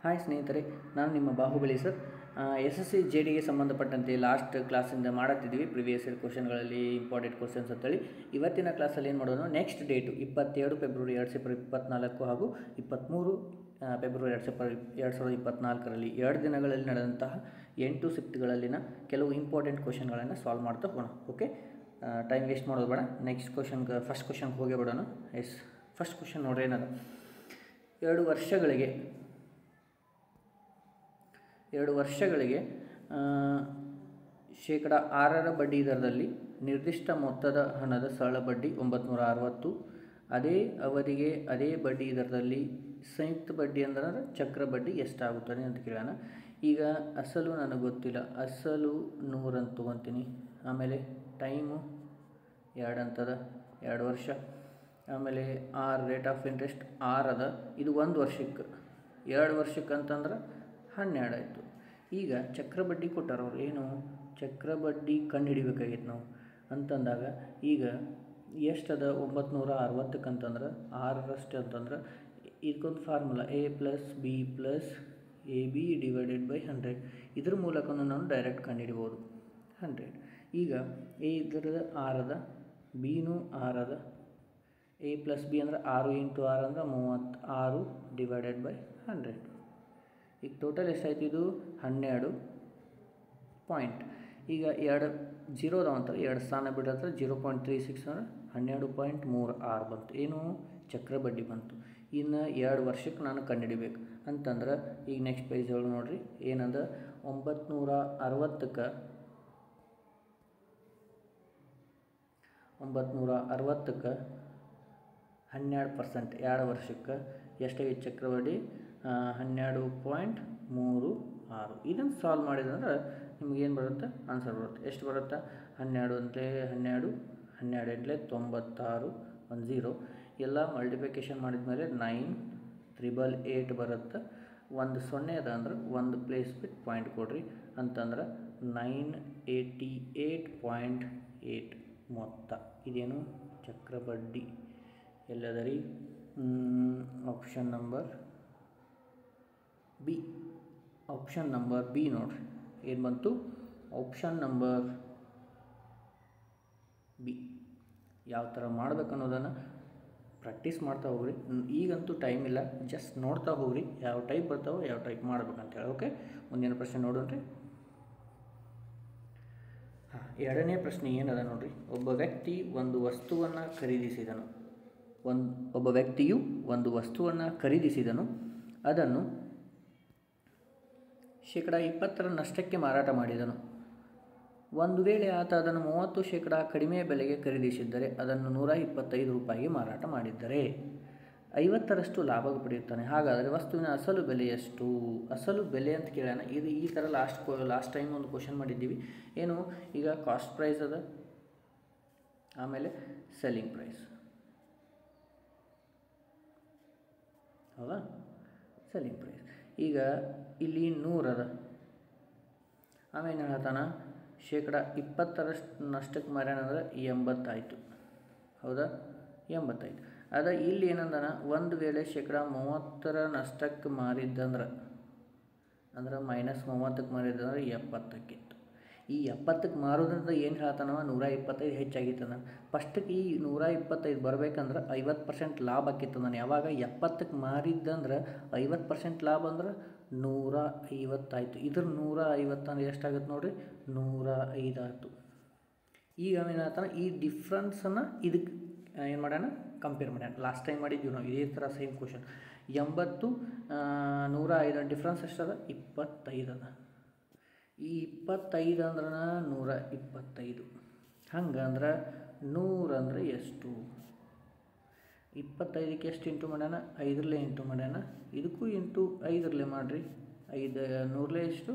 Hi ಸ್ನೇಹಿತರೆ, ನಾನು ನಿಮ್ಮ ಬಾಹುಬಲಿ ಸರ್. SSC JDಗೆ ಸಂಬಂಧಪಟ್ಟಂತೆ ಲಾಸ್ಟ್ ಕ್ಲಾಸಿಂದ ಮಾಡುತ್ತಿದ್ದೀವಿ. ಪ್ರಿವಿಯಸ್ ಇಯರ್ ಕ್ವಶನ್ಗಳಲ್ಲಿ ಇಂಪಾರ್ಟೆಂಟ್ ಕ್ವಶನ್ಸ್ ಅಂತೇಳಿ ಇವತ್ತಿನ ಕ್ಲಾಸಲ್ಲಿ ಏನು ಮಾಡೋಣ, ನೆಕ್ಸ್ಟ್ ಡೇಟು 22 ಫೆಬ್ರವರಿ 2024 ಹಾಗೂ 23 ಫೆಬ್ರವರಿ 2024ರಲ್ಲಿ 2 ದಿನಗಳಲ್ಲಿ ನಡೆದಂತಹ 8 ಶಿಫ್ಟ್ಗಳಲ್ಲಿನ ಕೆಲವು ಇಂಪಾರ್ಟೆಂಟ್ ಕ್ವಶನ್ಗಳನ್ನು ಸಾಲ್ವ್ ಮಾಡ್ತಾ ಹೋಗೋಣ. ಓಕೆ, ಟೈಮ್ ವೇಸ್ಟ್ ಮಾಡೋದು ಬೇಡ. ನೆಕ್ಸ್ಟ್ ಕ್ವಶನ್ಗೆ ಫಸ್ಟ್ ಕ್ವಶನ್ಗೆ ಹೋಗೇ ಬಿಡೋಣ. ಫಸ್ಟ್ ಕ್ವಶನ್ ನೋಡ್ರಿ ಏನದ, 2 ವರ್ಷಗಳಿಗೆ ಶೇಕಡ 6ರ ಬಡ್ಡಿ ದರದಲ್ಲಿ ನಿರ್ದಿಷ್ಟ ಮೊತ್ತದ ಹಣದ ಸರಳ ಬಡ್ಡಿ 960, ಅದೇ ಅವಧಿಗೆ ಅದೇ ಬಡ್ಡಿ ದರದಲ್ಲಿ ಸಂಯುಕ್ತ ಬಡ್ಡಿ ಅಂದರೆ ಚಕ್ರ ಬಡ್ಡಿ ಎಷ್ಟಾಗುತ್ತದೆ ಅಂತ ಕೇಳೋಣ. ಈಗ ಅಸಲು ನನಗೆ ಗೊತ್ತಿಲ್ಲ, ಅಸಲು 100 ಅಂತ ತೊಗೊತೀನಿ. ಆಮೇಲೆ ಟೈಮು 2 ಅಂತದ, 2 ವರ್ಷ. ಆಮೇಲೆ ರೇಟ್ ಆಫ್ ಇಂಟ್ರೆಸ್ಟ್ 6 ಅದ. ಇದು 1 ವರ್ಷಕ್ಕೆ, 2 ವರ್ಷಕ್ಕೆ ಅಂತಂದ್ರೆ 12 ಆಯಿತು. ಈಗ ಚಕ್ರ ಬಡ್ಡಿ ಕೊಟ್ಟಾರ ಅವ್ರು, ಏನು ಚಕ್ರ ಬಡ್ಡಿ ಕಂಡು ಹಿಡಿಬೇಕಾಗಿತ್ತು ನಾವು ಅಂತಂದಾಗ ಈಗ ಎಷ್ಟದ 960 ಅಂತಂದ್ರೆ 6ರಷ್ಟು ಅಂತಂದ್ರೆ ಇದಕ್ಕೊಂದು ಫಾರ್ಮುಲಾ A+B+AB / 100. ಇದ್ರ ಮೂಲಕ ನಾವು ಡೈರೆಕ್ಟ್ ಕಂಡು ಹಿಡಿಬೋದು 100. ಈಗ A ಇದ್ರದ 6 ಅದ, ಬಿನೂ 6 ಅದ, A+B ಅಂದ್ರೆ 6 × 6 ಅಂದ್ರೆ 36 / 100. ಈಗ ಟೋಟಲ್ ಎಷ್ಟಾಯ್ತು, ಇದು 12 ಪಾಯಿಂಟ್. ಈಗ 2 0 ಅದಾವಂತಾರೆ, 2 ಸ್ಥಾನ ಬಿಡತ್ತೆ, 0.36 ಅಂದ್ರೆ 12.36 ಬಂತು. ಏನು ಚಕ್ರ ಬಡ್ಡಿ ಬಂತು. ಇನ್ನು 2 ವರ್ಷಕ್ಕೆ ನಾನು ಕಂಡುಹಿಡಿಬೇಕು ಅಂತಂದ್ರೆ ಈಗ ನೆಕ್ಸ್ಟ್ ಪೇಜ್ ಒಳಗೆ ನೋಡಿರಿ ಏನಂದ್ರೆ 960ಕ್ಕೆ 12% 2 ವರ್ಷಕ್ಕೆ ಎಷ್ಟಾಗಿತ್ತು ಚಕ್ರ ಬಡ್ಡಿ, 12.36. ಇದನ್ನು ಸಾಲ್ವ್ ಮಾಡಿದಂದ್ರೆ ನಿಮಗೇನು ಬರುತ್ತೆ, ಆನ್ಸರ್ ಬರುತ್ತೆ. ಎಷ್ಟು ಬರುತ್ತೆ, 12 ಅಂದರೆ 12, 12 ಎಂಟ್ಲೆ 96, 10 ಎಲ್ಲ ಮಲ್ಟಿಪ್ಲಿಕೇಶನ್ ಮಾಡಿದ ಮೇಲೆ 988 ಬರುತ್ತೆ. 1 0 ಅದ ಅಂದ್ರೆ 1 ಪ್ಲೇಸ್ ಬಿಟ್ಟು ಪಾಯಿಂಟ್ ಕೊಡ್ರಿ ಅಂತಂದ್ರೆ 988.8 ಮೊತ್ತ. ಇದೇನು ಚಕ್ರ ಬಡ್ಡಿ ಎಲ್ಲದ ರೀ, ಆಪ್ಷನ್ ನಂಬರ್ ಬಿ ನೋಡ್ರಿ ಏನು ಬಂತು, ಆಪ್ಷನ್ ನಂಬರ್ ಬಿ. ಯಾವ ಥರ ಮಾಡ್ಬೇಕು ಅನ್ನೋದನ್ನು ಪ್ರಾಕ್ಟೀಸ್ ಮಾಡ್ತಾ ಹೋಗ್ರಿ. ಈಗಂತೂ ಟೈಮ್ ಇಲ್ಲ, ಜಸ್ಟ್ ನೋಡ್ತಾ ಹೋಗ್ರಿ ಯಾವ ಟೈಪ್ ಬರ್ತಾವೋ ಯಾವ ಟೈಪ್ ಮಾಡ್ಬೇಕಂತೇಳಿ. ಓಕೆ, ಮುಂದಿನ ಪ್ರಶ್ನೆ ನೋಡೋಣ್ರಿ. ಎರಡನೇ ಪ್ರಶ್ನೆ ಏನದ ನೋಡ್ರಿ, ಒಬ್ಬ ವ್ಯಕ್ತಿಯು ಒಂದು ವಸ್ತುವನ್ನು ಖರೀದಿಸಿದನು, ಅದನ್ನು ಶೇಕಡ 20ರ ನಷ್ಟಕ್ಕೆ ಮಾರಾಟ ಮಾಡಿದನು. ಒಂದು ವೇಳೆ ಆತ ಅದನ್ನು 30% ಕಡಿಮೆ ಬೆಲೆಗೆ ಖರೀದಿಸಿದ್ದರೆ, ಅದನ್ನು 125 ರೂಪಾಯಿಗೆ ಮಾರಾಟ ಮಾಡಿದ್ದರೆ 50ರಷ್ಟು ಲಾಭ ಪಡೆಯುತ್ತಾನೆ. ಹಾಗಾದರೆ ವಸ್ತುವಿನ ಅಸಲು ಬೆಲೆ ಎಷ್ಟು? ಅಸಲು ಬೆಲೆ ಅಂತ ಕೇಳೋಣ. ಇದು ಈ ಥರ ಲಾಸ್ಟ್ ಟೈಮ್ ಒಂದು ಕ್ವಶನ್ ಮಾಡಿದ್ದೀವಿ. ಏನು, ಈಗ ಕಾಸ್ಟ್ ಪ್ರೈಸ್ ಅದ, ಆಮೇಲೆ ಸೆಲ್ಲಿಂಗ್ ಪ್ರೈಸ್, ಹೌದಾ, ಸೆಲ್ಲಿಂಗ್ ಪ್ರೈಸ್. ಈಗ ಇಲ್ಲಿ 100 ಅದ, ಆಮೇಲೆ ಹೇಳ್ತಾನೆ ಶೇಕಡ 20ರಷ್ಟು ನಷ್ಟಕ್ಕೆ ಮಾರ್ಯಾನಂದ್ರೆ 80 ಆಯಿತು, ಹೌದಾ, 85. ಅದ ಇಲ್ಲಿ ಏನಂದಾನ, ಒಂದು ವೇಳೆ ಶೇಕಡ 30ರ ನಷ್ಟಕ್ಕೆ ಮಾರಿದ್ದಂದ್ರೆ ಅಂದ್ರೆ -30ಕ್ಕೆ ಮಾರಿದ್ದಂದ್ರೆ 70ಕ್ಕಿತ್ತು. ಈ 70ಕ್ಕೆ ಮಾರೋದ್ರಿಂದ ಏನು ಹೇಳ್ತಾನವ, 125 ಹೆಚ್ಚಾಗಿತ್ತು. ನಾನು ಫಸ್ಟಿಗೆ ಈ 125 ಬರಬೇಕಂದ್ರೆ 50% ಲಾಭ ಆಕಿತ್ತು. ನಾನು ಯಾವಾಗ 70ಕ್ಕೆ ಮಾರಿದ್ದಂದ್ರೆ 50% ಲಾಭ ಅಂದ್ರೆ 150 ಆಯಿತು. ಇದ್ರ 150 ಅಂದ್ರೆ ಎಷ್ಟಾಗುತ್ತೆ ನೋಡಿರಿ, 105 ಆಯಿತು. ಈಗ ಏನು ಹೇಳ್ತಾನೆ, ಈ ಡಿಫ್ರೆನ್ಸನ್ನು ಇದಕ್ಕೆ ಏನು ಮಾಡ್ಯಾನ, ಕಂಪೇರ್ ಮಾಡ್ಯಾನ. ಲಾಸ್ಟ್ ಟೈಮ್ ಮಾಡಿದ್ದೀವಿ ನಾವು ಇದೇ ಥರ ಸೇಮ್ ಕ್ವಶನ್. 80 105 ಡಿಫ್ರೆನ್ಸ್ ಎಷ್ಟದ, 25 ಅದ. ಈ 25 ಅಂದ್ರೆ 125. ಹಂಗಂದ್ರೆ 100 ಅಂದರೆ ಎಷ್ಟು, 25ಕ್ಕೆ ಎಷ್ಟು ಇಂಟು ಮಾಡ್ಯಾನ, 5ರಲ್ಲೇ ಇಂಟು ಮಾಡ್ಯಾನ. ಇದಕ್ಕೂ ಇಂಟು 5ರಲ್ಲೇ ಮಾಡಿರಿ, 100 ಎಷ್ಟು,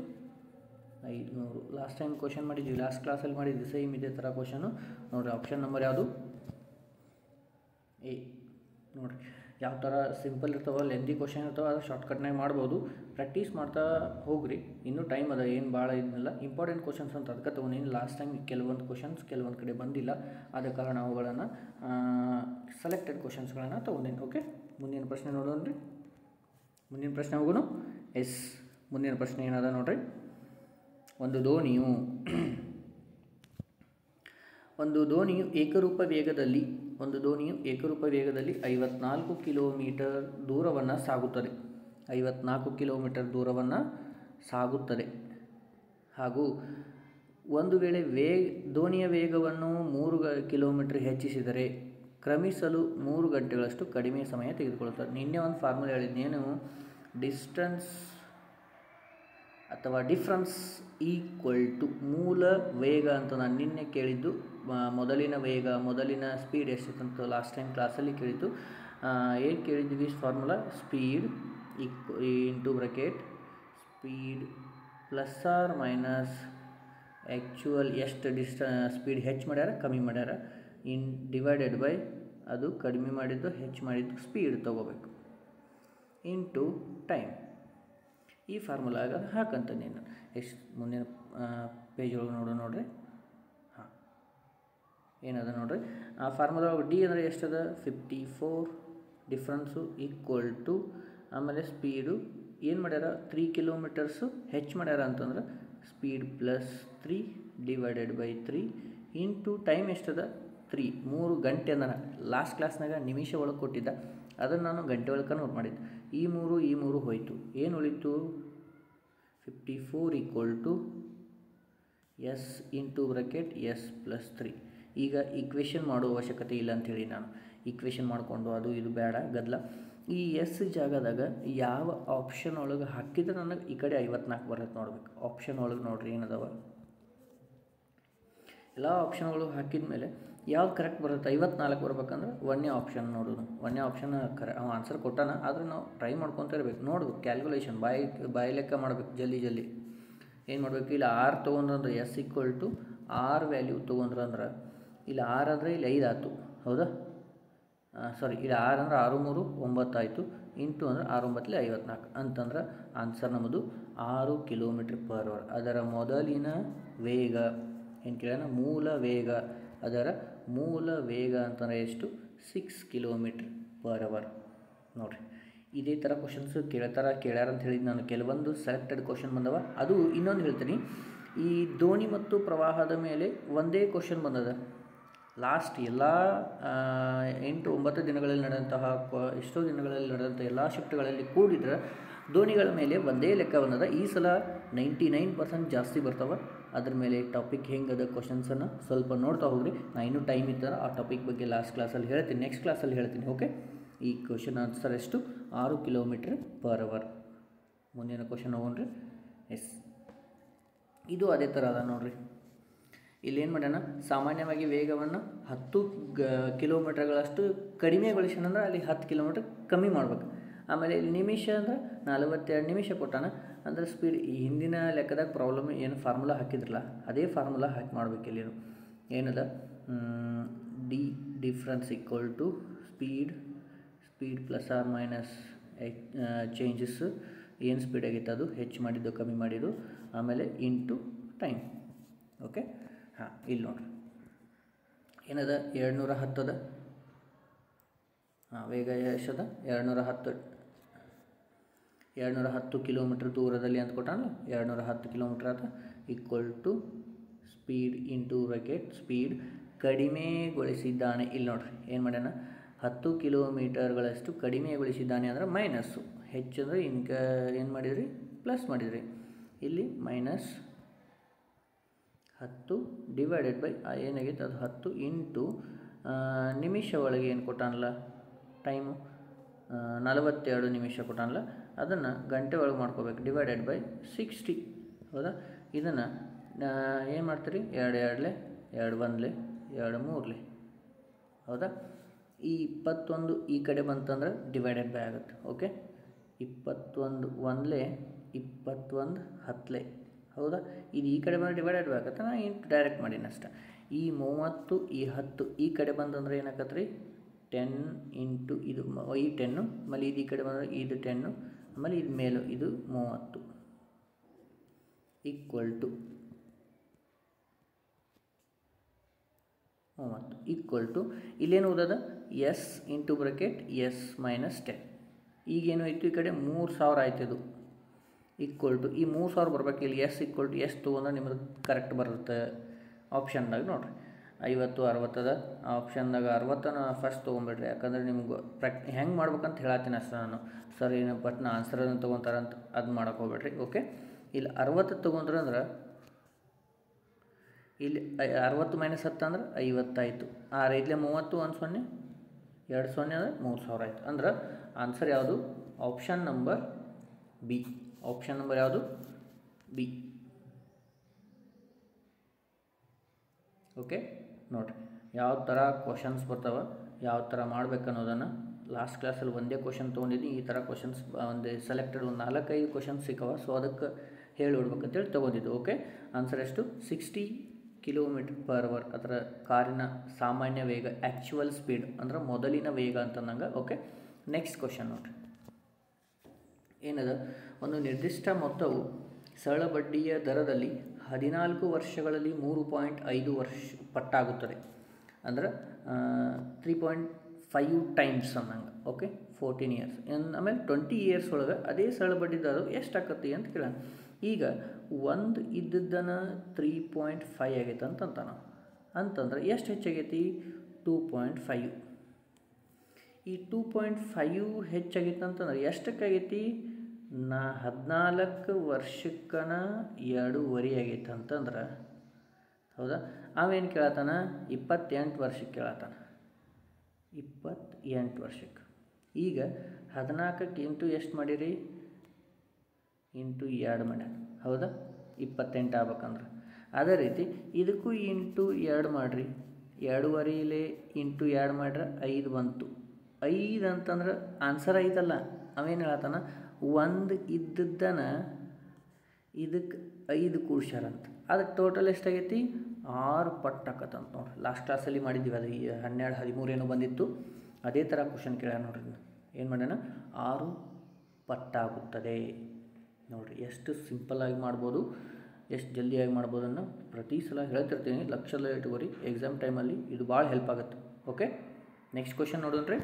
500. ಲಾಸ್ಟ್ ಟೈಮ್ ಕ್ವಶನ್ ಮಾಡಿದ್ವಿ, ಲಾಸ್ಟ್ ಕ್ಲಾಸಲ್ಲಿ ಮಾಡಿದ್ವಿ ಸೇಮ್ ಇದೇ ಥರ ಕ್ವಶನು. ನೋಡಿರಿ ಆಪ್ಷನ್ ನಂಬರ್ ಯಾವುದು, ಎ. ನೋಡಿರಿ ಯಾವ ಥರ ಸಿಂಪಲ್ ಇರ್ತಾವೆ, ಲೆಂದಿ ಕ್ವಶನ್ ಇರ್ತಾವೆ, ಅದು ಶಾರ್ಟ್ಕಟ್ನಾಗ ಮಾಡ್ಬೋದು. ಪ್ರಾಕ್ಟೀಸ್ ಮಾಡ್ತಾ ಹೋಗ್ರಿ, ಇನ್ನೂ ಟೈಮ್ ಅದ, ಏನು ಭಾಳ ಇದನ್ನೆಲ್ಲ ಇಂಪಾರ್ಟೆಂಟ್ ಕ್ವಶನ್ಸ್ ಅಂತ ಅದಕ್ಕೆ ತೊಗೊಂಡಿನಿ. ಲಾಸ್ಟ್ ಟೈಮ್ ಕೆಲವೊಂದು ಕ್ವಶನ್ಸ್ ಕೆಲವೊಂದು ಕಡೆ ಬಂದಿಲ್ಲ, ಆದ ಕಾರಣ ಅವುಗಳನ್ನು ಸೆಲೆಕ್ಟೆಡ್ ಕ್ವಶನ್ಸ್ಗಳನ್ನು ತೊಗೊಂಡಿನಿ. ಓಕೆ, ಮುಂದಿನ ಪ್ರಶ್ನೆ ನೋಡೋಣ ರೀ. ಮುಂದಿನ ಪ್ರಶ್ನೆ ಹೋಗೋಣ. ಎಸ್. ಮುಂದಿನ ಪ್ರಶ್ನೆ ಏನದ ನೋಡ್ರಿ. ಒಂದು ದೋಣಿಯು ಏಕರೂಪ ವೇಗದಲ್ಲಿ 54 ಕಿಲೋಮೀಟರ್ ದೂರವನ್ನು ಸಾಗುತ್ತದೆ. 54 ಕಿಲೋಮೀಟರ್ ದೂರವನ್ನು ಸಾಗುತ್ತದೆ. ಹಾಗೂ ಒಂದು ವೇಳೆ ದೋಣಿಯ ವೇಗವನ್ನು 3 ಕಿಲೋಮೀಟರ್ ಹೆಚ್ಚಿಸಿದರೆ ಕ್ರಮಿಸಲು 3 ಗಂಟೆಗಳಷ್ಟು ಕಡಿಮೆ ಸಮಯ ತೆಗೆದುಕೊಳ್ಳುತ್ತದೆ. ನಿನ್ನೆ ಒಂದು ಫಾರ್ಮುಲಾ ಹೇಳಿದ್ದೇನು, ಡಿಸ್ಟೆನ್ಸ್ ಅಥವಾ ಡಿಫ್ರೆನ್ಸ್ ಈಕ್ವಲ್ ಟು ಮೂಲ ವೇಗ ಅಂತ ನಾನು ನಿನ್ನೆ ಕೇಳಿದ್ದು. ಮೊದಲಿನ ಸ್ಪೀಡ್ ಎಷ್ಟಿತ್ತು ಲಾಸ್ಟ್ ಟೈಮ್ ಕ್ಲಾಸಲ್ಲಿ ಕೇಳಿದ್ದು. ಏನು ಕೇಳಿದ್ವಿ formula? Speed into bracket speed plus or minus actual ಎಷ್ಟು ಸ್ಪೀಡ್ ಹೆಚ್ಚು ಮಾಡ್ಯಾರ ಕಮ್ಮಿ ಮಾಡ್ಯಾರ ಡಿವೈಡೆಡ್ ಬೈ ಅದು ಕಡಿಮೆ ಮಾಡಿದ್ದು ಹೆಚ್ಚು ಮಾಡಿದ್ದು ಸ್ಪೀಡ್ ತೊಗೋಬೇಕು ಇಂಟು ಟೈಮ್. ಈ ಫಾರ್ಮುಲಾಗ ಹಾಕಂತ ನೀನು ಎಷ್ಟು ಮುಂದಿನ ಪೇಜ್ ಒಳಗೆ ನೋಡ್ರಿ. ಹಾಂ, ಏನದ ನೋಡ್ರಿ. ಆ ಫಾರ್ಮುಲಾ ಡಿ ಅಂದರೆ ಎಷ್ಟದ? 54. ಡಿಫ್ರೆನ್ಸು ಈಕ್ವಲ್ ಟು ಆಮೇಲೆ ಸ್ಪೀಡು ಏನು ಮಾಡ್ಯಾರ 3 ಕಿಲೋಮೀಟರ್ಸು ಹೆಚ್ಚು ಮಾಡ್ಯಾರ ಅಂತಂದ್ರೆ speed plus 3 divided by 3 into time ಎಷ್ಟದ 3 ಗಂಟೆ ಅಂದ್ರೆ ಲಾಸ್ಟ್ ಕ್ಲಾಸ್ನಾಗ ನಿಮಿಷ ಒಳಗೆ ಕೊಟ್ಟಿದ್ದ, ಅದನ್ನು ನಾನು ಗಂಟೆ ಒಳಗೆ ಕನ್ವರ್ಟ್ ಮಾಡಿದ್ದೆ. ಈ 3 ಹೋಯಿತು, ಏನು ಉಳಿತು? 54 equal to S into bracket S plus 3. ಈಗ ಈಕ್ವೇಷನ್ ಮಾಡೋ ಅವಶ್ಯಕತೆ ಇಲ್ಲ ಅಂಥೇಳಿ ನಾನು ಈಕ್ವೇಷನ್ ಮಾಡಿಕೊಂಡು ಅದು ಇದು ಬೇಡ ಗದ್ದಲ. ಈ ಎಸ್ ಜಾಗದಾಗ ಯಾವ ಆಪ್ಷನ್ ಒಳಗೆ ಹಾಕಿದ್ರೆ ನನಗೆ ಈ ಕಡೆ 54 ಬರುತ್ತೆ ನೋಡ್ಬೇಕು. ಆಪ್ಷನ್ ಒಳಗೆ ನೋಡ್ರಿ ಏನದಾವ, ಎಲ್ಲ ಆಪ್ಷನ್ ಒಳಗೆ ಹಾಕಿದ ಮೇಲೆ ಯಾವ್ದು ಕರೆಕ್ಟ್ ಬರುತ್ತೆ? 54 ಬರ್ಬೇಕಂದ್ರೆ ಒಂದೇ ಆಪ್ಷನ್ ನೋಡೋದು. ಒಂದೇ ಆಪ್ಷನ್ ಅವ ಆನ್ಸರ್ ಕೊಟ್ಟಾನ, ಆದರೆ ನಾವು ಟ್ರೈ ಮಾಡ್ಕೊತ ಇರಬೇಕು, ನೋಡ್ಬೇಕು, ಕ್ಯಾಲ್ಕುಲೇಷನ್ ಬಾಯಿ ಲೆಕ್ಕ ಮಾಡ್ಬೇಕು. ಜಲ್ದಿ ಏನು ಮಾಡಬೇಕು? ಇಲ್ಲಿ 6 ತೊಗೊಂಡ್ರಂದ್ರೆ ಎಸ್ ಈಕ್ವಲ್ ಟು 6 ವ್ಯಾಲ್ಯೂ ತೊಗೊಂಡ್ರಂದ್ರೆ ಇಲ್ಲಿ 6 ಅಂದರೆ ಇಲ್ಲಿ 5 ಆಯಿತು, ಹೌದಾ? ಸಾರಿ, ಇಲ್ಲಿ 6 ಅಂದರೆ 6 3 9 ಆಯಿತು, ಇಂಟು ಅಂದರೆ 6 9 54 ಅಂತಂದ್ರೆ ಆನ್ಸರ್ ನಮ್ಮದು 6 ಕಿಲೋಮೀಟ್ರ್ ಪರ್ ಅವರ್. ಅದರ ಮೊದಲಿನ ವೇಗ ಏನು ಕೇಳೋಣ? ಮೂಲ ವೇಗ. ಅದರ ಮೂಲ ವೇಗ ಅಂತಂದರೆ ಎಷ್ಟು? 6 ಕಿಲೋಮೀಟ್ರ್ ಪರ್ ಅವರ್. ನೋಡಿರಿ, ಇದೇ ಥರ ಕ್ವಶನ್ಸು ಕೇಳ್ಯಾರ ಅಂತ ಹೇಳಿದ್ದು ನಾನು. ಕೆಲವೊಂದು ಸೆಲೆಕ್ಟೆಡ್ ಕ್ವಶನ್ ಬಂದವ. ಅದು ಇನ್ನೊಂದು ಹೇಳ್ತೀನಿ, ಈ ದೋಣಿ ಮತ್ತು ಪ್ರವಾಹದ ಮೇಲೆ ಒಂದೇ ಕ್ವಶನ್ ಬಂದದ. ಲಾಸ್ಟ್ ಎಲ್ಲ 8-9 ದಿನಗಳಲ್ಲಿ ನಡೆದಂತಹ ಎಷ್ಟೋ ದಿನಗಳಲ್ಲಿ ನಡೆದಂಥ ಎಲ್ಲ ಶಿಫ್ಟ್ಗಳಲ್ಲಿ ಕೂಡಿದ್ರೆ ದೋಣಿಗಳ ಮೇಲೆ ಒಂದೇ ಲೆಕ್ಕ ಬಂದದ. ಈ ಸಲ 99% ಜಾಸ್ತಿ ಬರ್ತಾವೆ. ಅದ್ರ ಮೇಲೆ ಟಾಪಿಕ್ ಹೆಂಗದ ಕ್ವಶನ್ಸನ್ನು ಸ್ವಲ್ಪ ನೋಡ್ತಾ ಹೋಗ್ರಿ. ನಾನು ಇನ್ನೂ ಟೈಮ್ ಇದ್ದರೆ ಆ ಟಾಪಿಕ್ ಬಗ್ಗೆ ಲಾಸ್ಟ್ ಕ್ಲಾಸಲ್ಲಿ ಹೇಳ್ತೀನಿ, ನೆಕ್ಸ್ಟ್ ಕ್ಲಾಸಲ್ಲಿ ಹೇಳ್ತೀನಿ. ಓಕೆ, ಈ ಕ್ವಶನ್ ಆನ್ಸರ್ ಎಷ್ಟು? 6 ಕಿಲೋಮೀಟ್ರ್ ಪರ್ ಅವರ್. ಮುಂದಿನ ಕ್ವಶನ್ ಹೋಗೋಣ್ರಿ. ಎಸ್, ಇದು ಅದೇ ಥರ ಅದ ನೋಡ್ರಿ. ಇಲ್ಲೇನು ಮಾಡ್ಯಾನ? ಸಾಮಾನ್ಯವಾಗಿ ವೇಗವನ್ನು 10 ಕಿಲೋಮೀಟರ್ಗಳಷ್ಟು ಕಡಿಮೆಗೊಳಿಸೋಣ ಅಂದ್ರೆ ಅಲ್ಲಿ 10 ಕಿಲೋಮೀಟ್ರ್ ಕಮ್ಮಿ ಮಾಡ್ಬೇಕು. ಆಮೇಲೆ ಇಲ್ಲಿ ನಿಮಿಷ ಅಂದ್ರೆ 42 ನಿಮಿಷ ಕೊಟ್ಟಾನ. ಅಂದರೆ ಸ್ಪೀಡ್ ಹಿಂದಿನ ಲೆಕ್ಕದಾಗ ಪ್ರಾಬ್ಲಮ್ ಏನು ಫಾರ್ಮುಲಾ ಹಾಕಿದ್ರಲ್ಲ ಅದೇ ಫಾರ್ಮುಲಾ ಹಾಕಿ ಮಾಡ್ಬೇಕು. ಇಲ್ಲೇನು ಏನದ? Difference equal to speed plus or minus changes. ಏನು ಸ್ಪೀಡ್ ಆಗೈತೆ ಅದು ಹೆಚ್ಚು ಮಾಡಿದ್ದು ಕಮ್ಮಿ ಮಾಡಿದ್ದು, ಆಮೇಲೆ ಇಂಟು ಟೈಮ್. ಓಕೆ, ಹಾಂ, ಇಲ್ಲಿ ನೋಡ್ರಿ ಏನದ? 710 ಅದ. ಹಾಂ, ವೇಗ ಎಷ್ಟದ? 710 ಕಿಲೋಮೀಟ್ರ್ ದೂರದಲ್ಲಿ ಅಂತ ಕೊಟ್ಟಾನಲ್ಲ, 710 ಕಿಲೋಮೀಟ್ರ್ ಆತ. Equal to speed into bracket speed ಕಡಿಮೆಗೊಳಿಸಿದ್ದಾನೆ. ಇಲ್ಲಿ ನೋಡ್ರಿ ಏನು ಮಾಡ್ಯಾನ? 10 ಕಿಲೋಮೀಟರ್ಗಳಷ್ಟು ಕಡಿಮೆಗೊಳಿಸಿದ್ದಾನೆ ಅಂದರೆ ಮೈನಸ್ಸು, ಹೆಚ್ಚು ಅಂದರೆ ಏನು ಮಾಡಿದ್ರಿ? ಪ್ಲಸ್ ಮಾಡಿದ್ರಿ. ಇಲ್ಲಿ ಮೈನಸ್ 10 ಡಿವೈಡೆಡ್ ಬೈ ಏನಾಗೈತೆ ಅದು 10 ಇಂಟು ನಿಮಿಷ ಒಳಗೆ ಏನು ಕೊಟ್ಟಾನಲ್ಲ ಟೈಮು 42 ನಿಮಿಷ ಕೊಟ್ಟಾನಲ್ಲ, ಅದನ್ನು ಗಂಟೆ ಒಳಗೆ ಮಾಡ್ಕೋಬೇಕು. ಡಿವೈಡೆಡ್ ಬೈ 60, ಹೌದಾ? ಇದನ್ನು ಏನು ಮಾಡ್ತೀರಿ? 2 2 2 1 2 3, ಹೌದಾ? ಈ 21 ಈ ಕಡೆ ಬಂತಂದ್ರೆ ಡಿವೈಡೆಡ್ ಬೈ ಆಗುತ್ತೆ. ಓಕೆ, 21 1 21 10, ಹೌದಾ? ಇದು ಈ ಕಡೆ ಬಂದರೆ ಡಿವೈಡೆಡ್ ಬೈ ಆಗುತ್ತೆ. ನಾನು ಇಂಟು ಡೈರೆಕ್ಟ್ ಮಾಡೀನಿ ಅಷ್ಟೆ. ಈ 30 ಈ 10 ಈ ಕಡೆ ಬಂತಂದ್ರೆ ಏನಾಗತ್ತೆ ರೀ? 10 ಇಂಟು ಇದು ಈ 10, ಆಮೇಲೆ ಇದು ಈ ಕಡೆ ಬಂದರೆ ಇದು 10, ಆಮೇಲೆ ಇದು ಮೇಲೂ ಇದು 30 ಈಕ್ವಲ್ ಟು 30 ಈಕ್ವಲ್ ಟು ಇಲ್ಲೇನು ಓದೋದ? S into bracket S minus 10. ಈಗೇನು ಆಯಿತು? ಈ ಕಡೆ 3000 ಆಯ್ತು. ಇದು ಈಕ್ವಲ್ ಟು ಈ 3000 ಬರ್ಬೇಕು. ಇಲ್ಲಿ ಎಸ್ ಈಕ್ವಲ್ ಟು ಎಷ್ಟು ತೊಗೊಂಡ್ರೆ ನಿಮ್ಗೆ ಕರೆಕ್ಟ್ ಬರುತ್ತೆ ಆಪ್ಷನ್ದಾಗ ನೋಡಿರಿ. 50 60 ಅದ. ಆಪ್ಷನ್ದಾಗ 60ನ ಫಸ್ಟ್ ತೊಗೊಂಬಿಡ್ರಿ, ಯಾಕಂದ್ರೆ ನಿಮ್ಗೆ ಹೆಂಗೆ ಮಾಡ್ಬೇಕಂತ ಹೇಳತ್ತೀನಿ ಅಷ್ಟೇ ನಾನು. ಸರ್ ಏನು ಬಟ್ ಆನ್ಸರನ್ನು ತೊಗೊತಾರಂತ ಅದು ಮಾಡೋಕೆ ಹೋಗ್ಬೇಡ್ರಿ. ಓಕೆ, ಇಲ್ಲಿ 60 ತೊಗೊಂಡ್ರೆ ಅಂದ್ರೆ ಇಲ್ಲಿ 60 - 10 ಅಂದ್ರೆ 50 ಆಯಿತು. 6 5 30 1 0 2 0 ಅಂದರೆ 3000 ಆಯಿತು. ಅಂದ್ರೆ ಆನ್ಸರ್ ಯಾವುದು? Option number B. Option number ಯಾವುದು? ಬಿ. ಓಕೆ, ನೋಡಿರಿ ಯಾವ ಥರ ಕ್ವಶನ್ಸ್ ಬರ್ತಾವೆ, ಯಾವ ಥರ ಮಾಡ್ಬೇಕು ಅನ್ನೋದನ್ನು ಲಾಸ್ಟ್ ಕ್ಲಾಸಲ್ಲಿ ಒಂದೇ ಕ್ವಶನ್ ತೊಗೊಂಡಿದ್ದೀನಿ. ಈ ಥರ ಕ್ವಶನ್ಸ್ ಒಂದು ಸೆಲೆಕ್ಟೆಡ್ ಒಂದು 4-5 ಕ್ವಶನ್ಸ್ ಸಿಕ್ಕವ. ಸೊ ಅದಕ್ಕೆ ಹೇಳಿ ಬಿಡ್ಬೇಕಂತೇಳಿ ತೊಗೊಂಡಿದ್ದು. ಓಕೆ, ಆನ್ಸರ್ ಎಷ್ಟು? 60 km/h ಅದರ ಕಾರಿನ ಸಾಮಾನ್ಯ ವೇಗ, ಆ್ಯಕ್ಚುವಲ್ ಸ್ಪೀಡ್ ಅಂದ್ರೆ ಮೊದಲಿನ ವೇಗ ಅಂತಂದಂಗೆ. ಓಕೆ, ನೆಕ್ಸ್ಟ್ ಕ್ವಶನ್ ನೋಡಿರಿ ಏನದ. ಒಂದು ನಿರ್ದಿಷ್ಟ ಮೊತ್ತವು ಸರಳ ಬಡ್ಡಿಯ ದರದಲ್ಲಿ 14 ವರ್ಷಗಳಲ್ಲಿ 3.5 ಪಟ್ಟಾಗುತ್ತದೆ. ಅಂದ್ರೆ 3.5 ಟೈಮ್ಸ್ ಅನ್ನಂಗೆ. Okay, 14 years. ಆಮೇಲೆ 20 years ಒಳಗೆ ಅದೇ ಸರಳ ಬಡ್ಡಿ ದರ ಎಷ್ಟಾಕತಿ ಅಂತ ಕೇಳೋಣ. ಈಗ ಒಂದು ಇದ್ದದ್ದನ್ನು 3.5 ಆಗೈತೆ ಅಂತಂತಾನೆ. ಅಂತಂದ್ರೆ ಎಷ್ಟು ಹೆಚ್ಚಾಗೈತಿ? 2.5. ಈ 2.5 ಹೆಚ್ಚಾಗೈತೆ ಅಂತಂದ್ರೆ ಎಷ್ಟಕ್ಕಾಗೈತಿ? 14 ವರ್ಷಕ್ಕನ 2.5 ಆಗೈತೆ ಅಂತಂದ್ರೆ ಹೌದಾ. ಅವೇನು ಕೇಳತ್ತಾನ? 28 ವರ್ಷಕ್ಕೆ ಕೇಳತ್ತಾನ. 28 ವರ್ಷಕ್ಕೆ. ಈಗ 14ಕ್ಕೆ ಇಂಟು ಎಷ್ಟು ಮಾಡಿರಿ? ಇಂಟು 2 ಮಾಡ್ಯಾನ. ಹೌದಾ, 28 ಆಗ್ಬೇಕಂದ್ರೆ. ಅದೇ ರೀತಿ ಇದಕ್ಕೂ ಇಂಟು 2 ಮಾಡಿರಿ. 2.5 ಇಂಟು 2 ಮಾಡ್ರೆ 5 ಬಂತು. 5 ಅಂತಂದ್ರೆ ಆನ್ಸರ್ 5 ಅಲ್ಲ. ಅವೇನು ಹೇಳತ್ತಾನ? ಒಂದು ಇದ್ದದ್ದನ ಇದಕ್ಕೆ 5 ಕೂಡ್ಸ್ಯಾರಂತ. ಅದಕ್ಕೆ ಟೋಟಲ್ ಎಷ್ಟಾಗೈತಿ? 6 ಪಟ್ಟು ಆಕತ್ತಂತ ನೋಡ್ರಿ. ಲಾಸ್ಟ್ ಕ್ಲಾಸಲ್ಲಿ ಮಾಡಿದ್ದೀವಿ ಅದು. 12 13 ಏನೋ ಬಂದಿತ್ತು. ಅದೇ ಥರ ಕ್ವಶನ್ ಕೇಳ್ಯಾರ ನೋಡ್ರಿ. ಏನು ಮಾಡ್ಯಾನ? 6 ಪಟ್ಟಾಗುತ್ತದೆ. ನೋಡಿರಿ ಎಷ್ಟು ಸಿಂಪಲ್ಲಾಗಿ ಮಾಡ್ಬೋದು, ಎಷ್ಟು ಜಲ್ದಿಯಾಗಿ ಮಾಡ್ಬೋದನ್ನು ಪ್ರತಿ ಸಲ ಹೇಳ್ತಿರ್ತೀನಿ. ಲಕ್ಷದಲ್ಲಿ ಇಟ್ಕೋರಿ, ಎಕ್ಸಾಮ್ ಟೈಮಲ್ಲಿ ಇದು ಭಾಳ ಹೆಲ್ಪ್ ಆಗುತ್ತೆ. ಓಕೆ, ನೆಕ್ಸ್ಟ್ ಕ್ವಶನ್ ನೋಡೋಣ್ರಿ.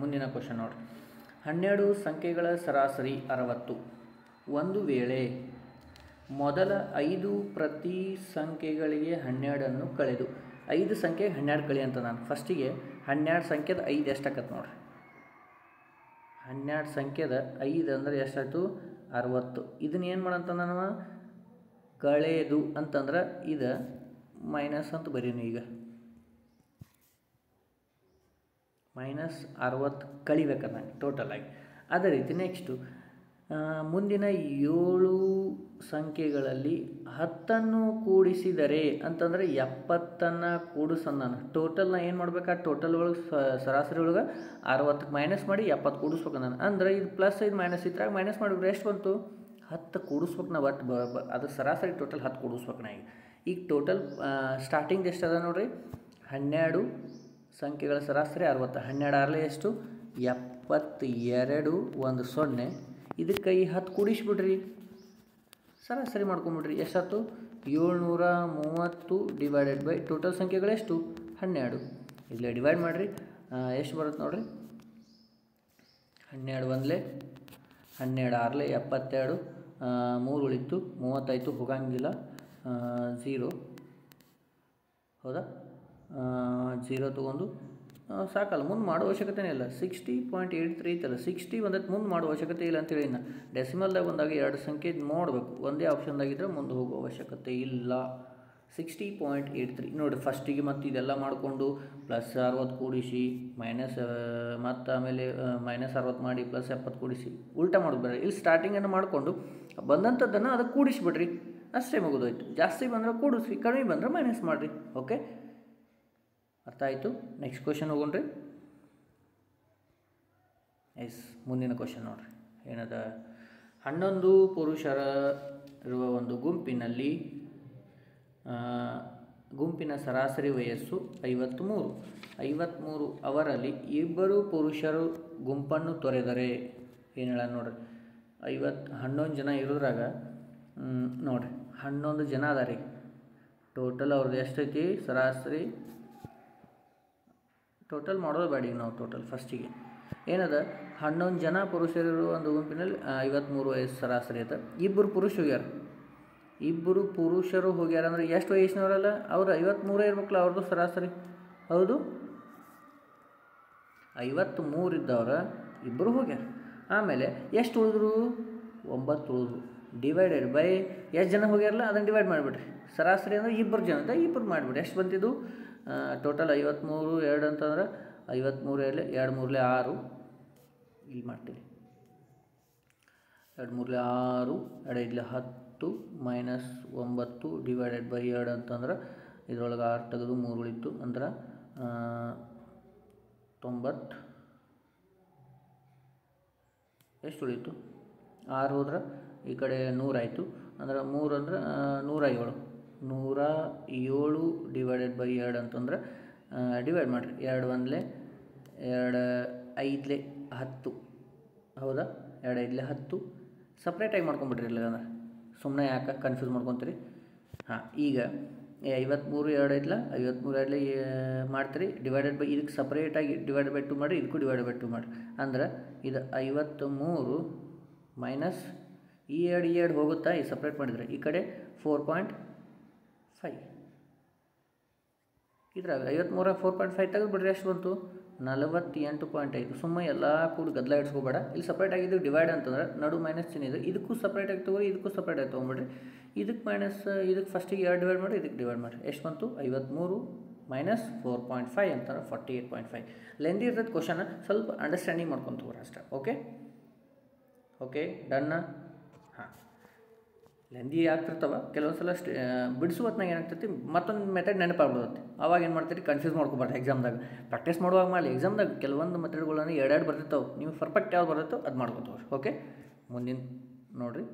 ಮುಂದಿನ ಕ್ವಶನ್ ನೋಡಿರಿ. 12 ಸಂಖ್ಯೆಗಳ ಸರಾಸರಿ 60. ಒಂದು ವೇಳೆ ಮೊದಲ 5 ಪ್ರತಿ ಸಂಖ್ಯೆಗಳಿಗೆ 12 ಕಳೆದು 5 ಸಂಖ್ಯೆಗೆ 12 ಕಳಿ ಅಂತ ನಾನು ಫಸ್ಟಿಗೆ 12 ಸಂಖ್ಯೆದ 5 ಎಷ್ಟಾಕತ್ತೆ ನೋಡ್ರಿ. 12 ಸಂಖ್ಯೆದ 5 ಅಂದರೆ ಎಷ್ಟಾಯ್ತು? 60. ಇದನ್ನ ಏನು ಮಾಡಂತ ನಾನು ಕಳೆದು ಅಂತಂದ್ರೆ ಇದು ಮೈನಸ್ ಅಂತ ಬರೀನು. ಈಗ -60 ಕಳಿಬೇಕಂದ್ರೆ ಟೋಟಲಾಗಿ. ಅದೇ ರೀತಿ ನೆಕ್ಸ್ಟು ಮುಂದಿನ 7 ಸಂಖ್ಯೆಗಳಲ್ಲಿ 10 ಕೂಡಿಸಿದರೆ ಅಂತಂದರೆ 70 ಕೂಡಿಸಂದಾನ. ಟೋಟಲ್ನ ಏನು ಮಾಡ್ಬೇಕು? ಆ ಟೋಟಲ್ ಒಳಗೆ ಸರಾಸರಿ ಒಳಗೆ 60ಕ್ಕೆ ಮೈನಸ್ ಮಾಡಿ 70 ಕೂಡಿಸ್ಬೇಕಂದಾನ. ಅಂದರೆ ಇದು ಪ್ಲಸ್ ಇದು ಮೈನಸ್, ಇದ್ರಾಗ ಮೈನಸ್ ಮಾಡಿಬಿಟ್ರೆ ಎಷ್ಟು ಬಂತು? 10 ಕೂಡಿಸ್ಬೇಕು ನಾವು. ಅದು ಸರಾಸರಿ ಟೋಟಲ್ 10 ಕೂಡಿಸ್ಬೇಕು ನಾ. ಈಗ ಟೋಟಲ್ ಸ್ಟಾರ್ಟಿಂಗ್ ಎಷ್ಟು ಅದ ನೋಡಿರಿ. 12 ಸಂಖ್ಯೆಗಳ ಸರಾಸರಿ 60. 12 ಆರಲೆ ಎಷ್ಟು? 72. 1 0. ಇದಕ್ಕೆ ಈ 10 ಕೂಡಿಸ್ಬಿಡ್ರಿ, ಸರಾಸರಿ ಮಾಡ್ಕೊಂಬಿಡ್ರಿ. ಎಷ್ಟಾಯ್ತು? 730 ಡಿವೈಡೆಡ್ ಬೈ ಟೋಟಲ್ ಸಂಖ್ಯೆಗಳೆಷ್ಟು? 12. ಇಲ್ಲೇ ಡಿವೈಡ್ ಮಾಡಿರಿ, ಎಷ್ಟು ಬರುತ್ತೆ ನೋಡಿರಿ. 12 1 12 6 72. 3 ಉಳಿತು, 35 ಹೋಗಂಗಿಲ್ಲ. 0 ಹೌದಾ, 0 ತೊಗೊಂಡು ಸಾಕಲ್ಲ, ಮುಂದೆ ಮಾಡೋ ಅವಶ್ಯಕತೆನೇ ಇಲ್ಲ. 60.83 ಐತಲ್ಲ, 60 ಬಂದೈತೆ, ಮುಂದೆ ಮಾಡೋ ಅವಶ್ಯಕತೆ ಇಲ್ಲ ಅಂತೇಳಿ. ಇನ್ನು ಡೆಸಿಮಲ್ದಾಗ ಬಂದಾಗ 2 ಸಂಖ್ಯೆ ನೋಡಬೇಕು. ಒಂದೇ ಆಪ್ಷನ್ದಾಗಿದ್ದರೆ ಮುಂದೆ ಹೋಗೋ ಅವಶ್ಯಕತೆ ಇಲ್ಲ. 60.83 ನೋಡಿ. ಫಸ್ಟಿಗೆ ಮತ್ತು ಇದೆಲ್ಲ ಮಾಡಿಕೊಂಡು +60 ಕೂಡಿಸಿ ಮೈನಸ್ ಮತ್ತು ಆಮೇಲೆ -60 ಮಾಡಿ +70 ಕೂಡಿಸಿ ಉಲ್ಟಾ ಮಾಡೋದು. ಇಲ್ಲಿ ಸ್ಟಾರ್ಟಿಂಗನ್ನು ಮಾಡಿಕೊಂಡು ಬಂದಂಥದ್ದನ್ನು ಅದಕ್ಕೆ ಕೂಡಿಸಿಬಿಡ್ರಿ, ಅಷ್ಟೇ ಮುಗಿದೋಯ್ತು. ಜಾಸ್ತಿ ಬಂದರೆ ಕೂಡಿಸ್ರಿ, ಕಡಿಮೆ ಬಂದರೆ ಮೈನಸ್ ಮಾಡಿರಿ. ಓಕೆ, ಅರ್ಥ ಆಯಿತು. ನೆಕ್ಸ್ಟ್ ಕ್ವಶನ್ ಹೋಗೋಣ್ರಿ. ಮುಂದಿನ ಕ್ವಶನ್ ನೋಡಿರಿ ಏನದ. 11 ಪುರುಷರ ಇರುವ ಒಂದು ಗುಂಪಿನಲ್ಲಿ ಗುಂಪಿನ ಸರಾಸರಿ ವಯಸ್ಸು 53. ಅವರಲ್ಲಿ 2 ಪುರುಷರು ಗುಂಪನ್ನು ತೊರೆದರೆ ಏನು ಹೇಳ ನೋಡ್ರಿ. 11 ಜನ ಇರೋದ್ರಾಗ ನೋಡಿರಿ 11 ಜನ ಅದ ರೀ. ಟೋಟಲ್ ಅವ್ರದ್ದು ಎಷ್ಟೈತಿ ಸರಾಸರಿ? ಟೋಟಲ್ ಮಾಡೋದು ಬೇಡ ಈಗ ನಾವು. ಟೋಟಲ್ ಫಸ್ಟಿಗೆ ಏನದ 11 ಜನ ಪುರುಷರಿರುವ ಒಂದು ಗುಂಪಿನಲ್ಲಿ 53 ವಯಸ್ಸು ಸರಾಸರಿ ಅಂತ. ಇಬ್ಬರು ಪುರುಷ ಹೋಗ್ಯಾರ, ಇಬ್ಬರು ಪುರುಷರು ಹೋಗ್ಯಾರ ಅಂದರೆ ಎಷ್ಟು ವಯಸ್ಸಿನವರಲ್ಲ ಅವ್ರು 53 ಇರ್ಬೇಕಲ್ಲ ಅವ್ರದ್ದು ಸರಾಸರಿ. ಹೌದು, 53 ಇದ್ದವ್ರ ಇಬ್ಬರು ಹೋಗ್ಯಾರ. ಆಮೇಲೆ ಎಷ್ಟು ಉಳಿದ್ರು? 9 ಉಳಿದ್ರು. ಡಿವೈಡೆಡ್ ಬೈ ಎಷ್ಟು ಜನ ಹೋಗ್ಯಾರಲ್ಲ ಅದನ್ನು ಡಿವೈಡ್ ಮಾಡಿಬಿಡ್ರಿ. ಸರಾಸರಿ ಅಂದರೆ ಇಬ್ಬರು ಜನ ಅಂತ ಇಬ್ಬರು ಮಾಡಿಬಿಡ್ರಿ. ಎಷ್ಟು ಬಂತಿದ್ದು? ಟೋಟಲ್ 53 2 ಅಂತಂದ್ರೆ 53 2 3 6 ಇಲ್ಲಿ ಮಾಡ್ತೀವಿ. 2 3 6 2 5 10 ಮೈನಸ್ 9 ಡಿವೈಡೆಡ್ ಬೈ 2 ಅಂತಂದ್ರೆ ಇದ್ರೊಳಗೆ 6 ತೆಗೆದು 3 ಉಳಿತು ಅಂದ್ರೆ 90. ಎಷ್ಟು ಉಳಿತು? 6 ಹೋದ್ರೆ ಈ ಕಡೆ 100 ಆಯಿತು ಅಂದ್ರೆ 3 ಅಂದ್ರೆ 107. 107 ಡಿವೈಡೆಡ್ ಬೈ 2 ಅಂತಂದ್ರೆ ಡಿವೈಡ್ ಮಾಡಿರಿ. 2 1 2 5 10. ಹೌದಾ? 2 5 10 ಸಪ್ರೇಟಾಗಿ ಮಾಡ್ಕೊಂಬಿಟ್ರಿ. ಇಲ್ಲ ಅಂದ್ರೆ ಸುಮ್ಮನೆ ಯಾಕೆ ಕನ್ಫ್ಯೂಸ್ ಮಾಡ್ಕೊತೀರಿ? ಹಾಂ, ಈಗ 53 2 ಐತ್ಲ 53 2 ಮಾಡ್ತೀರಿ. ಡಿವೈಡೆಡ್ ಬೈ ಇದಕ್ಕೆ ಸಪ್ರೇಟಾಗಿ ಡಿವೈಡ್ ಬೈ 2 ಮಾಡಿರಿ, ಇದಕ್ಕೂ ಡಿವೈಡ್ ಬೈ 2 ಮಾಡಿರಿ. ಅಂದ್ರೆ ಇದು 53 ಮೈನಸ್ ಈ 2 ಹೋಗುತ್ತಾ? ಈ ಸಪ್ರೇಟ್ ಮಾಡಿದರೆ ಈ ಕಡೆ 4.5. ಇದ್ರಾಗ 53 4.5 ತೆಗೆದುಬಿಡ್ರಿ. ಎಷ್ಟು ಬಂತು? 48.5. ಸುಮ್ಮನೆ ಎಲ್ಲ ಕೂಡ ಗದ್ದಲ ಇಡ್ಸ್ಕೋಬೇಡ. ಇಲ್ಲಿ ಸಪ್ರೇಟ್ ಆಗಿದ್ದು ಡಿವೈಡ್ ಅಂತಂದ್ರೆ ನಡು ಮೈನಸ್ ಚಿಹ್ನೆ ಇದೆ. ಇದಕ್ಕೂ ಸಪ್ರೇಟಾಗಿ ತೊಗೊಳ್ರಿ, ಇದಕ್ಕೂ ಸಪ್ರೇಟಾಗಿ ತೊಗೊಂಬಿಡ್ರಿ. ಇದಕ್ಕೆ ಮೈನಸ್ ಇದಕ್ಕೆ ಫಸ್ಟಿಗೆ 2 ಡಿವೈಡ್ ಮಾಡಿ, ಇದಕ್ಕೆ ಡಿವೈಡ್ ಮಾಡಿ. ಎಷ್ಟು ಬಂತು? 53 ಮೈನಸ್ 4.5 ಅಂತಾರೆ 48.5. ಲೆಂದಿ ಇರ್ತದೆ ಕ್ವಶನ್, ಸ್ವಲ್ಪ ಅಂಡರ್ಸ್ಟ್ಯಾಂಡಿಂಗ್ ಮಾಡ್ಕೊಂಡು ತಗೋರಿ ಅಷ್ಟೇ. ಓಕೆ ಡನ್ನ. ಹಾಂ, ಲೆಂದಿ ಆಗ್ತಿರ್ತಾವೆ ಕೆಲವೊಂದು ಸಲ. ಬಿಡಿಸು ಹೊತ್ನಾಗ ಏನಾಗ್ತೈತಿ ಮತ್ತೊಂದು ಮೆಥಡ್ ನೆನಪಾಗ್ಬಿಡುತ್ತೆ. ಅವಾಗ ಏನು ಮಾಡ್ತೀರಿ? ಕನ್ಫ್ಯೂಸ್ ಮಾಡ್ಕೊಬಾರ್ದು. ಎಕ್ಸಾಮ್ದಾಗ ಪ್ರಾಕ್ಟೀಸ್ ಮಾಡುವಾಗ ಮಾಡಲಿ. ಎಕ್ಸಾಮ್ದಾಗ ಕೆಲವೊಂದು ಮೆಥಡ್ಗಳನ್ನು 2 ಬರ್ತಿರ್ತಾವೆ. ನೀವು ಪರ್ಫೆಕ್ಟ್ ಯಾವ್ದು ಬರುತ್ತೋ ಅದು ಮಾಡ್ಕೊತವ್ರಿ. ಓಕೆ, ಮುಂದಿನ ನೋಡಿರಿ.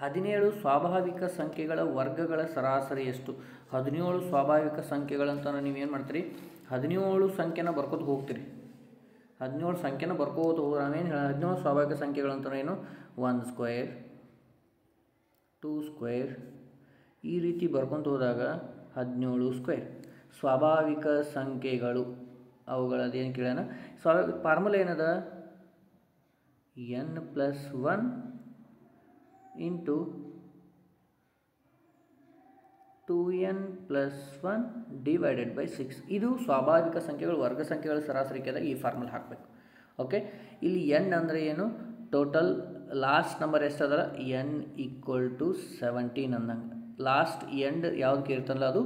17 ಸ್ವಾಭಾವಿಕ ಸಂಖ್ಯೆಗಳ ವರ್ಗಗಳ ಸರಾಸರಿ ಎಷ್ಟು? 17 ಸ್ವಾಭಾವಿಕ ಸಂಖ್ಯೆಗಳಂತ ನೀವೇನು ಮಾಡ್ತೀರಿ? 17 ಸಂಖ್ಯೆನ ಬರ್ಕೋತ ಹೋಗ್ತೀರಿ. 17 ಸಂಖ್ಯೆನ ಬರ್ಕೋತ ಹೋಗಿ ನಾವೇನು 17 ಸ್ವಾಭಾವಿಕ ಸಂಖ್ಯೆಗಳಂತ ಏನು? 1 ಸ್ಕ್ವೇರ್ 2 ಸ್ಕ್ವೇರ್ ಈ ರೀತಿ ಬರ್ಕೊತ ಹೋದಾಗ 17 ಸ್ಕ್ವೇರ್ ಸ್ವಾಭಾವಿಕ ಸಂಖ್ಯೆಗಳು. ಅವುಗಳದ್ದೇನು ಕೇಳೋಣ? ಸ್ವಾಭಾವಿಕ ಫಾರ್ಮುಲಾ ಏನದ? n+1 into 2n+1 divided by 6. ಇದು ಸ್ವಾಭಾವಿಕ ಸಂಖ್ಯೆಗಳು ವರ್ಗ ಸಂಖ್ಯೆಗಳ ಸರಾಸರಿಕೆದ ಈ ಫಾರ್ಮುಲಾ ಹಾಕಬೇಕು. ಓಕೆ, ಇಲ್ಲಿ n ಅಂದರೆ ಏನು? ಟೋಟಲ್ ಲಾಸ್ಟ್ ನಂಬರ್ ಎಷ್ಟದಲ್ಲ? n = 17 ಅಂದಂಗೆ. ಲಾಸ್ಟ್ ಎಂಡ್ ಯಾವ್ದು ಇರ್ತಲ್ಲ ಅದು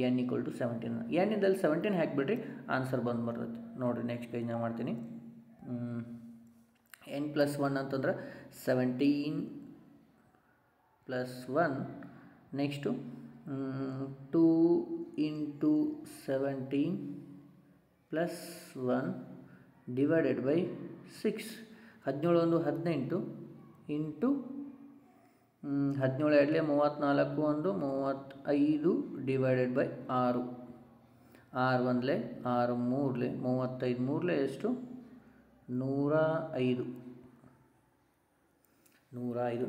n = 17. n ಇಂದಲ್ಲಿ 17 ಹಾಕಿಬಿಡ್ರಿ, ಆನ್ಸರ್ ಬಂದು ಬರ್ತೈತಿ. ನೋಡಿರಿ ನೆಕ್ಸ್ಟ್ ಪೇಜ್ನಾಗ ಮಾಡ್ತೀನಿ. n+1 ಅಂತಂದ್ರೆ 17 + 1. Next 2 × 17 + 1 divided by 6. 17 1 18 into 17 2 34 1 35 divided by 6. 6 1 6 3 35 3 ಎಷ್ಟು? 105.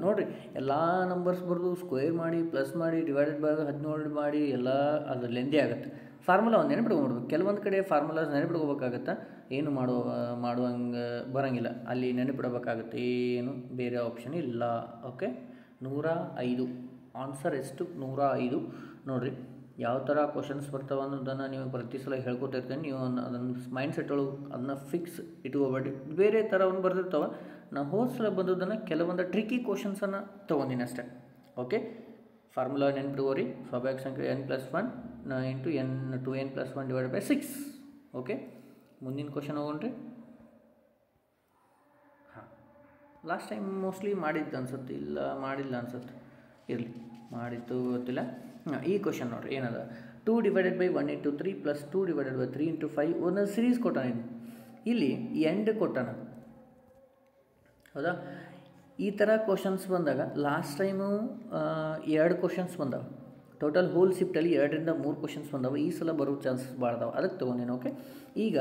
ನೋಡಿರಿ, ಎಲ್ಲ ನಂಬರ್ಸ್ ಬರೆದು ಸ್ಕ್ವೇರ್ ಮಾಡಿ ಪ್ಲಸ್ ಮಾಡಿ ಡಿವೈಡೆಡ್ ಬೈ 17 ಮಾಡಿ ಎಲ್ಲ ಅದು ಲೆಂದಿ ಆಗುತ್ತೆ. ಫಾರ್ಮುಲಾ ಒಂದು ನೆನಪಿಟ್ಕೊಂಡ್ಬಿಡ್ಬೇಕು. ಕೆಲವೊಂದು ಕಡೆ ಫಾರ್ಮುಲಾಸ್ ನೆನಪಿಟ್ಕೋಬೇಕಾಗತ್ತೆ, ಏನು ಮಾಡುವಂಗೆ ಬರೋಂಗಿಲ್ಲ. ಅಲ್ಲಿ ನೆನಪಿಡಬೇಕಾಗುತ್ತೆ, ಏನು ಬೇರೆ ಆಪ್ಷನ್ ಇಲ್ಲ. ಓಕೆ, 105 ಆನ್ಸರ್ ಎಷ್ಟು? 105. ನೋಡಿರಿ ಯಾವ ಥರ ಕ್ವಶನ್ಸ್ ಬರ್ತಾವೆ ಅನ್ನೋದನ್ನು ನೀವು ಪ್ರತಿ ಸಲ ಹೇಳ್ಕೊತಿರ್ತೀನಿ. ನೀವು ಅದನ್ನು ಮೈಂಡ್ ಸೆಟ್ ಒಳಗೆ ಅದನ್ನ ಫಿಕ್ಸ್ ಇಟ್ಕೋಬೇಡಿ. ಬೇರೆ ಥರ ಒಂದು ಬರ್ತಿರ್ತಾವೆ. ನಾವು ಹೋದ ಸಲ ಬಂದದನ್ನು ಕೆಲವೊಂದು ಟ್ರಿಕಿ ಕ್ವಶನ್ಸನ್ನು ತೊಗೊಂಡಿನಿ ಅಷ್ಟೇ. ಓಕೆ, ಫಾರ್ಮುಲಾ ನೆನ್ಪಿಟ್ಕೋರಿ. ಸ್ವಾಭಾವಿಕ ಸಂಖ್ಯೆ n+1 into n+1 divided by 6. Okay, ಮುಂದಿನ ಕ್ವಶನ್ ಹೋಗೋಣ್ರಿ. ಹಾಂ, ಲಾಸ್ಟ್ ಟೈಮ್ ಮೋಸ್ಟ್ಲಿ ಮಾಡಿದ್ದು ಅನ್ಸುತ್ತೆ, ಇಲ್ಲ ಮಾಡಿಲ್ಲ ಅನ್ಸುತ್ತೆ, ಇರಲಿ ಮಾಡಿದ್ದು ಗೊತ್ತಿಲ್ಲ. ಈ ಕ್ವಶನ್ ನೋಡಿರಿ ಏನದ? 2 ಡಿವೈಡೆಡ್ ಬೈ 1 × 3 + 2 ಡಿವೈಡೆಡ್ ಬೈ 3 × 5 ಒಂದೊಂದು ಸೀರೀಸ್ ಕೊಟ್ಟಾನ. ಇಲ್ಲಿ ಎಂಡ್ ಕೊಟ್ಟಾನ. ಹೌದಾ? ಈ ಥರ ಕ್ವಶನ್ಸ್ ಬಂದಾಗ ಲಾಸ್ಟ್ ಟೈಮು 2 ಕ್ವಶನ್ಸ್ ಬಂದಾವೆ. ಟೋಟಲ್ ಹೋಲ್ ಶಿಫ್ಟಲ್ಲಿ 2 ರಿಂದ 3 ಕ್ವಶನ್ಸ್ ಬಂದಾವೆ. ಈ ಸಲ ಬರೋ ಚಾನ್ಸಸ್ ಭಾಳ ಅದಾವೆ, ಅದಕ್ಕೆ ತೊಗೊಂಡೇನು. ಓಕೆ, ಈಗ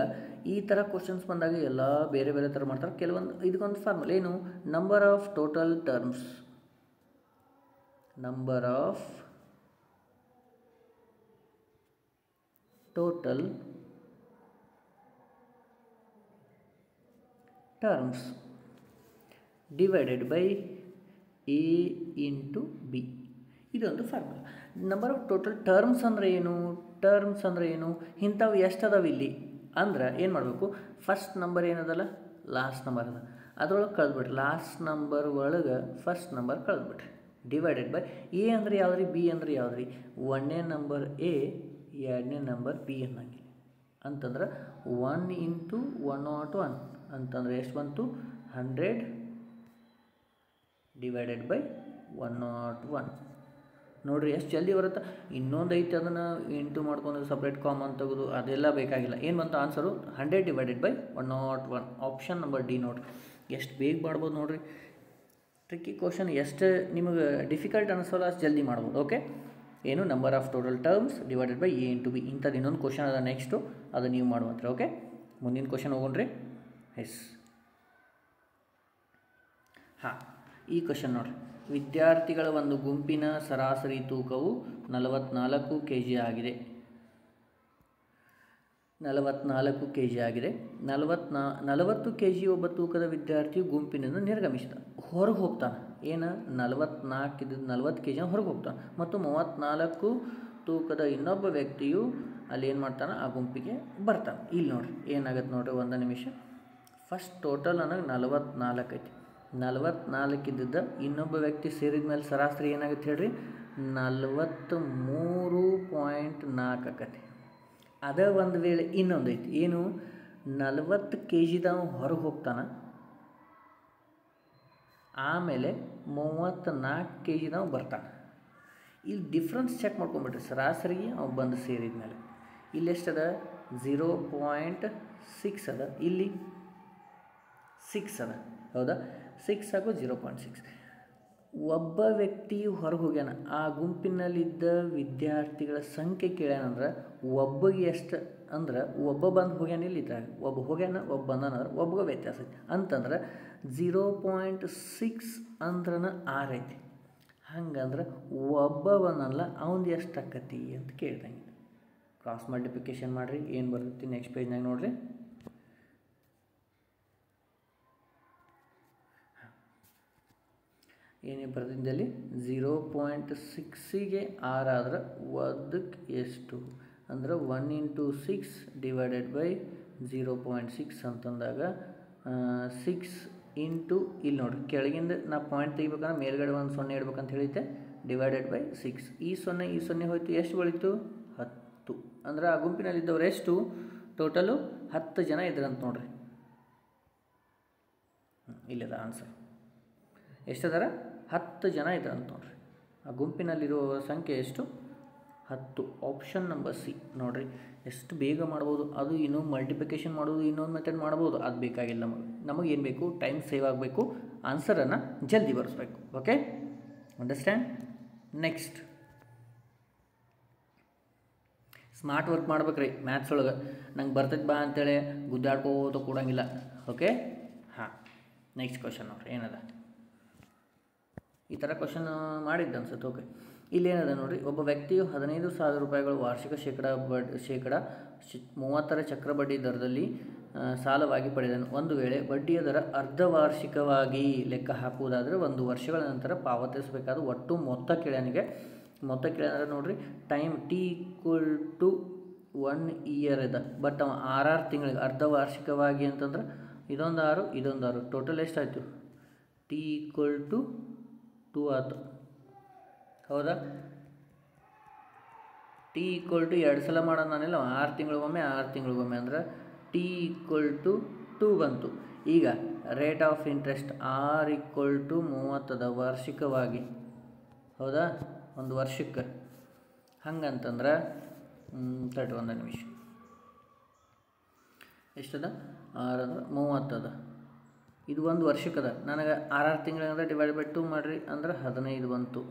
ಈ ಥರ ಕ್ವಶನ್ಸ್ ಬಂದಾಗ ಎಲ್ಲ ಬೇರೆ ಬೇರೆ ಥರ ಮಾಡ್ತಾರೆ. ಕೆಲವೊಂದು ಇದಕ್ಕೊಂದು ಫಾರ್ಮುಲಾ ಏನು? Number of total terms. Number of total terms divided by A into B. ಇದೊಂದು formula. Number of total terms ಅಂದರೆ ಏನು? ಟರ್ಮ್ಸ್ ಅಂದರೆ ಏನು? ಇಂಥವು ಎಷ್ಟು ಅದಾವೆ ಇಲ್ಲಿ ಅಂದ್ರೆ ಏನು ಮಾಡಬೇಕು, ಫಸ್ಟ್ ನಂಬರ್ ಏನದಲ್ಲ ಲಾಸ್ಟ್ ನಂಬರ್ ಅದ ಅದ್ರೊಳಗೆ ಕಳೆದ್ಬಿಟ್ರಿ, ಲಾಸ್ಟ್ ನಂಬರ್ ಒಳಗೆ ಫಸ್ಟ್ ನಂಬರ್ ಕಳೆದ್ಬಿಟ್ರಿ. ಡಿವೈಡೆಡ್ ಬೈ ಎ ಅಂದರೆ ಯಾವ್ದು ರೀ, ಬಿ ಅಂದರೆ ಯಾವ್ದು ರೀ? 1ನೇ ನಂಬರ್ ಎ 2ನೇ ನಂಬರ್ ಬಿ ಅನ್ನಂಗೆ. ಅಂತಂದ್ರೆ 1 ಇಂಟು 101 ಅಂತಂದರೆ ಎಷ್ಟು ಬಂತು? 100 ಡಿವೈಡೆಡ್ ಬೈ 101. ನೋಡಿರಿ ಎಷ್ಟು ಜಲ್ದಿ ಬರುತ್ತೆ. ಇನ್ನೊಂದು ಐತೆ ಅದನ್ನು ಇಂಟು ಮಾಡ್ಕೊಂಡು ಸಪ್ರೇಟ್ ಕಾಮನ್ ತೆಗೆದು ಅದೆಲ್ಲ ಬೇಕಾಗಿಲ್ಲ. ಏನು ಬಂತು answer? 100 divided by 101. Option number D ನೋಡಿರಿ. ಎಷ್ಟು ಬೇಗ ಮಾಡ್ಬೋದು ನೋಡಿರಿ. ಟ್ರಿಕ್ಕಿ ಕ್ವಶನ್ ಎಷ್ಟು ನಿಮಗೆ ಡಿಫಿಕಲ್ಟ್ ಅನಿಸೋಲ್ಲ ಅಷ್ಟು ಜಲ್ದಿ ಮಾಡ್ಬೋದು. ಓಕೆ, ಏನು number of total terms divided by A into B. ಇಂಥದ್ದು ಇನ್ನೊಂದು ಕ್ವಶನ್ ಅದ ನೆಕ್ಸ್ಟು, ಅದು ನೀವು ಮಾಡುವಂತ್ರಿ. ಓಕೆ, ಮುಂದಿನ ಕ್ವಶನ್ ಹೋಗೋಣ್ರಿ. ಎಸ್, ಹಾಂ, ಈ ಕ್ವಶನ್ ನೋಡಿರಿ. ವಿದ್ಯಾರ್ಥಿಗಳ ಒಂದು ಗುಂಪಿನ ಸರಾಸರಿ ತೂಕವು 44 kg ಆಗಿದೆ. 44 kg ಆಗಿದೆ. 40 kg ಒಬ್ಬ ತೂಕದ ವಿದ್ಯಾರ್ಥಿಯು ಗುಂಪಿನಿಂದ ನಿರ್ಗಮಿಸಿದ. ಹೊರಗೆ ಹೋಗ್ತಾನೆ. ಏನು 44 ಇದ್ದು 40 kg ಹೊರಗೆ ಹೋಗ್ತಾನೆ. ಮತ್ತು 34 ತೂಕದ ಇನ್ನೊಬ್ಬ ವ್ಯಕ್ತಿಯು ಅಲ್ಲಿ ಏನು ಮಾಡ್ತಾನೆ, ಆ ಗುಂಪಿಗೆ ಬರ್ತಾನೆ. ಇಲ್ಲಿ ನೋಡಿರಿ ಏನಾಗುತ್ತೆ ನೋಡಿರಿ, ಒಂದು ನಿಮಿಷ. ಫಸ್ಟ್ ಟೋಟಲ್ ನನಗೆ 44 ಐತಿ. 44 ಇದ್ದಿದ್ದ ಇನ್ನೊಬ್ಬ ವ್ಯಕ್ತಿ ಸೇರಿದ ಮೇಲೆ ಸರಾಸರಿ ಏನಾಗುತ್ತೆ ಹೇಳ್ರಿ, 43.4 ಆಕತಿ. ಅದೇ ಒಂದು ವೇಳೆ ಇನ್ನೊಂದು ಐತಿ, ಏನು 40 kgದವ ಹೊರಗೆ ಹೋಗ್ತಾನೆ, ಆಮೇಲೆ 34 kgದವ ಬರ್ತಾನೆ. ಇಲ್ಲಿ ಡಿಫ್ರೆನ್ಸ್ ಚೆಕ್ ಮಾಡ್ಕೊಂಬಿಟ್ರಿ. ಸರಾಸರಿಗೆ ಅವು ಬಂದು ಸೇರಿದ ಮೇಲೆ ಇಲ್ಲಿ ಎಷ್ಟದ 0.6 ಅದ, ಇಲ್ಲಿ 6 ಅದ. ಹೌದಾ, 6 ಹಾಗೂ 0.6. ಒಬ್ಬ ವ್ಯಕ್ತಿಯು ಹೊರಗೆ ಹೋಗ್ಯಾನ. ಆ ಗುಂಪಿನಲ್ಲಿದ್ದ ವಿದ್ಯಾರ್ಥಿಗಳ ಸಂಖ್ಯೆ ಕೇಳ್ಯಾನಂದ್ರೆ ಒಬ್ಬಗೆ ಎಷ್ಟು ಅಂದ್ರೆ ಒಬ್ಬ ಬಂದು ಹೋಗ್ಯಾನ, ಇಲ್ಲಿ ಇದ್ರಾಗ ಒಬ್ಬ ಹೋಗ್ಯಾನ ಒಬ್ಬ ಬಂದಾನಂದ್ರೆ ಒಬ್ಬಗೆ ವ್ಯತ್ಯಾಸ ಐತಿ. ಅಂತಂದ್ರೆ 0.6 ಅಂದ್ರೆ 6 ಐತಿ. ಹಂಗಂದ್ರೆ ಒಬ್ಬ ಬಂದಲ್ಲ ಅವನು ಎಷ್ಟು ಆಕತಿ ಅಂತ ಕೇಳ್ದಂಗೆ. ಕ್ರಾಸ್ ಮಲ್ಟಿಪ್ಲಿಕೇಶನ್ ಮಾಡಿರಿ, ಏನು ಬರ್ತೈತಿ ನೆಕ್ಸ್ಟ್ ಪೇಜ್ನಾಗ ನೋಡಿರಿ. ಏನೇ ಬರ್ತಿದ್ದಲ್ಲಿ 0.6ಗೆ 6 ಆದ್ರೆ ಅದಕ್ಕೆ ಎಷ್ಟು ಅಂದ್ರೆ 1 ಇಂಟು 6 ಡಿವೈಡೆಡ್ ಬೈ 0.6 ಅಂತಂದಾಗ 6 ಇಂಟು ಇಲ್ಲಿ ನೋಡಿರಿ ಕೆಳಗಿಂದ ನಾ ಪಾಯಿಂಟ್ ತೆಗಿಬೇಕಂದ್ರೆ ಮೇಲ್ಗಡೆ ಒಂದು 0 ಇಡ್ಬೇಕಂತ ಹೇಳಿದ್ದೆ. Divided by 6. ಈ 0 ಹೋಯ್ತು. ಎಷ್ಟು ಉಳಿತು? 10. ಅಂದ್ರೆ ಆ ಗುಂಪಿನಲ್ಲಿದ್ದವ್ರು ಎಷ್ಟು ಟೋಟಲು 10 ಜನ ಇದ್ರಂತ ನೋಡ್ರಿ. ಇಲ್ಲದ ಆನ್ಸರ್ ಎಷ್ಟದಾರ? 10 ಜನ ಇದ್ರಂತ ನೋಡ್ರಿ. ಆ ಗುಂಪಿನಲ್ಲಿರುವ ಸಂಖ್ಯೆ ಎಷ್ಟು? 10. ಆಪ್ಷನ್ ನಂಬರ್ ಸಿ ನೋಡಿರಿ. ಎಷ್ಟು ಬೇಗ ಮಾಡ್ಬೋದು. ಅದು ಇನ್ನೊಂದು ಮಲ್ಟಿಪ್ಲಿಕೇಶನ್ ಮಾಡೋದು, ಇನ್ನೊಂದು ಮೆಥಡ್ ಮಾಡ್ಬೋದು. ಅದು ಬೇಕಾಗಿಲ್ಲ ನಮಗೆ ಏನು ಬೇಕು, ಟೈಮ್ ಸೇವ್ ಆಗಬೇಕು, ಆನ್ಸರನ್ನು ಜಲ್ದಿ ಬರೆಸ್ಬೇಕು. Okay, understand. Next smart work ಮಾಡ್ಬೇಕ್ರಿ ಮ್ಯಾಥ್ಸ್ ಒಳಗೆ. ನಂಗೆ ಬರ್ತೈತೆ ಬಾ ಅಂತೇಳಿ ಗುದ್ದಾಡ್ಕೋತ ಕೊಡೋಂಗಿಲ್ಲ. ಓಕೆ, ಹಾಂ, ನೆಕ್ಸ್ಟ್ ಕ್ವಶನ್ ನೋಡ್ರಿ ಏನದ. ಈ ಥರ ಕ್ವಶನ್ ಮಾಡಿದ್ದು ಅನ್ಸುತ್ತೆ. ಓಕೆ, ಇಲ್ಲೇನದ ನೋಡಿರಿ. ಒಬ್ಬ ವ್ಯಕ್ತಿಯು 15,000 ರೂಪಾಯಿಗಳು ವಾರ್ಷಿಕ ಶೇಕಡ 30 ಚಕ್ರ ಬಡ್ಡಿ ದರದಲ್ಲಿ ಸಾಲವಾಗಿ ಪಡೆದನು. ಒಂದು ವೇಳೆ ಬಡ್ಡಿಯ ದರ ಅರ್ಧವಾರ್ಷಿಕವಾಗಿ ಲೆಕ್ಕ ಹಾಕುವುದಾದರೆ 1 ವರ್ಷಗಳ ನಂತರ ಪಾವತಿಸಬೇಕಾದ ಒಟ್ಟು ಮೊತ್ತ ಕೇಳ್ಯಾನಿಗೆ. ಮೊತ್ತ ಕೇಳ್ಯಾರ ನೋಡಿರಿ. ಟೈಮ್ t=1 ಇಯರ್ ಇದೆ. ಬಟ್ ಅವ 6 ತಿಂಗಳಿಗೆ ಅರ್ಧವಾರ್ಷಿಕವಾಗಿ ಅಂತಂದ್ರೆ ಇದೊಂದು 6 ಇದೊಂದು 6 ಟೋಟಲ್ ಎಷ್ಟಾಯಿತು? t=2 ಆಯಿತು. ಹೌದಾ? t=2 ಸಲ ಮಾಡೋದು ನಾನಿಲ್ಲ, 6 ತಿಂಗಳಿಗೊಮ್ಮೆ 6 ತಿಂಗಳಿಗೊಮ್ಮೆ ಅಂದ್ರೆ t=2 ಬಂತು. ಈಗ ರೇಟ್ ಆಫ್ ಇಂಟ್ರೆಸ್ಟ್ r=30 ವಾರ್ಷಿಕವಾಗಿ. ಹೌದಾ? ಒಂದು ವರ್ಷಕ್ಕೆ ಹಂಗಂತಂದ್ರೆ 31 ನಿಮಿಷ ಎಷ್ಟದ? 6 ಅಂದ್ರೆ 30 ಅದ. ಇದು ಒಂದು ವರ್ಷಕ್ಕದ. ನನಗೆ 6 ತಿಂಗಳಂದ್ರೆ ಡಿವೈಡ್ ಬೈ 2 ಮಾಡಿರಿ ಅಂದ್ರೆ 15 ಬಂತು.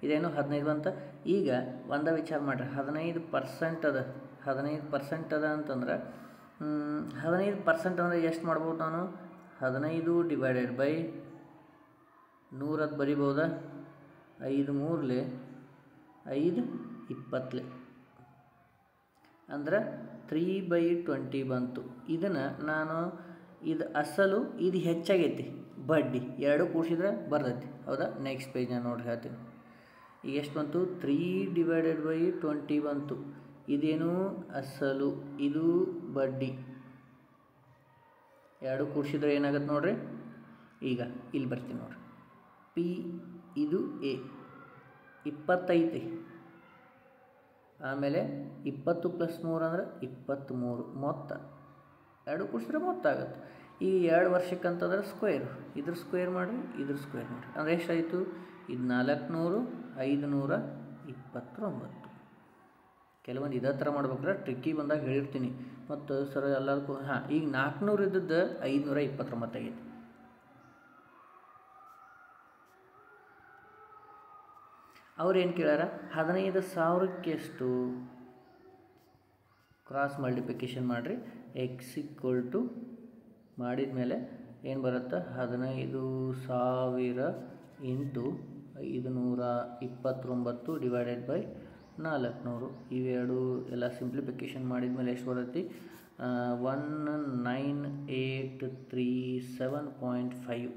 ಇದೇನು 15 ಬಂತ. ಈಗ ಒಂದೇ ವಿಚಾರ ಮಾಡಿರಿ, 15% ಅದ. 15% ಅದ ಅಂತಂದ್ರೆ 15% ಅಂದರೆ ಎಷ್ಟು ಮಾಡ್ಬೋದು ನಾನು? 15 ಡಿವೈಡೆಡ್ ಬೈ 100 ಅದು ಬರಿಬೋದಾ? 5 3 5 20 ಅಂದ್ರೆ 3/20 ಬಂತು. ಇದನ್ನು ನಾನು ಇದು ಅಸಲು, ಇದು ಹೆಚ್ಚಾಗೈತಿ ಬಡ್ಡಿ, ಎರಡು ಕೂಡಿಸಿದ್ರೆ ಬರ್ತೈತಿ. ಹೌದಾ? ನೆಕ್ಸ್ಟ್ ಪೇಜ್ ನಾನು ನೋಡಿ ಹೇಳ್ತೀನಿ. ಈಗ ಎಷ್ಟು ಬಂತು? 3/20 ಬಂತು. ಇದೇನು? ಅಸಲು, ಇದು ಬಡ್ಡಿ, ಎರಡು ಕೂಡಿಸಿದ್ರೆ ಏನಾಗುತ್ತೆ ನೋಡ್ರಿ. ಈಗ ಇಲ್ಲಿ ಬರ್ತೀನಿ ನೋಡ್ರಿ. ಪಿ ಇದು ಎ 20 ಆಮೇಲೆ 20 + 3 ಅಂದರೆ 23 ಮೊತ್ತ, ಎರಡು ಕೂಡಿಸಿದ್ರೆ ಮೊತ್ತ ಆಗುತ್ತೆ. ಈ 2 ವರ್ಷಕ್ಕಂತಂದ್ರೆ ಸ್ಕ್ವೇರ್, ಇದ್ರ ಸ್ಕ್ವೇರ್ ಮಾಡಿರಿ, ಇದ್ರ ಸ್ಕ್ವೇರ್ ಮಾಡಿರಿ ಅಂದರೆ ಎಷ್ಟಾಯಿತು? ಇದು 400, 529. ಕೆಲವೊಂದು ಇದೇ ಥರ ಮಾಡ್ಬೇಕಾದ್ರೆ ಟ್ರಿಕ್ಕಿ ಬಂದಾಗ ಹೇಳಿರ್ತೀನಿ ಮತ್ತು ಸರ್ ಎಲ್ಲದಕ್ಕೂ. ಹಾಂ, ಈಗ 400 ಇದ್ದದ್ದು 529 ಆಗೈತಿ. ಅವ್ರು ಏನು ಕೇಳ್ಯಾರ? 15,000ಕ್ಕೆ ಎಷ್ಟು? ಕ್ರಾಸ್ ಮಲ್ಟಿಪ್ಲಿಕೇಶನ್ ಮಾಡಿರಿ. ಎಕ್ಸ್ = ಮಾಡಿದ ಮೇಲೆ ಏನು ಬರುತ್ತೆ? 15,000 × 529 / 400. ಇವೆರಡು ಎಲ್ಲ ಸಿಂಪ್ಲಿಫಿಕೇಶನ್ ಮಾಡಿದ ಮೇಲೆ ಎಷ್ಟು ಬರುತ್ತೆ? 1983.5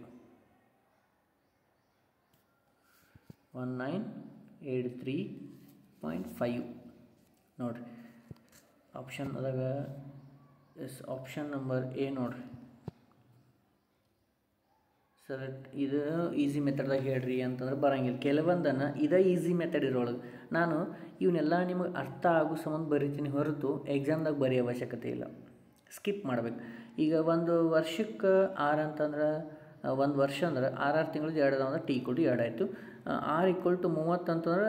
1983.5 ನೋಡಿರಿ. ಆಪ್ಷನ್ ಅದಾಗ ಆಪ್ಷನ್ ನಂಬರ್ ಎ ನೋಡಿರಿ. ಸರ್ ಇದು ಈಸಿ ಮೆಥಡ್ದಾಗ ಹೇಳ್ರಿ ಅಂತಂದ್ರೆ ಬರೋಂಗಿಲ್ಲ. ಕೆಲವೊಂದನ್ನು ಇದೇ ಈಸಿ ಮೆಥಡ್ ಇರೋಳಗೆ ನಾನು ಇವನ್ನೆಲ್ಲ ನಿಮಗೆ ಅರ್ಥ ಆಗೋ ಸಂಬಂಧ ಬರಿತೀನಿ ಹೊರತು ಎಕ್ಸಾಮ್ದಾಗ ಬರೆಯೋ ಅವಶ್ಯಕತೆ ಇಲ್ಲ, ಸ್ಕಿಪ್ ಮಾಡಬೇಕು. ಈಗ ಒಂದು ವರ್ಷಕ್ಕೆ 6 ಅಂತಂದ್ರೆ, ಒಂದು ವರ್ಷ ಅಂದ್ರೆ 6 ತಿಂಗಳು 2 ಅದಾವ ಅಂದ್ರೆ T = 2 ಆಯಿತು. 6 = 30 ಅಂತಂದ್ರೆ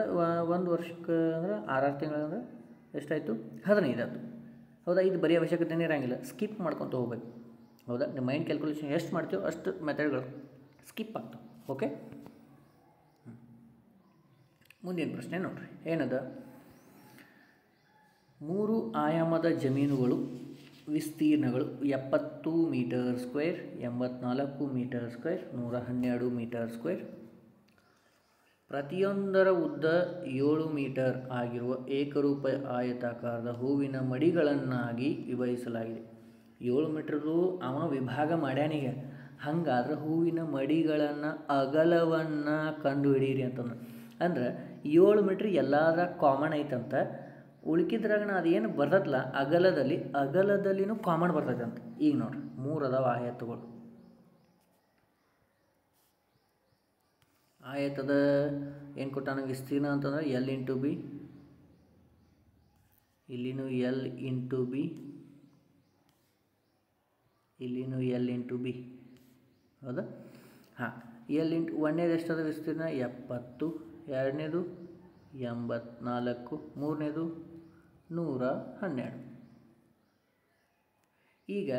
ಒಂದು ವರ್ಷಕ್ಕೆ ಅಂದ್ರೆ 6 ತಿಂಗಳು ಎಷ್ಟಾಯಿತು? 15 ಆಯಿತು. ಹೌದಾ? ಇದು ಬರೀ ಅವಶ್ಯಕತೆನೇ ಇರೋಂಗಿಲ್ಲ, ಸ್ಕಿಪ್ ಮಾಡ್ಕೊತ ಹೋಗ್ಬೇಕು. ಹೌದಾ? ನಿಮ್ಮ ಮೈಂಡ್ ಕ್ಯಾಲ್ಕುಲೇಷನ್ ಎಷ್ಟು ಮಾಡ್ತೀವೋ ಅಷ್ಟು ಮೆಥಡ್ಗಳು ಸ್ಕಿಪ್ ಆಗ್ತವೆ. ಓಕೆ, ಮುಂದಿನ ಪ್ರಶ್ನೆ ನೋಡಿರಿ. ಏನದ? 3 ಆಯಾಮದ ಜಮೀನುಗಳು ವಿಸ್ತೀರ್ಣಗಳು 70 metre square, 84 metre square, 112 metre square. ಪ್ರತಿಯೊಂದರ ಉದ್ದ 7 ಮೀಟರ್ ಆಗಿರುವ ಏಕರೂಪ ಆಯತಾಕಾರದ ಹೂವಿನ ಮಡಿಗಳನ್ನಾಗಿ ವಿಭಜಿಸಲಾಗಿದೆ. 7 ಮೀಟ್ರದು ಅವ ವಿಭಾಗ ಮಾಡ್ಯಾನೀಗ. ಹಂಗಾದ್ರೆ ಹೂವಿನ ಮಡಿಗಳನ್ನು ಅಗಲವನ್ನು ಕಂಡುಹಿಡೀರಿ ಅಂತಂದ್ರೆ, ಅಂದ್ರೆ 7 ಮೀಟ್ರ್ ಎಲ್ಲಾದ್ರ ಕಾಮನ್ ಐತಂತ, ಉಳ್ಕಿದ್ರಾಗ ಅದೇನು ಬರ್ತದಲ್ಲ ಅಗಲದಲ್ಲಿನೂ ಕಾಮನ್ ಬರ್ತೈತೆ ಅಂತ. ಈಗ ನೋಡ್ರಿ 3 ಅದಾವ ಆಯತಗಳು. ಆಯತದ ಏನು ಕೊಟ್ಟಾನ? ವಿಸ್ತೀರ್ಣ ಅಂತಂದ್ರೆ L × B, ಇಲ್ಲಿನೂ L × B, ಇಲ್ಲಿನೂ L × B. ಹೌದಾ? ಹಾಂ, ಒಂದನೇದು ಎಷ್ಟದ ವಿಸ್ತೀರ್ಣ? 70, ಎರಡನೇದು 84, ಮೂರನೇದು 112. ಈಗ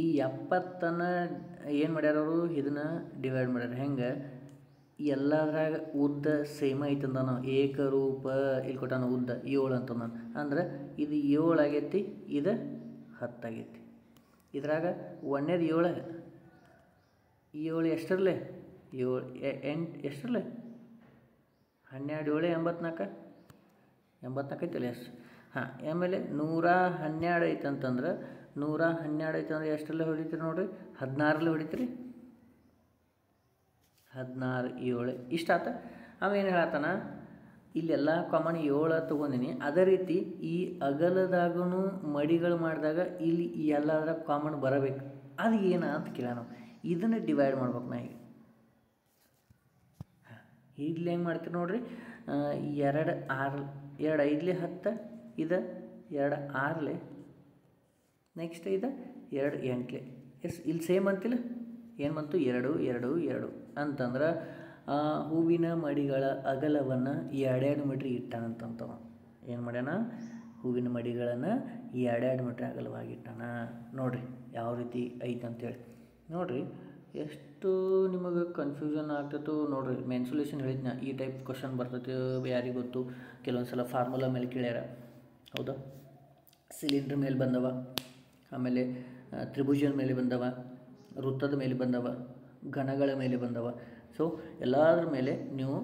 ಈ 70 ಏನು ಮಾಡ್ಯಾರ ಅವರು? ಇದನ್ನು ಡಿವೈಡ್ ಮಾಡ್ಯಾರ. ಹೆಂಗೆ? ಎಲ್ಲದ್ರಾಗ ಉದ್ದ ಸೇಮ್ ಐತಂದ ನಾವು ಏಕರೂಪ ಇಲ್ಲಿ ಕೊಟ್ಟಾನ ಉದ್ದ 7 ಅಂತಂದ. ಅಂದ್ರೆ ಇದು 7 ಆಗೈತಿ, ಇದು 10 ಆಗೈತಿ. ಇದ್ರಾಗ ಒಂದನೇದು 7 ಎಷ್ಟರಲ್ಲೇ? 8 ಎಷ್ಟರಲ್ಲೇ? 12 7 84 ಐತಲ್ಲ ಎಷ್ಟು? ಹಾಂ, ಆಮೇಲೆ 112 ಐತಂತಂದ್ರೆ 112 ಐತಂದ್ರೆ ಎಷ್ಟರಲ್ಲೇ ಹೊಡಿತೀರಿ ನೋಡಿರಿ? 16ರಲ್ಲಿ ಹೊಡಿತೀರಿ. 16 7 ಇಷ್ಟ ಆತ. ಅವೇನು ಹೇಳತ್ತಾನ? ಇಲ್ಲೆಲ್ಲ ಕಾಮನ್ 7 ತೊಗೊಂಡಿನಿ. ಅದೇ ರೀತಿ ಈ ಅಗಲದಾಗೂ ಮಡಿಗಳು ಮಾಡಿದಾಗ ಇಲ್ಲಿ ಎಲ್ಲದರ ಕಾಮನ್ ಬರಬೇಕು. ಅದು ಏನ ಅಂತ ಕೇಳ ನಾವು ಇದನ್ನು ಡಿವೈಡ್ ಮಾಡ್ಬೇಕು. ನಾ ಈಗ ಇಲ್ಲಿ ಹೆಂಗೆ ಮಾಡ್ತೀರಿ ನೋಡಿರಿ. 2 6 2 5 10, ಇದು 2 6 ನೆಕ್ಸ್ಟ್ ಇದು 2 8 ಎಸ್ ಇಲ್ಲಿ ಸೇಮ್ ಅಂತಿಲ್ಲ. ಏನು ಬಂತು? 2 2 2 ಅಂತಂದ್ರೆ ಹೂವಿನ ಮಡಿಗಳ ಅಗಲವನ್ನು 2 ಮೀಟ್ರ್ ಇಟ್ಟಾನಂತಂತವ. ಏನು ಮಾಡ್ಯಾನ? ಹೂವಿನ ಮಡಿಗಳನ್ನು 2 ಮೀಟ್ರ್ ಅಗಲವಾಗಿಟ್ಟಾನ. ನೋಡಿರಿ ಯಾವ ರೀತಿ ಐತೆ ಅಂತೇಳಿ. ನೋಡಿರಿ ಎಷ್ಟು ನಿಮಗೆ ಕನ್ಫ್ಯೂಷನ್ ಆಗ್ತೈತೋ ನೋಡಿರಿ. ಮೆನ್ಸುಲೇಷನ್ ಹೇಳಿದ್ನ ಈ ಟೈಪ್ ಕ್ವಶನ್ ಬರ್ತೈತೆ, ಯಾರಿಗೆ ಗೊತ್ತು. ಕೆಲವೊಂದು ಸಲ ಫಾರ್ಮುಲಾ ಮೇಲೆ ಕೇಳ್ಯಾರ. ಹೌದಾ? ಸಿಲಿಂಡ್ರ್ ಮೇಲೆ ಬಂದವ, ಆಮೇಲೆ ತ್ರಿಭುಜದ ಮೇಲೆ ಬಂದವ, ವೃತ್ತದ ಮೇಲೆ ಬಂದವ, ಘನಗಳ ಮೇಲೆ ಬಂದವ. ಸೊ ಎಲ್ಲದ್ರ ಮೇಲೆ ನೀವು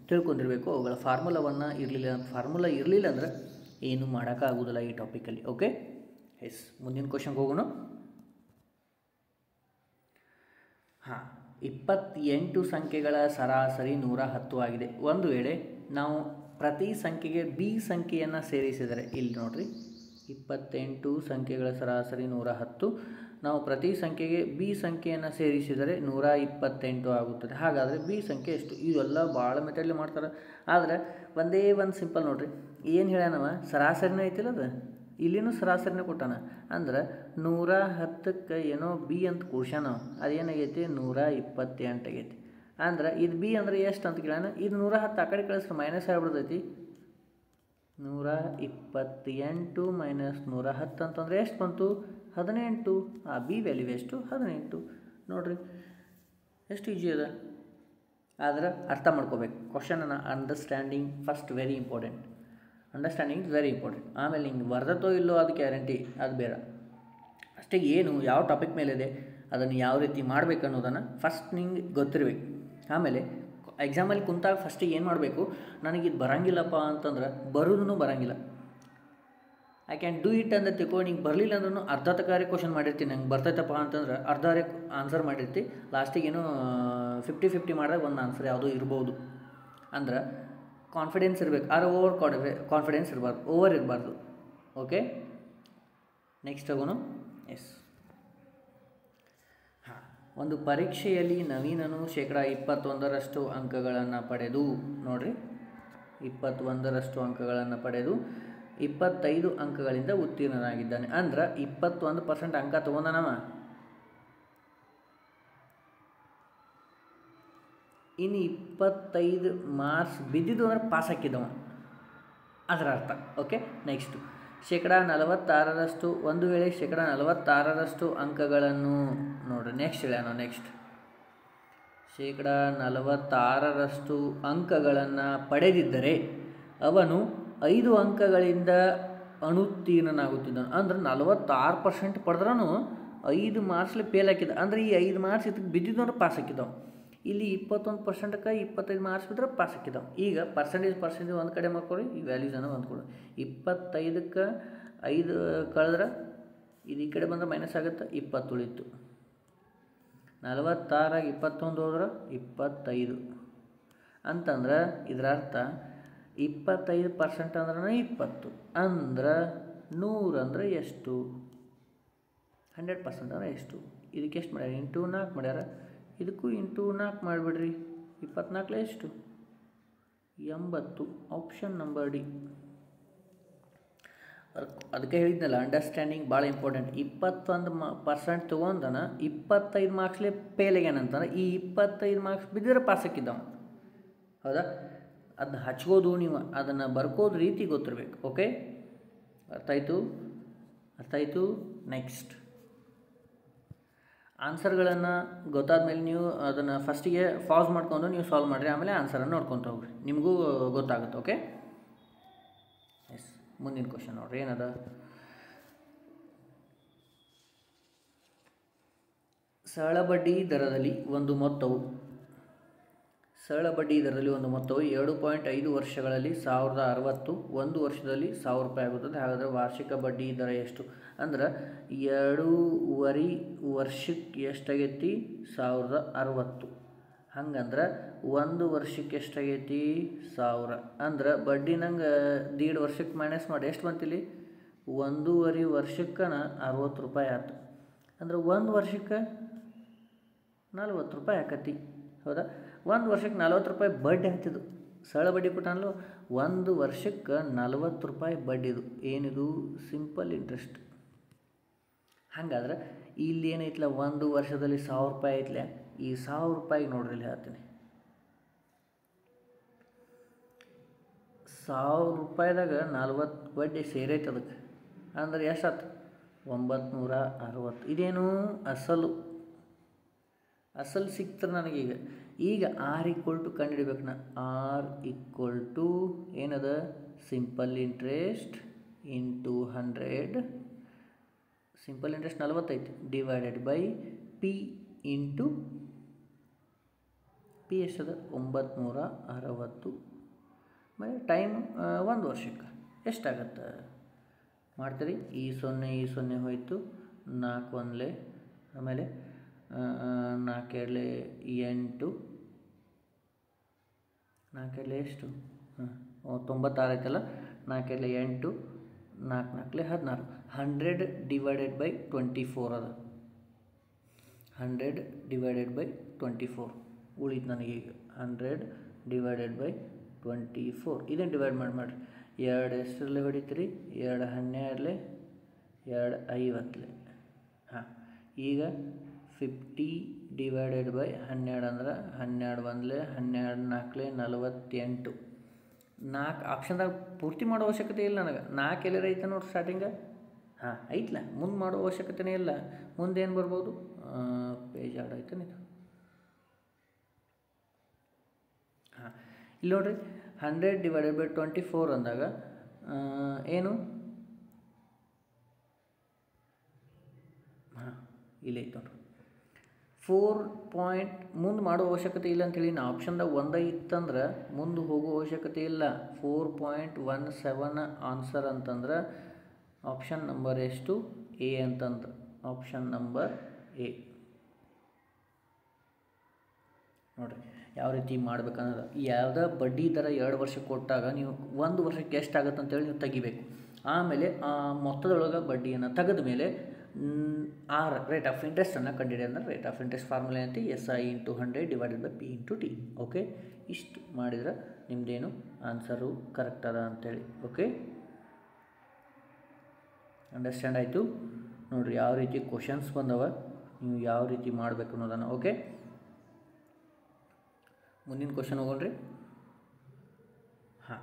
ತಿಳ್ಕೊಂಡಿರಬೇಕು. ಅವುಗಳ ಫಾರ್ಮುಲಾವನ್ನು ಇರಲಿಲ್ಲ ಅಂದ್ರೆ ಏನು ಮಾಡೋಕ್ಕಾಗೋದಿಲ್ಲ ಈ ಟಾಪಿಕಲ್ಲಿ. ಓಕೆ, ಎಸ್, ಮುಂದಿನ ಕ್ವಶನ್ಗೆ ಹೋಗೋಣ. ಹಾಂ, 28 ಸಂಖ್ಯೆಗಳ ಸರಾಸರಿ 110 ಆಗಿದೆ. ಒಂದು ವೇಳೆ ನಾವು ಪ್ರತಿ ಸಂಖ್ಯೆಗೆ ಬಿ ಸಂಖ್ಯೆಯನ್ನು ಸೇರಿಸಿದರೆ, ಇಲ್ಲಿ ನೋಡಿರಿ 28 ಸಂಖ್ಯೆಗಳ ಸರಾಸರಿ 110, ನಾವು ಪ್ರತಿ ಸಂಖ್ಯೆಗೆ ಬಿ ಸಂಖ್ಯೆಯನ್ನು ಸೇರಿಸಿದರೆ 128 ಆಗುತ್ತದೆ. ಹಾಗಾದರೆ ಬಿ ಸಂಖ್ಯೆ ಎಷ್ಟು? ಇವೆಲ್ಲ ಭಾಳ ಮೆಥಡ್ಲಿ ಮಾಡ್ತಾರೆ. ಆದರೆ ಒಂದೇ ಒಂದು ಸಿಂಪಲ್ ನೋಡಿರಿ, ಏನು ಹೇಳ್ಯಾನವ, ಸರಾಸರಿನೇ ಐತಿಲ್ಲ ಅದು, ಇಲ್ಲಿನೂ ಸರಾಸರಿನೇ ಕೊಟ್ಟಾನ. ಅಂದ್ರೆ 110ಕ್ಕೆ ಏನೋ ಬಿ ಅಂತ ಕೂಡ್ಸ್ಯಾನ, ಅದೇನಾಗೈತಿ 128 ಆಗೈತಿ. ಅಂದ್ರೆ ಇದು ಬಿ ಅಂದರೆ ಎಷ್ಟು ಅಂತ ಕೇಳೋಣ. ಇದು 110 ಆ ಕಡೆ ಕಳಿಸ್ರೆ ಮೈನಸ್ ಆಗಿಬಿಡ್ತೈತಿ. 128 ಮೈನಸ್ 110 ಅಂತಂದರೆ ಎಷ್ಟು ಬಂತು? 18. ಆ ಬಿ ವ್ಯಾಲ್ಯೂ ಎಷ್ಟು? 18. ನೋಡಿರಿ ಎಷ್ಟು ಈಜಿ ಅದ. ಆದ್ರೆ ಅರ್ಥ ಮಾಡ್ಕೋಬೇಕು ಕ್ವಶನನ್ನು. Understanding first very important. Understanding is very important. ಆಮೇಲೆ ಹಿಂಗೆ ಬರ್ದತ್ತೋ ಇಲ್ಲೋ ಅದು ಗ್ಯಾರಂಟಿ, ಅದು ಬೇರೆ. ಅಷ್ಟೇ ಏನು ಯಾವ ಟಾಪಿಕ್ ಮೇಲಿದೆ ಅದನ್ನು ಯಾವ ರೀತಿ ಮಾಡಬೇಕು ಅನ್ನೋದನ್ನು ಫಸ್ಟ್ ನಿಂಗೆ ಗೊತ್ತಿರಬೇಕು. ಆಮೇಲೆ ಎಕ್ಸಾಮಲ್ಲಿ ಕುಂತಾಗ ಫಸ್ಟಿಗೆ ಏನು ಮಾಡಬೇಕು, ನನಗಿದು ಬರೋಂಗಿಲ್ಲಪ್ಪ ಅಂತಂದ್ರೆ ಬರೋದೂ ಬರೋಂಗಿಲ್ಲ, ಐ ಕ್ಯಾನ್ ಡೂ ಇಟ್ ಅಂತ ತಿಳ್ಕೊಂಡು ನಿಂಗೆ ಬರಲಿಲ್ಲ ಅಂದ್ರೂ ಅರ್ಧ ತಕಾರಿ ಕ್ವಶನ್ ಮಾಡಿರ್ತೀನಿ. ನಂಗೆ ಬರ್ತೈತಪ್ಪ ಅಂತಂದ್ರೆ ಅರ್ಧಾರೆ ಆನ್ಸರ್ ಮಾಡಿರ್ತಿ, ಲಾಸ್ಟಿಗೆ ಏನೋ 50-50 ಮಾಡಿದಾಗ ಒಂದು ಆನ್ಸರ್ ಯಾವುದೋ ಇರ್ಬೋದು. ಅಂದ್ರೆ ಕಾನ್ಫಿಡೆನ್ಸ್ ಇರಬೇಕು, ಆದ್ರೆ ಓವರ್ ಕಾನ್ಫಿಡೆನ್ಸ್ ಇರಬಾರ್ದು, ಓವರ್ ಇರಬಾರ್ದು. ಓಕೆ, ನೆಕ್ಸ್ಟ್ ಹೋಗೋಣ. ಎಸ್, ಹಾಂ, ಒಂದು ಪರೀಕ್ಷೆಯಲ್ಲಿ ನವೀನನು 21% ಅಂಕಗಳನ್ನು ಪಡೆದು, ನೋಡಿರಿ 21% ಅಂಕಗಳನ್ನು ಪಡೆದು 25 ಅಂಕಗಳಿಂದ ಉತ್ತೀರ್ಣನಾಗಿದ್ದಾನೆ. ಅಂದ್ರೆ 21% ಅಂಕ ತೊಗೊಂಡನವ. ಇನ್ನು 25 ಮಾರ್ಕ್ಸ್ ಬಿದ್ದಿದ್ದು ಅಂದ್ರೆ ಪಾಸ್ ಹಾಕಿದ್ದವ, ಅದರ ಅರ್ಥ. Okay, next 46%. ಒಂದು ವೇಳೆ 46% ಅಂಕಗಳನ್ನು ನೋಡಿರಿ, ನೆಕ್ಸ್ಟ್ ಹೇಳ್ಯಾನ. ನೆಕ್ಸ್ಟ್ 46% ಅಂಕಗಳನ್ನು ಪಡೆದಿದ್ದರೆ ಅವನು 5 ಅಂಕಗಳಿಂದ ಅನುತ್ತೀರ್ಣನಾಗುತ್ತಿದ್ದನು. ಅಂದ್ರೆ 46% ಪಡೆದ್ರೂ 5 ಮಾರ್ಕ್ಸ್ಲಿ ಫೇಲ್ ಹಾಕಿದ. ಅಂದರೆ ಈ 5 ಮಾರ್ಕ್ಸ್ ಇದಕ್ಕೆ ಬಿದ್ದಿದ್ದು ಅಂದ್ರೆ ಪಾಸ್ ಹಾಕಿದ್ದವು. ಇಲ್ಲಿ 21%ಕ್ಕೆ 25 ಮಾರ್ಕ್ಸ್ ಬಿದ್ದರೆ ಪಾಸ್ ಹಾಕಿದ್ದವು. ಈಗ ಪರ್ಸೆಂಟೇಜ್ ಒಂದು ಕಡೆ ಮಾಡ್ಕೊಳ್ಳಿ, ಈ ವ್ಯಾಲ್ಯೂಸನ್ನು ಹೊಂದ್ಕೊಳ್ಳಿ. 25ಕ್ಕೆ 5 ಕಳೆದ್ರೆ ಇದು ಈ ಕಡೆ ಬಂದರೆ ಮೈನಸ್ ಆಗುತ್ತೆ, 20 ಉಳಿತು. 46 21 ಹೋದ್ರೆ 25 ಅಂತಂದ್ರೆ ಇದರ ಅರ್ಥ 25% ಅಂದ್ರೆ 20 ಅಂದ್ರೆ 100 ಅಂದರೆ ಎಷ್ಟು? 100% ಅಂದರೆ ಎಷ್ಟು? ಇದಕ್ಕೆ ಎಷ್ಟು ಮಾಡ್ಯಾರ? ಇಂಟು 4 ಮಾಡ್ಯಾರ. ಇದಕ್ಕೂ ಇಂಟು 4 ಮಾಡಿಬಿಡ್ರಿ. 24 ಎಷ್ಟು? 80. Option number D. ಅದಕ್ಕೆ ಹೇಳಿದ್ನಲ್ಲ, ಅಂಡರ್ಸ್ಟ್ಯಾಂಡಿಂಗ್ ಭಾಳ ಇಂಪಾರ್ಟೆಂಟ್. 21% ತೊಗೊಂಡನ 25 ಮಾರ್ಕ್ಸ್ಲೇ ಫೇಲ್ ಆಗ್ಯಾನಂತಂದ್ರೆ ಈ 25 ಮಾರ್ಕ್ಸ್ ಬಿದ್ದರೆ ಪಾಸ್ ಹಾಕಿದ್ದವ. ಹೌದಾ? ಅದನ್ನ ಹಚ್ಕೋದು, ನೀವು ಅದನ್ನು ಬರ್ಕೋದು ರೀತಿ ಗೊತ್ತಿರಬೇಕು. ಓಕೆ, ಅರ್ಥ ಆಯಿತು. ನೆಕ್ಸ್ಟ್ ಆನ್ಸರ್ಗಳನ್ನು ಗೊತ್ತಾದ್ಮೇಲೆ ನೀವು ಅದನ್ನು ಫಸ್ಟಿಗೆ ಪಾಸ್ ಮಾಡ್ಕೊಂಡು ನೀವು ಸಾಲ್ವ್ ಮಾಡಿರಿ, ಆಮೇಲೆ ಆನ್ಸರನ್ನು ನೋಡ್ಕೊತ ಹೋಗ್ರಿ, ನಿಮಗೂ ಗೊತ್ತಾಗುತ್ತೆ. ಓಕೆ, ಎಸ್, ಮುಂದಿನ ಕ್ವಶನ್ ನೋಡ್ರಿ ಏನದ. ಸರಳ ಬಡ್ಡಿ ದರದಲ್ಲಿ ಒಂದು ಮೊತ್ತವು 7.5 ವರ್ಷಗಳಲ್ಲಿ 1060, 1 ವರ್ಷದಲ್ಲಿ 1000 ರೂಪಾಯಿ ಆಗುತ್ತದೆ. ಹಾಗಾದರೆ ವಾರ್ಷಿಕ ಬಡ್ಡಿ ದರ ಎಷ್ಟು? ಅಂದ್ರೆ 2.5 ವರ್ಷಕ್ಕೆ ಎಷ್ಟಾಗೈತಿ? 1060. ಹಂಗಂದ್ರೆ 1 ವರ್ಷಕ್ಕೆ ಎಷ್ಟಾಗೈತಿ? 1000. ಅಂದ್ರೆ ಬಡ್ಡಿ ನಂಗೆ 1.5 ವರ್ಷಕ್ಕೆ ಮೈನಸ್ ಮಾಡಿ ಎಷ್ಟು ಬಂತಿಲ್ಲಿ? 1.5 ವರ್ಷಕ್ಕೆ 60 ರೂಪಾಯಿ ಆಯ್ತು. ಅಂದ್ರೆ 1 ವರ್ಷಕ್ಕೆ 40 ರೂಪಾಯಿ ಆಕತಿ. ಹೌದಾ? 1 ವರ್ಷಕ್ಕೆ 40 ರೂಪಾಯಿ ಬಡ್ಡಿ ಆಗ್ತಿದ್ದು. ಸರಳ ಬಡ್ಡಿ ಕೊಟ್ಟಾನಲ್ಲೋ, 1 ವರ್ಷಕ್ಕೆ 40 ರೂಪಾಯಿ ಬಡ್ಡಿದು. ಏನಿದು? Simple interest. ಹಾಗಾದ್ರೆ ಇಲ್ಲಿ ಏನೈತಿಲ್ಲ, 1 ವರ್ಷದಲ್ಲಿ 1000 ರೂಪಾಯಿ ಐತ್ಲ, ಈ 1000 ರೂಪಾಯಿಗೆ ನೋಡ್ರಿ ಇಲ್ಲಿ ಹೇಳ್ತೀನಿ. 1000 ರೂಪಾಯಿದಾಗ 40 ಬಡ್ಡಿ ಸೇರೈತೆ ಅದಕ್ಕೆ. ಅಂದ್ರೆ ಎಷ್ಟಾಯ್ತು? 960. ಇದೇನು? ಅಸಲು ಸಿಕ್ತರೆ ನನಗೀಗ. ಈಗ R = ಕಂಡುಹಿಡಿಬೇಕು ನಾ. R = ಏನದ? Simple interest into 100. Simple interest 40 ಐತಿ, divided by P into P ಎಷ್ಟದ? 960. ಮತ್ತು ಟೈಮ್ 1 ವರ್ಷಕ್ಕೆ ಎಷ್ಟಾಗತ್ತೆ ಮಾಡ್ತೀರಿ? ಈ 0 ಹೋಯಿತು, 4 1 ಆಮೇಲೆ 4 8 4 ಎಷ್ಟು 96 ಐತಲ್ಲ. 4 8 4 4 16 100 ಡಿವೈಡೆಡ್ ಬೈ 24 ಅದ. 100 ಡಿವೈಡೆಡ್ ಬೈ 24 ಉಳಿತು ನನಗೀಗ. 100 ಡಿವೈಡೆಡ್ ಬೈ 24 ಇದನ್ನು ಡಿವೈಡ್ ಮಾಡಿರಿ. 2 ಎಷ್ಟರಲ್ಲಿ ಹೊಡಿತೀರಿ? 2 12 2 50. ಹಾಂ, ಈಗ 50 ಡಿವೈಡೆಡ್ ಬೈ 12 ಅಂದ್ರೆ 12 1 12 4 48. 4 ಆಪ್ಷನ್ದಾಗ ಪೂರ್ತಿ ಮಾಡೋ ಅವಶ್ಯಕತೆ ಇಲ್ಲ ನನಗೆ. 4 ಎಲ್ಲರ ಐತೆ ನೋಡಿ ಸ್ಟಾರ್ಟಿಂಗ. ಹಾಂ ಐತಲ್ಲ, ಮುಂದೆ ಮಾಡೋ ಅವಶ್ಯಕತೆನೇ ಇಲ್ಲ. ಮುಂದೆ ಏನು ಬರ್ಬೋದು? ಪೇಜ್ ಆಡ್ ಆಯ್ತಾನೆ ಇದು. ಹಾಂ, ಇಲ್ಲಿ ನೋಡಿರಿ 100 ಡಿವೈಡೆಡ್ ಬೈ 24 ಅಂದಾಗ ಏನು? ಹಾಂ, ಇಲ್ಲಿ ಐತೆ ನೋಡ್ರಿ 4 ಮುಂದೆ ಮಾಡೋ ಅವಶ್ಯಕತೆ ಇಲ್ಲ ಅಂಥೇಳಿ ನಾ ಆಪ್ಷನ್ದಾಗ ಒಂದೇ ಇತ್ತಂದ್ರೆ ಮುಂದೆ ಹೋಗೋ ಅವಶ್ಯಕತೆ ಇಲ್ಲ. 4.17 ಆನ್ಸರ್ ಅಂತಂದ್ರೆ ಆಪ್ಷನ್ ನಂಬರ್ ಎಷ್ಟು? ಎ ಅಂತಂದ್ರೆ ಆಪ್ಷನ್ ನಂಬರ್ ಎ. ನೋಡಿರಿ ಯಾವ ರೀತಿ ಮಾಡ್ಬೇಕಂದ್ರೆ, ಯಾವುದೇ ಬಡ್ಡಿ ದರ 2 ವರ್ಷಕ್ಕೆ ಕೊಟ್ಟಾಗ ನೀವು 1 ವರ್ಷಕ್ಕೆ ಎಷ್ಟಾಗುತ್ತೆ ಅಂತೇಳಿ ನೀವು ತೆಗಿಬೇಕು. ಆಮೇಲೆ ಆ ಮೊತ್ತದೊಳಗೆ ಬಡ್ಡಿಯನ್ನು ತೆಗೆದ ಮೇಲೆ ರೇಟ್ ಆಫ್ ಇಂಟ್ರೆಸ್ಟನ್ನು ಕಂಡುಹಿಡಿ. ಅಂದರೆ ರೇಟ್ ಆಫ್ ಇಂಟ್ರೆಸ್ಟ್ ಫಾರ್ಮುಲಾ ಅಂತ SI × 100 divided by P × T. Okay, ಇಷ್ಟು ಮಾಡಿದ್ರೆ ನಿಮ್ಮದೇನು ಆನ್ಸರು ಕರೆಕ್ಟ್ ಅದ ಅಂತೇಳಿ. ಓಕೆ, ಅಂಡರ್ಸ್ಟ್ಯಾಂಡ್ ಆಯಿತು? ನೋಡಿರಿ ಯಾವ ರೀತಿ ಕ್ವಶನ್ಸ್ ಬಂದವ, ನೀವು ಯಾವ ರೀತಿ ಮಾಡಬೇಕು ಅನ್ನೋದನ್ನು. ಓಕೆ, ಮುಂದಿನ ಕ್ವಶನ್ ಹೋಗೋಣ್ರಿ. ಹಾಂ,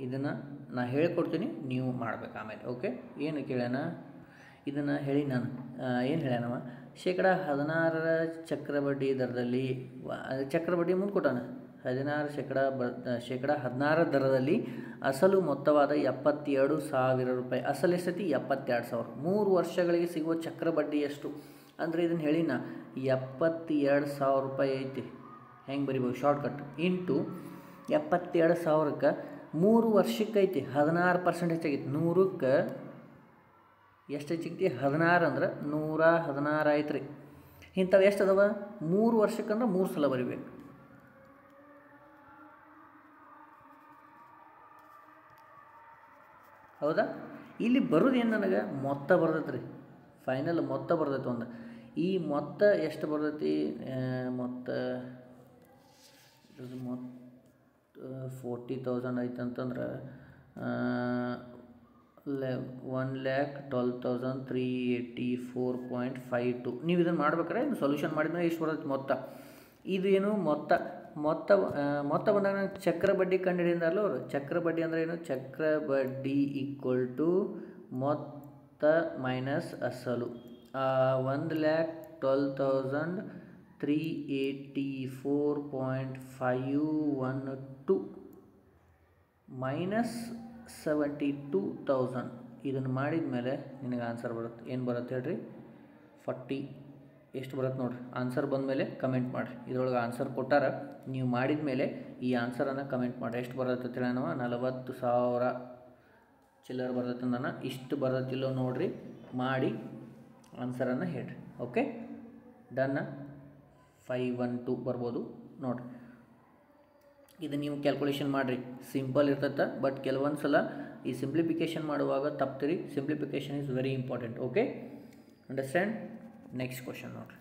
ಇದನ್ನು ನಾನು ಹೇಳ್ಕೊಡ್ತೀನಿ, ನೀವು ಮಾಡ್ಬೇಕು ಆಮೇಲೆ. ಓಕೆ, ಏನು ಕೇಳ್ಯಾನ ಇದನ್ನು ಹೇಳಿ ನಾನು ಏನು ಹೇಳ್ಯಾನವ? ಶೇಕಡ 16 ಚಕ್ರಬಡ್ಡಿ ದರದಲ್ಲಿ ಚಕ್ರಬಡ್ಡಿ ಮುಂದೆ ಕೊಟ್ಟಾನ. 16 ದರದಲ್ಲಿ ಅಸಲು ಮೊತ್ತವಾದ 72,000 ರೂಪಾಯಿ. ಅಸಲು ಎಷ್ಟೈತಿ? 72,000. 3 ವರ್ಷಗಳಿಗೆ ಸಿಗುವ ಚಕ್ರಬಡ್ಡಿ ಎಷ್ಟು ಅಂದರೆ ಇದನ್ನು ಹೇಳಿ ನಾ 72,000 ರೂಪಾಯಿ ಐತಿ. ಹೆಂಗೆ ಬರಿಬೋದು? ಶಾರ್ಟ್ಕಟ್ ಇಂಟು 72,000ಕ್ಕೆ 3 ವರ್ಷಕ್ಕೆ ಐತಿ 16% ಹೆಚ್ಚಾಗೈತಿ. 100ಕ್ಕೆ ಎಷ್ಟು ಹೆಚ್ಚಿಗೈತಿ? 16 ಅಂದ್ರೆ 116 ಆಯ್ತು ರೀ. ಇಂಥವು ಎಷ್ಟು ಅದಾವ? 3 ವರ್ಷಕ್ಕಂದ್ರೆ 3 ಸಲ ಬರಿಬೇಕು. ಹೌದಾ? ಇಲ್ಲಿ ಬರೋದು ಏನು ನನಗೆ? ಮೊತ್ತ ಬರ್ತೈತೆ ರೀ, ಫೈನಲ್ ಮೊತ್ತ ಬರ್ತೈತೆ ಒಂದು. ಈ ಮೊತ್ತ ಎಷ್ಟು ಬರ್ತೈತಿ? ಮೊತ್ತ 40,000 ಐತಂತಂದ್ರೆ 1,12,384.52. ನೀವು ಇದನ್ನು ಮಾಡ್ಬೇಕಾರೆ ಇದು ಸೊಲ್ಯೂಷನ್ ಮಾಡಿದ್ಮೇಲೆ ಇಷ್ಟು ಬರ್ತೈತೆ ಮೊತ್ತ. ಇದು ಏನು ಮೊತ್ತ ಬಂದಾಗ ನಾನು ಚಕ್ರ ಬಡ್ಡಿ ಕಂಡುಹಿಡಿದಾರಲ್ಲ ಅವರು. ಚಕ್ರ ಬಡ್ಡಿ ಅಂದರೆ ಏನು? ಚಕ್ರ ಬಡ್ಡಿ ಈಕ್ವಲ್ ಟು ಮೊತ್ತ ಮೈನಸ್ ಅಸಲು. 1,12,384.512 ಮೈನಸ್ 72,000. ಇದನ್ನು ಮಾಡಿದ ಮೇಲೆ ನಿನಗೆ ಆನ್ಸರ್ ಬರುತ್ತೆ. ಏನು ಬರುತ್ತೆ ಹೇಳ್ರಿ? 40. ಎಷ್ಟು ಬರುತ್ತೆ ನೋಡಿರಿ. ಆನ್ಸರ್ ಬಂದ ಮೇಲೆ ಕಮೆಂಟ್ ಮಾಡಿರಿ. ಇದರೊಳಗೆ ಆನ್ಸರ್ ಕೊಟ್ಟಾರ, ನೀವು ಮಾಡಿದ ಮೇಲೆ ಈ ಆನ್ಸರನ್ನು ಕಮೆಂಟ್ ಮಾಡಿರಿ. ಎಷ್ಟು ಬರುತ್ತೆ ಅಂತೇಳಿ ನಾವು 40,000 ಚಿಲ್ಲರ್ ಬರ್ತೈತೆ ನಾನು. ಇಷ್ಟು ಬರೋದಿಲ್ಲೋ ನೋಡಿರಿ, ಮಾಡಿ ಆನ್ಸರನ್ನು ಹೇಳ್ರಿ. ಓಕೆ, ಡನ್ನ. 512 ಬರ್ಬೋದು ನೋಡಿರಿ. ಇದು ನೀವು ಕ್ಯಾಲ್ಕುಲೇಷನ್ ಮಾಡಿರಿ, ಸಿಂಪಲ್ ಇರ್ತೈತೆ. ಬಟ್ ಕೆಲವೊಂದು ಸಲ ಈ ಸಿಂಪ್ಲಿಫಿಕೇಷನ್ ಮಾಡುವಾಗ ತಪ್ತೀರಿ. Simplification is very important. Okay, understand? Next question ನೋಡಿರಿ.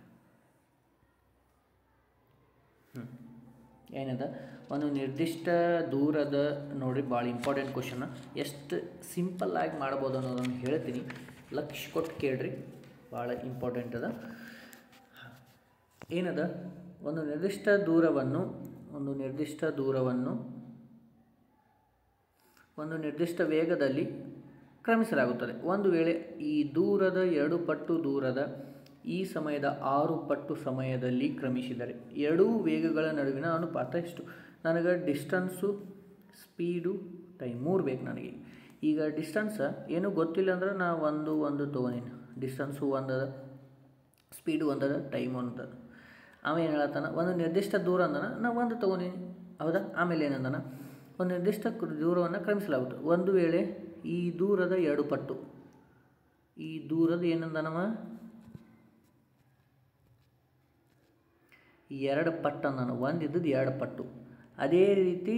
ಏನಿದೆ? ಒಂದು ನಿರ್ದಿಷ್ಟ ದೂರದ ನೋಡಿರಿ, ಭಾಳ ಇಂಪಾರ್ಟೆಂಟ್ ಕ್ವಶನ್. ಎಷ್ಟು ಸಿಂಪಲ್ಲಾಗಿ ಮಾಡ್ಬೋದು ಅನ್ನೋದನ್ನು ಹೇಳ್ತೀನಿ, ಲಕ್ಷ ಕೊಟ್ಟು ಕೇಳ್ರಿ, ಭಾಳ ಇಂಪಾರ್ಟೆಂಟ್ ಅದ. ಏನದ? ಒಂದು ನಿರ್ದಿಷ್ಟ ದೂರವನ್ನು ಒಂದು ನಿರ್ದಿಷ್ಟ ವೇಗದಲ್ಲಿ ಕ್ರಮಿಸಲಾಗುತ್ತದೆ. ಒಂದು ವೇಳೆ ಈ ದೂರದ 2 ಪಟ್ಟು ದೂರದ ಈ ಸಮಯದ 6 ಪಟ್ಟು ಸಮಯದಲ್ಲಿ ಕ್ರಮಿಸಿದರೆ ಎರಡೂ ವೇಗಗಳ ನಡುವಿನ ಅನುಪಾತ ಎಷ್ಟು? ನನಗೆ ಡಿಸ್ಟನ್ಸು, ಸ್ಪೀಡು, ಟೈಮ್ 3 ಬೇಕು ನನಗೆ. ಈಗ ಡಿಸ್ಟನ್ಸ್ ಏನೂ ಗೊತ್ತಿಲ್ಲ ಅಂದ್ರೆ ನಾ ಒಂದು ತೊಗೊಂಡಿನಿ. ಡಿಸ್ಟನ್ಸು ಒಂದದ, ಸ್ಪೀಡು ಒಂದದ, ಟೈಮ್ ಒಂದದ. ಆಮೇಲೆ ಏನು ಹೇಳತ್ತಾನ? ಒಂದು ನಿರ್ದಿಷ್ಟ ದೂರ ಅಂದನ ನಾ 1 ತೊಗೊಂಡಿನಿ. ಹೌದಾ? ಆಮೇಲೆ ಏನಂದನ? ಒಂದು ನಿರ್ದಿಷ್ಟ ದೂರವನ್ನು ಕ್ರಮಿಸಲಾಗುತ್ತೆ. ಒಂದು ವೇಳೆ ಈ ದೂರದ 2 ಪಟ್ಟು, ಈ ದೂರದ ಏನಂದನವ? 2 ಪಟ್ಟು ನಾನು ಒಂದಿದ್ದದ್ದು 2 ಪಟ್ಟು. ಅದೇ ರೀತಿ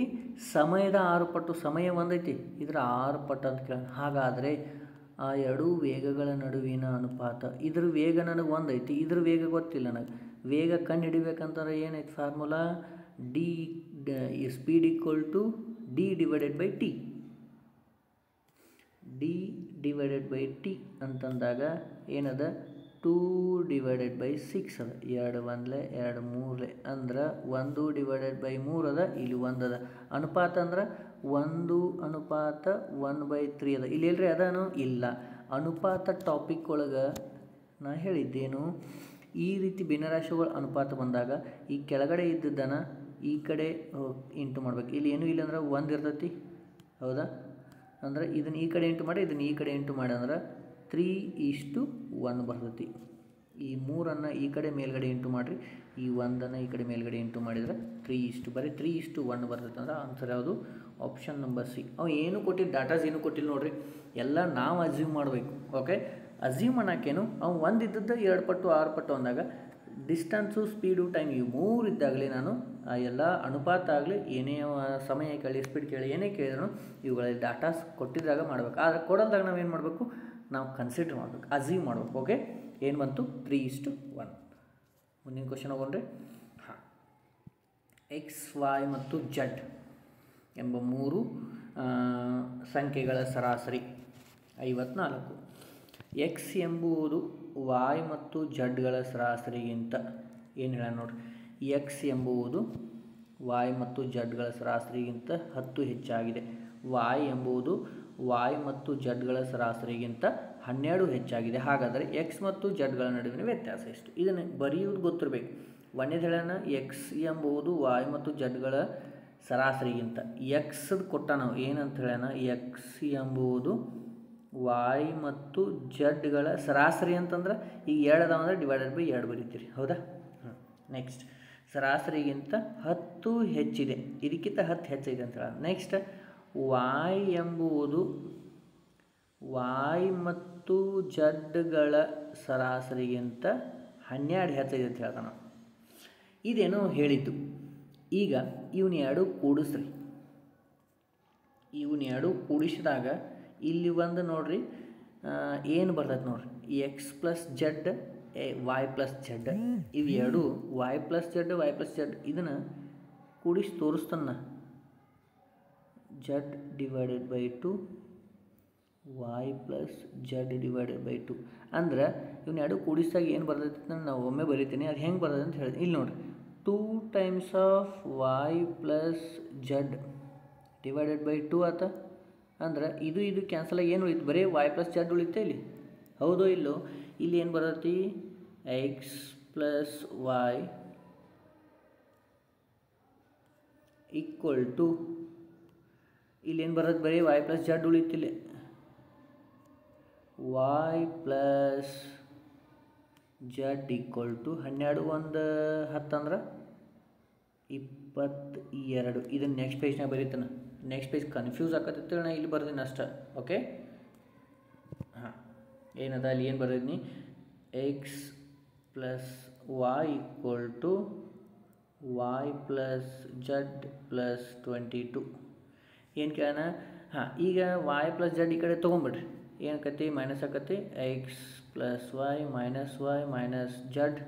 ಸಮಯದ 6 ಪಟ್ಟು, ಸಮಯ ಒಂದೈತಿ, ಇದರ 6 ಪಟ್ಟು ಅಂತ ಕೇಳ. ಹಾಗಾದರೆ ಆ ಎರಡೂ ವೇಗಗಳ ನಡುವಿನ ಅನುಪಾತ, ಇದ್ರ ವೇಗ ನನಗೆ ಒಂದೈತಿ, ಇದ್ರ ವೇಗ ಗೊತ್ತಿಲ್ಲ ನನಗೆ. ವೇಗ ಕಂಡು ಹಿಡಿಬೇಕಂತಂದ್ರೆ ಏನೈತಿ formula? D speed equal to D divided by T. D divided by T ಅಂತಂದಾಗ ಏನದ? 2 ಡಿವೈಡೆಡ್ ಬೈ 6 ಅದ. 2 1 2 3 ಅಂದ್ರೆ 1 ಡಿವೈಡೆಡ್ ಬೈ 3 ಅದ. ಇಲ್ಲಿ 1 ಅದ. ಅನುಪಾತ ಅಂದ್ರೆ 1 ಅನುಪಾತ 1/3 ಅದ. ಇಲ್ಲಿ ಎಲ್ರಿ ಅದಾನು? ಇಲ್ಲ. ಅನುಪಾತ ಟಾಪಿಕ್ ಒಳಗೆ ನಾ ಹೇಳಿದ್ದೇನು, ಈ ರೀತಿ ಭಿನ್ನರಾಶಿಗಳ ಅನುಪಾತ ಬಂದಾಗ ಈ ಕೆಳಗಡೆ ಇದ್ದದ್ದನ್ನು ಈ ಕಡೆ ಇಂಟು ಮಾಡ್ಬೇಕು. ಇಲ್ಲಿ ಏನೂ ಇಲ್ಲ ಅಂದ್ರೆ 1 ಇರ್ತೈತಿ, ಹೌದಾ? ಅಂದ್ರೆ ಇದನ್ನು ಈ ಕಡೆ ಇಂಟು ಮಾಡಿ, ಇದನ್ನು ಈ ಕಡೆ ಇಂಟು ಮಾಡಿ ಅಂದ್ರೆ 3:1 ಬರ್ತೈತಿ. ಈ 3ಅನ್ನು ಈ ಕಡೆ ಮೇಲ್ಗಡೆ ಇಂಟು ಮಾಡಿರಿ, ಈ 1ಅನ್ನು ಈ ಕಡೆ ಮೇಲ್ಗಡೆ ಇಂಟು ಮಾಡಿದರೆ 3:1 ಬರ್ತೈತೆ. ಅಂದ್ರೆ ಆನ್ಸರ್ ಯಾವುದು? Option number C. ಅವು ಏನು ಕೊಟ್ಟಿಲ್ಲ, ಡಾಟಾಸ್ ಏನು ಕೊಟ್ಟಿಲ್ಲ ನೋಡಿರಿ, ಎಲ್ಲ ನಾವು ಅಸ್ಯೂಮ್ ಮಾಡಬೇಕು. ಓಕೆ, ಅಸ್ಯೂಮ್ ಅನ್ನೋಕ್ಕೇನು, ಅವು 1 ಇದ್ದದ್ದು 2 ಪಟ್ಟು 6 ಪಟ್ಟು ಅಂದಾಗ ಡಿಸ್ಟನ್ಸು, ಸ್ಪೀಡು, ಟೈಮ್ ಇವು 3 ಇದ್ದಾಗಲೇ ನಾನು ಆ ಎಲ್ಲ ಅನುಪಾತ ಆಗಲಿ, ಏನೇ ಸಮಯ ಕೇಳಿ, ಸ್ಪೀಡ್ ಕೇಳಿ, ಏನೇ ಕೇಳಿದ್ರು ಇವುಗಳಲ್ಲಿ ಡಾಟಾಸ್ ಕೊಟ್ಟಿದ್ದಾಗ ಮಾಡಬೇಕು. ಆದರೆ ಕೊಡಲ್ದಾಗ ನಾವೇನು ಮಾಡಬೇಕು? ನಾವು ಕನ್ಸಿಡರ್ ಮಾಡಬೇಕು, ಅಸ್ಯೂಮ್ ಮಾಡಬೇಕು. ಓಕೆ, ಏನು ಬಂತು? 3:1. ಮುಂದಿನ ಕ್ವಶನ್ ಹೋಗೋಣ್ರಿ. ಹಾಂ, ಎಕ್ಸ್, ವೈ ಮತ್ತು ಜಡ್ ಎಂಬ 3 ಸಂಖ್ಯೆಗಳ ಸರಾಸರಿ 54. ಎಕ್ಸ್ ಎಂಬುದು ವೈ ಮತ್ತು ಜಡ್ಗಳ ಸರಾಸರಿಗಿಂತ ಏನು ಹೇಳ ನೋಡ್ರಿ. ಎಕ್ಸ್ ಎಂಬುದು ವೈ ಮತ್ತು ಜಡ್ಗಳ ಸರಾಸರಿಗಿಂತ 10 ಹೆಚ್ಚಾಗಿದೆ. ವೈ ಎಂಬುದು ವೈ ಮತ್ತು ಜಡ್ಗಳ ಸರಾಸರಿಗಿಂತ 12 ಹೆಚ್ಚಾಗಿದೆ. ಹಾಗಾದರೆ ಎಕ್ಸ್ ಮತ್ತು ಜಡ್ಗಳ ನಡುವಿನ ವ್ಯತ್ಯಾಸ ಎಷ್ಟು? ಇದನ್ನು ಬರೆಯುವುದು ಗೊತ್ತಿರಬೇಕು. ಒಂದೇದು ಹೇಳೋಣ, ಎಕ್ಸ್ ಎಂಬುದು ವೈ ಮತ್ತು ಜಡ್ಗಳ ಸರಾಸರಿಗಿಂತ. ಎಕ್ಸ್ದು ಕೊಟ್ಟ ನಾವು ಏನಂತ ಹೇಳೋಣ, ಎಕ್ಸ್ ಎಂಬುದು ವೈ ಮತ್ತು ಜಡ್ಗಳ ಸರಾಸರಿ ಅಂತಂದ್ರೆ ಈಗ 2 ಅದಾವಂದ್ರೆ ಡಿವೈಡೆಡ್ ಬೈ 2 ಬರೀತೀರಿ, ಹೌದಾ? ನೆಕ್ಸ್ಟ್, ಸರಾಸರಿಗಿಂತ 10 ಹೆಚ್ಚಿದೆ, ಇದಕ್ಕಿಂತ 10 ಹೆಚ್ಚಿದೆ ಅಂತ ಹೇಳ. ನೆಕ್ಸ್ಟ್, ವೈ ಎಂಬುದು ವೈ ಮತ್ತು ಜಡ್ಗಳ ಸರಾಸರಿಗಿಂತ 12 ಹೆಚ್ಚಿದೆ ಅಂತ ಹೇಳ್ತಾನೆ. ಇದೇನೋ ಹೇಳಿದ್ದು. ಈಗ ಇವನ್ನ 2 ಕೂಡಿಸ್ರಿ. ಇವನ್ನ 2 ಕೂಡಿಸಿದಾಗ ಇಲ್ಲಿ ಒಂದು ನೋಡ್ರಿ ಏನು ಬರ್ತೈತೆ ನೋಡ್ರಿ, X plus Z Y plus Z. ಇವು 2 Y plus Z Y plus Z ಇದನ್ನು ಕೂಡಿಸಿ ತೋರಿಸ್ತಾನ. Z divided by 2 Y plus Z divided by 2 ಅಂದ್ರೆ ಇವನ್ನ 2 ಕೂಡಿಸಿದಾಗ ಏನು ಬರ್ತೈತೆ ಅಂತ ನಾವು ಒಮ್ಮೆ ಬರಿತೀನಿ. ಅದು ಹೆಂಗೆ ಬರ್ತದೆ ಅಂತ ಹೇಳಿ ಇಲ್ಲಿ ನೋಡಿರಿ, 2 times of Y plus Z divided by 2 ಆತ. ಅಂದ್ರೆ ಇದು ಕ್ಯಾನ್ಸಲ್ ಆಗಿ ಏನು ಉಳಿತು? ಬರೀ ವೈ ಪ್ಲಸ್ ಜಡ್ ಉಳಿತೆ ಇಲ್ಲಿ, ಹೌದೋ ಇಲ್ಲೋ? ಇಲ್ಲಿ ಏನು ಬರ್ತೈತಿ? X plus Y equal to, ಇಲ್ಲಿ ಏನು ಬರ್ತೈತೆ? ಬರೀ ವೈ ಪ್ಲಸ್ ಜಡ್ ಉಳಿತಿಲ್ಲ, Y plus Z equal to 12 1 10 ಅಂದ್ರೆ 22. ಇದನ್ನು ನೆಕ್ಸ್ಟ್ ಪೇಜ್ನಾಗ ಬರೀತಾನೆ. ನೆಕ್ಸ್ಟ್ ಪೇಜ್ ಕನ್ಫ್ಯೂಸ್ ಆಕತ್ತಿತ್ತು, ನಾ ಇಲ್ಲಿ ಬರ್ತೀನಿ ಅಷ್ಟೇ. ಓಕೆ, ಹಾಂ, ಏನದ ಅಲ್ಲಿ ಏನು ಬರ್ದಿದ್ನಿ? X plus Y equal to Y plus Z plus 22. ಏನು ಕೇಳೋಣ? ಹಾಂ, ಈಗ ವೈ ಪ್ಲಸ್ ಜಡ್ ಈ ಕಡೆ ತೊಗೊಂಬಿಡ್ರಿ, ಏನಕ್ಕತಿ? ಮೈನಸ್ ಆಕತಿ. X plus Y minus Z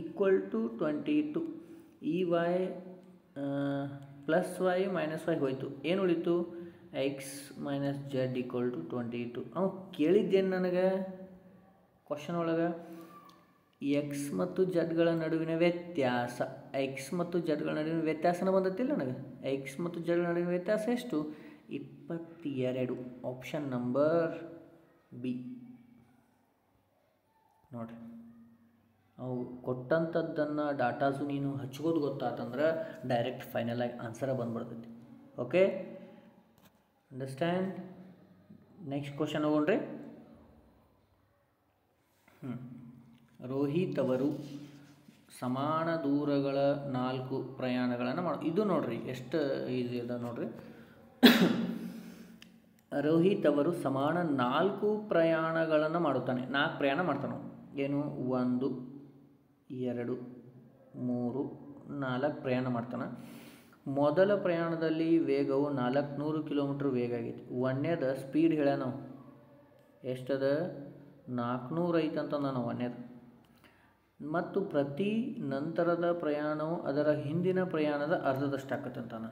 equal to 22. ಈ Y plus Y minus Y ಹೋಯಿತು, ಏನು ಉಳಿತು? X minus Z equal to 22. ಅವು ಕೇಳಿದ್ದೇನು ನನಗೆ ಕ್ವಶನ್ ಒಳಗೆ? ಎಕ್ಸ್ ಮತ್ತು ಜಡ್ಗಳ ನಡುವಿನ ವ್ಯತ್ಯಾಸ. ಎಕ್ಸ್ ಮತ್ತು ಜಡ್ಗಳ ನಡುವಿನ ವ್ಯತ್ಯಾಸನ ಬಂದತ್ತಿಲ್ಲ ನನಗೆ. ಎಕ್ಸ್ ಮತ್ತು ಜಡ್ಗಳ ನಡುವಿನ ವ್ಯತ್ಯಾಸ ಎಷ್ಟು? 22. ಆಪ್ಷನ್ ನಂಬರ್ ಬಿ ನೋಡಿರಿ. ಅವು ಕೊಟ್ಟಂಥದ್ದನ್ನು ಡಾಟಾಸು ನೀನು ಹಚ್ಕೋದು ಗೊತ್ತಾತಂದ್ರೆ ಡೈರೆಕ್ಟ್ ಫೈನಲ್ ಆಗಿ ಆನ್ಸರ ಬಂದ್ಬಿಡ್ತೈತಿ. Okay, understand? ನೆಕ್ಸ್ಟ್ ಕ್ವಶನ್ ಹೋಗೋಣ್ರಿ. ರೋಹಿತ್ ಅವರು ಸಮಾನ ದೂರಗಳ 4 ಪ್ರಯಾಣಗಳನ್ನು ಇದು ನೋಡ್ರಿ ಎಷ್ಟು ಈಸಿ ಅದ ನೋಡ್ರಿ. ರೋಹಿತ್ ಅವರು ಸಮಾನ 4 ಪ್ರಯಾಣಗಳನ್ನು ಮಾಡುತ್ತಾನೆ. 4 ಪ್ರಯಾಣ ಮಾಡ್ತಾನೆ. ಏನು? 1 2 3 4 ಪ್ರಯಾಣ ಮಾಡ್ತಾನೆ. ಮೊದಲ ಪ್ರಯಾಣದಲ್ಲಿ ವೇಗವು 400 ಕಿಲೋಮೀಟ್ರ್ ವೇಗ ಆಗೈತಿ. ಒಂದನೇದು ಸ್ಪೀಡ್ ಹೇಳ್ಯಾನ ನಾವು ಎಷ್ಟದ 400 ಐತಂತ ನಾನು ಒಂದನೇದು. ಮತ್ತು ಪ್ರತಿ ನಂತರದ ಪ್ರಯಾಣವು ಅದರ ಹಿಂದಿನ ಪ್ರಯಾಣದ ಅರ್ಧದಷ್ಟು ಆಕತ್ತಂತಾನೆ.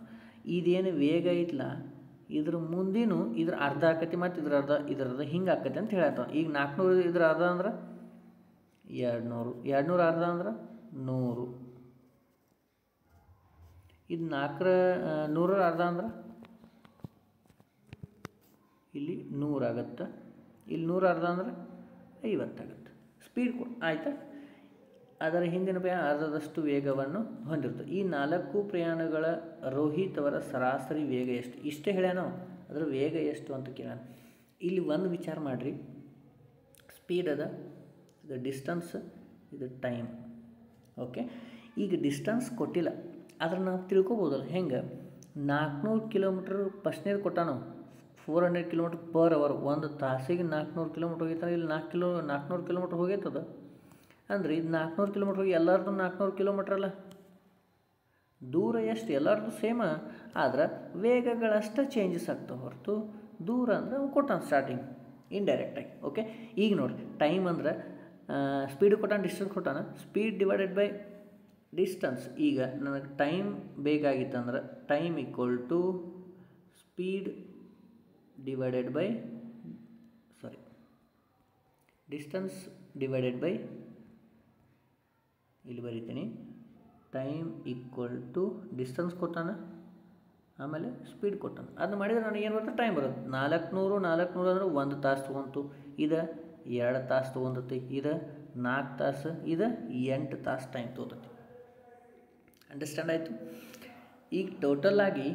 ಇದೇನು ವೇಗ ಐತ್ಲ ಇದ್ರ ಮುಂದಿನ ಇದ್ರ ಅರ್ಧ ಆಕತಿ ಮತ್ತು ಇದ್ರದ್ದು ಹಿಂಗೆ ಆಕತಿ ಅಂತ ಹೇಳತ್ತ. ಈಗ 400 ಇದ್ರ ಅರ್ಧ ಅಂದ್ರೆ 200, 200 ಅರ್ಧ ಅಂದ್ರೆ 100, ಇದು 100 ಅರ್ಧ ಅಂದ್ರೆ ಇಲ್ಲಿ 100 ಆಗುತ್ತೆ, ಇಲ್ಲಿ 100 ಅರ್ಧ ಅಂದ್ರೆ 50 ಆಗುತ್ತೆ. ಸ್ಪೀಡ್ ಆಯಿತಾ. ಅದರ ಹಿಂದಿನ ಪ್ರಯಾಣ ಅರ್ಧದಷ್ಟು ವೇಗವನ್ನು ಹೊಂದಿರ್ತದೆ. ಈ 4 ಪ್ರಯಾಣಗಳ ರೋಹಿತ್ ಅವರ ಸರಾಸರಿ ವೇಗ ಎಷ್ಟು? ಇಷ್ಟೇ ಹೇಳ್ಯಾನ. ಅದರ ವೇಗ ಎಷ್ಟು ಅಂತ ಕೇಳೋಣ. ಇಲ್ಲಿ ಒಂದು ವಿಚಾರ ಮಾಡಿರಿ, ಸ್ಪೀಡ್ ಅದ, ಇದು ಡಿಸ್ಟನ್ಸ್, ಇದು ಟೈಮ್. ಓಕೆ, ಈಗ ಡಿಸ್ಟನ್ಸ್ ಕೊಟ್ಟಿಲ್ಲ, ಆದ್ರೆ ನಾವು ತಿಳ್ಕೊಬೋದಲ್ಲ ಹೆಂಗೆ. 400 ಕಿಲೋಮೀಟ್ರ್ ಫಸ್ಟ್ನೇದು ಕೊಟ್ಟಾನು 400 ಕಿಲೋಮೀಟ್ರ್ ಪರ್ ಅವರ್. ಒಂದು ತಾಸಿಗೆ 400 ಕಿಲೋಮೀಟ್ರ್ ಹೋಗಿರ್ತಾನೆ. ಇಲ್ಲಿ 400 ಕಿಲೋಮೀಟ್ರ್ ಹೋಗೈತದ ಅಂದರೆ ಇದು 400 ಕಿಲೋಮೀಟ್ರ್ ಹೋಗಿ ಎಲ್ಲರದ್ದು 400 ಕಿಲೋಮೀಟ್ರ್ ಅಲ್ಲ. ದೂರ ಎಷ್ಟು ಎಲ್ಲರದ್ದು ಸೇಮ, ಆದ್ರೆ ವೇಗಗಳಷ್ಟೇ ಚೇಂಜಸ್ ಆಗ್ತಾವೆ ಹೊರತು ದೂರ ಅಂದರೆ ಕೊಟ್ಟಾನ ಸ್ಟಾರ್ಟಿಂಗ್ ಇಂಡೈರೆಕ್ಟಾಗಿ. ಓಕೆ, ಈಗ ನೋಡಿ ಟೈಮ್ ಅಂದ್ರೆ ಸ್ಪೀಡ್ ಕೊಟ್ಟಾನ, ಡಿಸ್ಟೆನ್ಸ್ ಕೊಟ್ಟಾನ. Speed divided by distance. ಈಗ ನನಗೆ ಟೈಮ್ ಬೇಕಾಗಿತ್ತಂದ್ರೆ time equal to speed divided by distance divided by, ಇಲ್ಲಿ ಬರೀತೀನಿ, ಟೈಮ್ ಈಕ್ವಲ್ ಟು ಡಿಸ್ಟನ್ಸ್ ಕೊಟ್ಟಾನ ಆಮೇಲೆ ಸ್ಪೀಡ್ ಕೊಟ್ಟಾನ. ಅದನ್ನ ಮಾಡಿದರೆ ನನಗೇನು ಬರುತ್ತೆ, ಟೈಮ್ ಬರುತ್ತೆ. 400 ಅಂದ್ರೆ 1 ತಾಸು ತೊಗೊಂತು, ಇದು 2 ತಾಸು ತೊಗೊಂತೈತಿ, ಇದು 4 ತಾಸು, ಇದು 8 ತಾಸು ಟೈಮ್ ತೊಗೊತೈತಿ. ಅಂಡರ್ಸ್ಟ್ಯಾಂಡ್ ಆಯಿತು. ಈಗ ಟೋಟಲಾಗಿ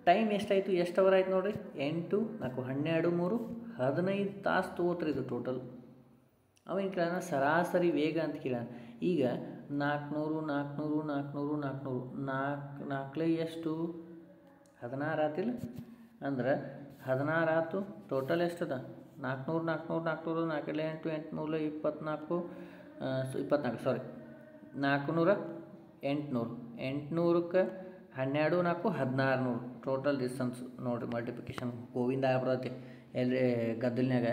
ಟೈಮ್ ಎಷ್ಟಾಯಿತು, ಎಷ್ಟು ಅವರ್ ಆಯ್ತು ನೋಡಿರಿ, 8 4 12 3 15 ತಾಸು ತೊಗೋತ್ರಿ ಇದು ಟೋಟಲ್. ಅವೇನು ಕೇಳೋಣ, ಸರಾಸರಿ ವೇಗ ಅಂತ ಕೇಳೋಣ. ಈಗ 400 400 400 400 4 4 ಎಷ್ಟು 16 ಆತಿಲ್ಲ, ಅಂದ್ರೆ 16 ಆಯ್ತು. ಟೋಟಲ್ ಎಷ್ಟದ 400 400 400 4 8 8 3 24 24 ಸಾರಿ 400 800 800ಕ್ಕೆ 12 4 1600 ಟೋಟಲ್ ಡಿಸ್ಟನ್ಸ್ ನೋಡಿರಿ. ಮಲ್ಟಿಪ್ಲಿಕೇಶನ್ ಗೋವಿಂದ ಆಗ್ಬಿಡ್ತೈತಿ, ಎಲ್ಲಿ ಗದ್ದಲ್ನಾಗ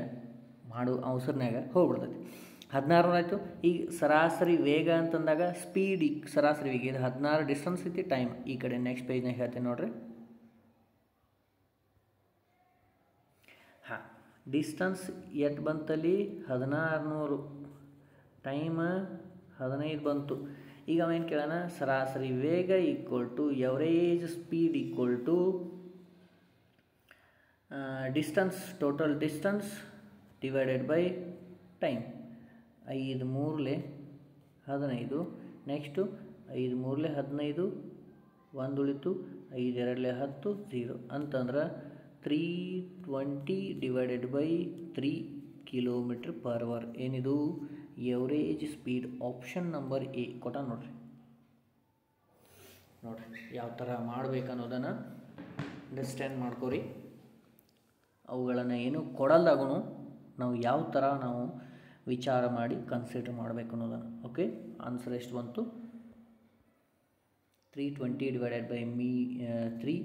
ಮಾಡು ಅವಸರನ್ಯಾಗ ಹೋಗ್ಬಿಡ್ತೈತಿ. 1600 ಆಯಿತು. ಈಗ ಸರಾಸರಿ ವೇಗ ಅಂತಂದಾಗ ಸ್ಪೀಡ್ ಸರಾಸರಿ ವೇಗ ಇದು 16, ಡಿಸ್ಟನ್ಸ್ ಐತಿ, ಟೈಮ್ ಈ ಕಡೆ ನೆಕ್ಸ್ಟ್ ಪೇಜ್ನಾಗ ಹೇಳ್ತೀನಿ ನೋಡಿರಿ. ಹಾಂ, ಡಿಸ್ಟನ್ಸ್ ಎಷ್ಟು ಬಂತಲ್ಲಿ 1600, ಟೈಮ್ 15 ಬಂತು. ಈಗ ಅವೇನು ಕೇಳೋಣ, ಸರಾಸರಿ ವೇಗ equal to average speed equal to distance, total distance divided by time. 5 3 15, next 5 3 15, 1 ಉಳಿತು, 5 2 10 0 ಅಂತಂದ್ರೆ 320 divided by 3 kilometre per hour. ಏನಿದು average speed. Option number A ಕೊಟ್ಟ ನೋಡ್ರಿ. ಯಾವ ಥರ ಮಾಡ್ಬೇಕನ್ನೋದನ್ನು ಅಂಡರ್ಸ್ಟ್ಯಾಂಡ್ ಮಾಡ್ಕೋರಿ. ಅವುಗಳನ್ನು ಏನು ಕೊಡಲ್ದಾಗೂ ನಾವು ಯಾವ ಥರ ನಾವು ವಿಚಾರ ಮಾಡಿ ಕನ್ಸಿಡರ್ ಮಾಡಬೇಕು ಅನ್ನೋದನ್ನು. ಓಕೆ, ಆನ್ಸರ್ ಎಷ್ಟು ಬಂತು, 320 divided by 3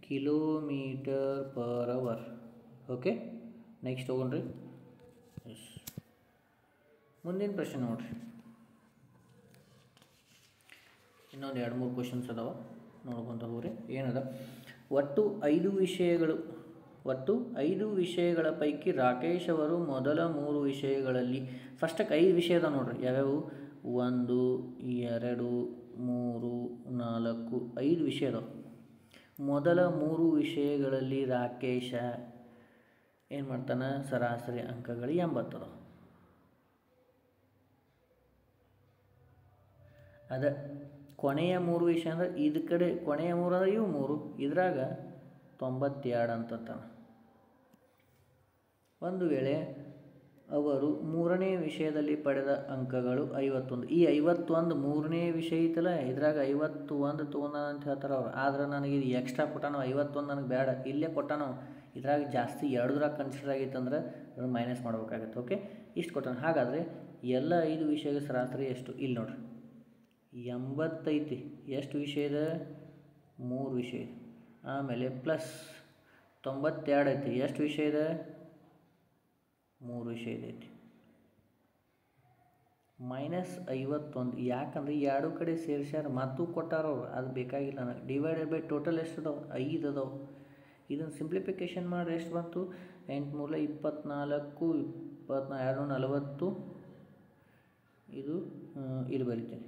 kilometre per hour. Okay, next ಹೋಗೋಣ್ರಿ. ಮುಂದಿನ ಪ್ರಶ್ನೆ ನೋಡಿರಿ. ಇನ್ನೊಂದು 2-3 ಕ್ವಶನ್ಸ್ ಅದಾವ, ನೋಡ್ಕೊತ ಹೋಗ್ರಿ. ಏನದ, ಒಟ್ಟು 5 ವಿಷಯಗಳ ಪೈಕಿ ರಾಕೇಶ್ ಅವರು ಮೊದಲ 3 ವಿಷಯಗಳಲ್ಲಿ, ಫಸ್ಟಕ್ಕೆ 5 ವಿಷಯ ಅದ ನೋಡ್ರಿ. ಯಾವ್ಯಾವು, 1 2 3 4 5 ವಿಷಯ ಅದಾವ. ಮೊದಲ 3 ವಿಷಯಗಳಲ್ಲಿ ರಾಕೇಶ ಏನು ಮಾಡ್ತಾನೆ, ಸರಾಸರಿ ಅಂಕಗಳು 80 ಅದಾವ. ಅದ ಕೊನೆಯ 3 ವಿಷಯ ಅಂದ್ರೆ ಇದು ಕಡೆ ಕೊನೆಯ 3 ಅಂದ್ರೆ ಇವು 3, ಇದ್ರಾಗ 92 ಅಂತಾನೆ. ಒಂದು ವೇಳೆ ಅವರು 3ನೇ ವಿಷಯದಲ್ಲಿ ಪಡೆದ ಅಂಕಗಳು 51, ಈ 51 3ನೇ ವಿಷಯ ಐತಲ್ಲ, ಇದ್ರಾಗ 51 ತೊಗೊಂಡಾನ ಅಂತ ಹೇಳ್ತಾರೆ ಅವ್ರು. ಆದ್ರೆ ನನಗೆ ಇದು ಎಕ್ಸ್ಟ್ರಾ ಕೊಟ್ಟಾನೋ 51 ನನಗೆ ಬೇಡ, ಇಲ್ಲೇ ಕೊಟ್ಟಾನೋ, ಇದ್ರಾಗ ಜಾಸ್ತಿ 2ದ್ರಾಗ ಕನ್ಸಿಡರ್ ಆಗೈತಂದ್ರೆ ಅದನ್ನು ಮೈನಸ್ ಮಾಡ್ಬೇಕಾಗತ್ತೆ. ಓಕೆ, ಇಷ್ಟು ಕೊಟ್ಟಾನ. ಹಾಗಾದರೆ ಎಲ್ಲ 5 ವಿಷಯದ ಸರಾಸರಿ ಎಷ್ಟು, ಇಲ್ಲಿ ನೋಡ್ರಿ. 80 ಐತಿ. ಎಷ್ಟು ವಿಷಯ ಇದೆ? 3 ವಿಷಯ ಇದೆ. ಆಮೇಲೆ ಪ್ಲಸ್ 92 ಐತಿ. ಎಷ್ಟು ವಿಷಯ ಇದೆ? 3 ವಿಷಯ ಐತಿ. -51. ಯಾಕಂದ್ರೆ ಎರಡು ಕಡೆ ಸೇರಿಸ್ಯಾರ ಮತ್ತು ಕೊಟ್ಟಾರ ಅವ್ರು, ಅದು ಬೇಕಾಗಿಲ್ಲ ನನಗೆ. ಡಿವೈಡೆಡ್ ಬೈ ಟೋಟಲ್ ಎಷ್ಟು ಅದಾವೆ? 5 ಅದಾವೆ. ಇದನ್ನು ಸಿಂಪ್ಲಿಫಿಕೇಶನ್ ಮಾಡಿ ಎಷ್ಟು ಬಂತು? 8 ಮೂಲ 24, 24 40. ಇದು ಇಲ್ಲಿ ಬರಿತೀನಿ,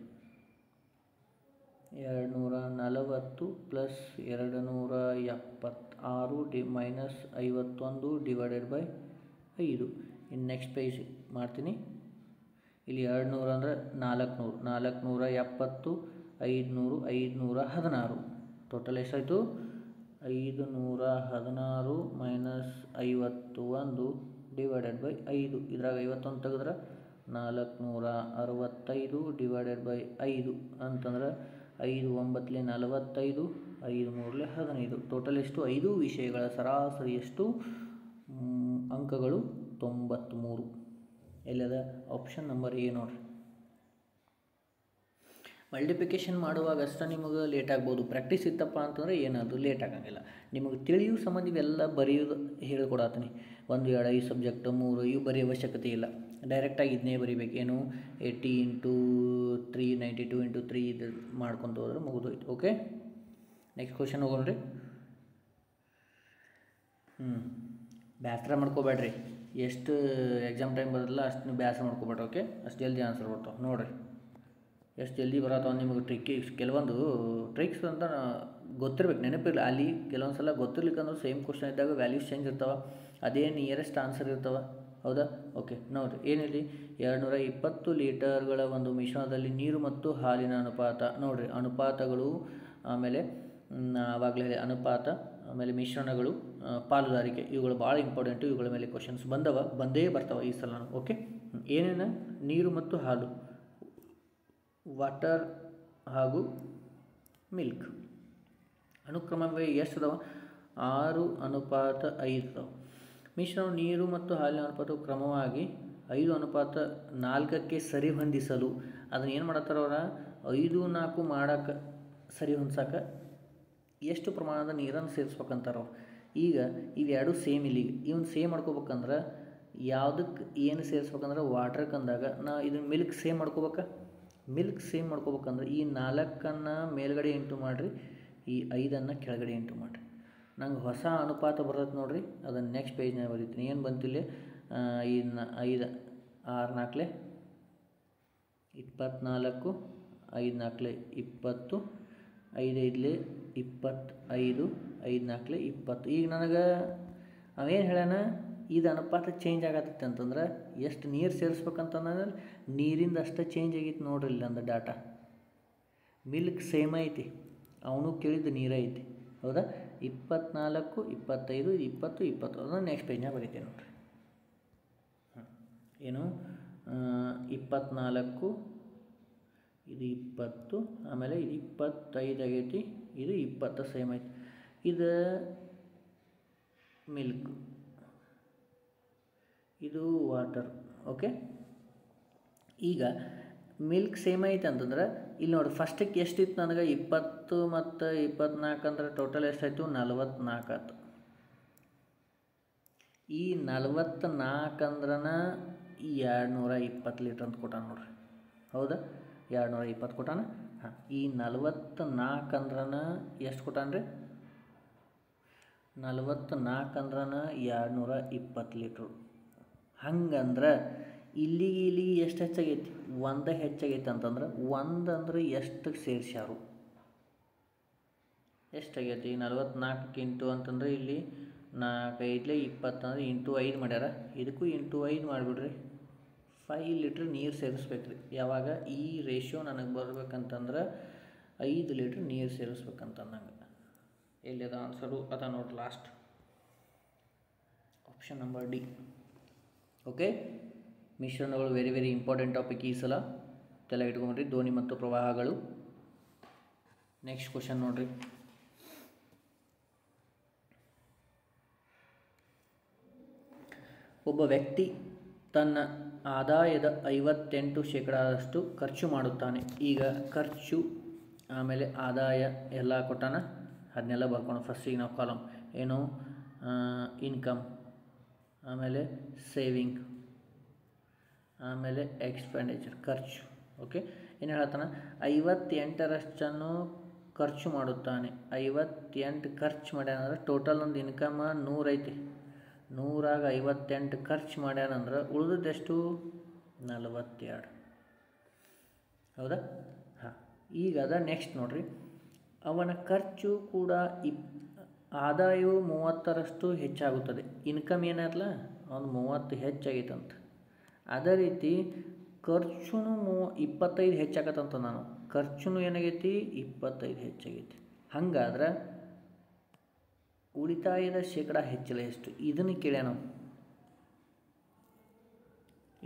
240 ಪ್ಲಸ್ 276 -51 ಡಿವೈಡೆಡ್ ಬೈ 5. ಇನ್ನು ನೆಕ್ಸ್ಟ್ ಪೇಜ್ ಮಾಡ್ತೀನಿ. ಇಲ್ಲಿ 200 ಅಂದರೆ 400, 470, 500, 516. ಟೋಟಲ್ ಎಷ್ಟಾಯಿತು? 516 -51 ಡಿವೈಡೆಡ್ ಬೈ 5. ಇದ್ರಾಗ 51 ತೆಗೆದ್ರೆ 465 ಡಿವೈಡೆಡ್ ಬೈ 5 ಅಂತಂದ್ರೆ 5 9 45, 5 3 15. ಟೋಟಲ್ ಎಷ್ಟು? 5 ವಿಷಯಗಳ ಸರಾಸರಿ ಎಷ್ಟು ಅಂಕಗಳು? 93. ಎಲ್ಲದ? ಆಪ್ಷನ್ ನಂಬರ್ ಎ ನೋಡ್ರಿ. ಮಲ್ಟಿಪ್ಲಿಕೇಶನ್ ಮಾಡುವಾಗ ಅಷ್ಟೇ ನಿಮಗೆ ಲೇಟ್ ಆಗ್ಬೋದು. ಪ್ರಾಕ್ಟೀಸ್ ಇತ್ತಪ್ಪ ಅಂತಂದರೆ ಏನದು ಲೇಟ್ ಆಗಂಗಿಲ್ಲ. ನಿಮಗೆ ತಿಳಿಯೋ ಸಂಬಂಧ ಇವೆಲ್ಲ ಬರೆಯೋದು ಹೇಳ್ಕೊಡತ್ತೀನಿ. 1 2 5 ಸಬ್ಜೆಕ್ಟ್ 3 ಇವು ಬರೆಯೋ ಅವಶ್ಯಕತೆ ಇಲ್ಲ. ಡೈರೆಕ್ಟಾಗಿ ಇದನ್ನೇ ಬರಿಬೇಕು. ಏನು 80 × 3 92 × 3 ಇದು ಮಾಡ್ಕೊತ ಹೋದ್ರೆ ಮುಗಿದೋಯ್ತು. ಓಕೆ, ನೆಕ್ಸ್ಟ್ ಕ್ವಶನ್ ಹೋಗೋಣ್ರಿ. ಬೇಸರ ಮಾಡ್ಕೋಬೇಡ್ರಿ. ಎಷ್ಟು ಎಕ್ಸಾಮ್ ಟೈಮ್ ಬರೋದಿಲ್ಲ ಅಷ್ಟು ನೀವು ಬೇಸರ ಮಾಡ್ಕೋಬೇಡ್ರಿ. ಓಕೆ, ಅಷ್ಟು ಜಲ್ದಿ ಆನ್ಸರ್ ಬರ್ತಾವೆ ನೋಡಿರಿ. ಎಷ್ಟು ಜಲ್ದಿ ಬರತ್ತವ ನಿಮಗೆ ಕೆಲವೊಂದು ಟ್ರಿಕ್ಸ್ ಅಂತ ಗೊತ್ತಿರ್ಬೇಕು, ನೆನಪಿರಲಿ. ಅಲ್ಲಿ ಕೆಲವೊಂದು ಸಲ ಗೊತ್ತಿರ್ಲಿಕ್ಕಂದ್ರೆ ಸೇಮ್ ಕ್ವಶನ್ ಇದ್ದಾಗ ವ್ಯಾಲ್ಯೂಸ್ ಚೇಂಜ್ ಇರ್ತಾವೆ, ಅದೇ ನಿಯರೆಸ್ಟ್ ಆನ್ಸರ್ ಇರ್ತಾವೆ. ಹೌದಾ? ಓಕೆ, ನೋಡಿರಿ ಏನಿಲ್ಲ, 220 ಲೀಟರ್ಗಳ ಒಂದು ಮಿಶ್ರಣದಲ್ಲಿ ನೀರು ಮತ್ತು ಹಾಲಿನ ಅನುಪಾತ. ನೋಡಿರಿ ಅನುಪಾತಗಳು, ಆಮೇಲೆ ಆವಾಗಲೇ ಅನುಪಾತ, ಆಮೇಲೆ ಮಿಶ್ರಣಗಳು, ಪಾಲುದಾರಿಕೆ, ಇವುಗಳು ಭಾಳ ಇಂಪಾರ್ಟೆಂಟು. ಇವುಗಳ ಮೇಲೆ ಕ್ವಶನ್ಸ್ ಬಂದೇ ಬರ್ತಾವೆ ಈ ಸಲ. ಓಕೆ, ಏನೇನು? ನೀರು ಮತ್ತು ಹಾಲು, ವಾಟರ್ ಹಾಗೂ ಮಿಲ್ಕ್. ಅನುಕ್ರಮವೇ ಎಷ್ಟು ಅದಾವ? 6:5 ಅದಾವೆ. ಮಿಶ್ರಣ ನೀರು ಮತ್ತು ಹಾಲಿನ ಅನುಪಾತವು ಕ್ರಮವಾಗಿ 5:4ಕ್ಕೆ ಸರಿ ಹೊಂದಿಸಲು ಅದನ್ನು ಏನು ಮಾಡತ್ತಾರ ಅವರ? 5:4 ಮಾಡೋಕ್ಕೆ ಸರಿ ಹೊಂದ್ಸಕ್ಕೆ ಎಷ್ಟು ಪ್ರಮಾಣದ ನೀರನ್ನು ಸೇರಿಸ್ಬೇಕಂತಾರ ಅವ್ರು. ಈಗ ಇವೆರಡು ಸೇಮ್. ಇಲ್ಲಿಗೆ ಇವನು ಸೇಮ್ ಮಾಡ್ಕೋಬೇಕಂದ್ರೆ ಯಾವುದಕ್ಕೆ ಏನು ಸೇರಿಸ್ಬೇಕಂದ್ರೆ ವಾಟ್ರಕ್ಕೆ ಅಂದಾಗ ಇದನ್ನು ಮಿಲ್ಕ್ ಸೇಮ್ ಮಾಡ್ಕೋಬೇಕಾ? ಮಿಲ್ಕ್ ಸೇಮ್ ಮಾಡ್ಕೋಬೇಕಂದ್ರೆ ಈ 4 ಮೇಲ್ಗಡೆ ಇಂಟು ಮಾಡಿರಿ, ಈ 5 ಕೆಳಗಡೆ ಇಂಟು ಮಾಡಿರಿ. ನಂಗೆ ಹೊಸ ಅನುಪಾತ ಬರ್ತದೆ ನೋಡಿರಿ, ಅದನ್ನು ನೆಕ್ಸ್ಟ್ ಪೇಜ್ನಾಗ ಬರೀತೀನಿ. ಏನು ಬಂತಿಲ್ಲ? 5 6 4 24, 5 4 20, 5 5 25, 5 4 20. ಈಗ ನನಗೆ ಅವೇನು ಹೇಳ್ಯಾನ? ಇದು ಅನುಪಾತ ಚೇಂಜ್ ಆಗತ್ತೈತೆ ಅಂತಂದ್ರೆ ಎಷ್ಟು ನೀರು ಸೇರಿಸ್ಬೇಕಂತಂದ್ರೆ ನೀರಿಂದ ಅಷ್ಟೇ ಚೇಂಜ್ ಆಗಿತ್ತು ನೋಡ್ರಿ. ಇಲ್ಲ ಅಂದ್ರೆ ಡಾಟಾ ಮಿಲ್ಕ್ ಸೇಮ್ ಐತಿ, ಅವನು ಕೇಳಿದ್ದು ನೀರೇ ಐತಿ. ಹೌದಾ? 24, 25, 20, 20. ಅದನ್ನು ನೆಕ್ಸ್ಟ್ ಪೇಜ್ನಾಗ ಬರೀತೀನಿ ನೋಡಿರಿ. ಏನು 24, ಇದು 20, ಆಮೇಲೆ ಇದು 25 ಆಗೈತಿ, ಇದು 20 ಸೇಮ್ ಐತಿ. ಇದು ಮಿಲ್ಕ್, ಇದು ವಾಟರ್. ಓಕೆ, ಈಗ ಮಿಲ್ಕ್ ಸೇಮ್ ಐತೆ ಅಂತಂದ್ರೆ ಇಲ್ಲಿ ನೋಡಿ ಫಸ್ಟಿಗೆ ಎಷ್ಟಿತ್ತು ನನಗೆ? 20 ಮತ್ತು 24 ಅಂದ್ರೆ ಟೋಟಲ್ ಎಷ್ಟಾಯಿತು? 44 ಆಯ್ತು. ಈ 44 ಅಂದ್ರೆ 220 ಲೀಟ್ರ್ ಅಂತ ಕೊಟ್ಟಾನ ನೋಡ್ರಿ. ಹೌದಾ? 220 ಕೊಟ್ಟಾನ. ಹಾಂ, ಈ 44 ಅಂದ್ರೆ ಎಷ್ಟು ಕೊಟ್ಟಾನ ರೀ? 44 ಅಂದ್ರೆ 220 ಲೀಟ್ರು. ಹಂಗಂದ್ರೆ ಇಲ್ಲಿಗೆ ಎಷ್ಟು ಹೆಚ್ಚಾಗೈತಿ? 1 ಹೆಚ್ಚಾಗೈತೆ ಅಂತಂದ್ರೆ 1 ಅಂದ್ರೆ ಎಷ್ಟಕ್ಕೆ ಸೇರಿಸ್ಯಾರು? ಎಷ್ಟಾಗೈತಿ? 44 ಇಂಟು ಅಂತಂದರೆ ಇಲ್ಲಿ 4 5 20 ಅಂದರೆ ಇಂಟು 5 ಮಾಡ್ಯಾರ. ಇದಕ್ಕೂ ಇಂಟು 5 ಮಾಡಿಬಿಡ್ರಿ. 5 ಲೀಟ್ರ್ ನೀರು ಸೇರಿಸ್ಬೇಕ್ರಿ. ಯಾವಾಗ ಈ ರೇಷಿಯೋ ನನಗೆ ಬರ್ಬೇಕಂತಂದ್ರೆ 5 ಲೀಟ್ರ್ ನೀರು ಸೇರಿಸ್ಬೇಕಂತಂದಂಗೆ. ಎಲ್ಲಿದ ಆನ್ಸರು? ಅದ ನೋಡಿ last option number D. Okay, ಮಿಶ್ರಣಗಳು ವೆರಿ ವೆರಿ ಇಂಪಾರ್ಟೆಂಟ್ ಟಾಪಿಕ್ ಈ ಸಲ, ತಲೆ ಇಟ್ಕೊಂಡ್ರಿ. ಧ್ವನಿ ಮತ್ತು ಪ್ರವಾಹಗಳು. ನೆಕ್ಸ್ಟ್ ಕ್ವಶನ್ ನೋಡ್ರಿ. ಒಬ್ಬ ವ್ಯಕ್ತಿ ತನ್ನ ಆದಾಯದ 58% ಖರ್ಚು ಮಾಡುತ್ತಾನೆ. ಈಗ ಖರ್ಚು ಆಮೇಲೆ ಆದಾಯ ಎಲ್ಲ ಕೊಟ್ಟಾನ, ಅದನ್ನೆಲ್ಲ ಬರ್ಕೊಂಡು ಫಸ್ಟಿಗೆ ನಾವು ಕಾಲಮ್ ಏನು ಇನ್ಕಮ್, ಆಮೇಲೆ ಸೇವಿಂಗ್, ಆಮೇಲೆ ಎಕ್ಸ್ಪೆಂಡಿಚರ್ ಖರ್ಚು. ಓಕೆ, ಏನು ಹೇಳ್ತಾನೆ? 58% ಖರ್ಚು ಮಾಡುತ್ತಾನೆ. 58 ಖರ್ಚು ಮಾಡ್ಯಾನಂದ್ರೆ ಟೋಟಲ್ ಒಂದು ಇನ್ಕಮ್ 100 ಐತಿ. 100ರಾಗ 58 ಖರ್ಚು ಮಾಡ್ಯಾನಂದ್ರೆ ಉಳಿದದ್ದೆಷ್ಟು? 42. ಹೌದಾ? ಹಾಂ, ಈಗ ಅದ ನೆಕ್ಸ್ಟ್ ನೋಡ್ರಿ. ಅವನ ಖರ್ಚು ಕೂಡ ಆದಾಯವು 30% ಹೆಚ್ಚಾಗುತ್ತದೆ. ಇನ್ಕಮ್ ಏನಾಗಲ್ಲ ಅವನು 30 ಹೆಚ್ಚಾಗೈತಂತ. ಅದೇ ರೀತಿ ಖರ್ಚುನು 25 ಹೆಚ್ಚಾಗತ್ತಂತ. ನಾನು ಖರ್ಚುನು ಏನಾಗೈತಿ? 25 ಹೆಚ್ಚಾಗೈತಿ. ಹಂಗಾದ್ರೆ ಉಳಿತಾಯದ ಶೇಕಡ ಹೆಚ್ಚಳ ಎಷ್ಟು? ಇದನ್ನು ಕೇಳ್ಯಾನ.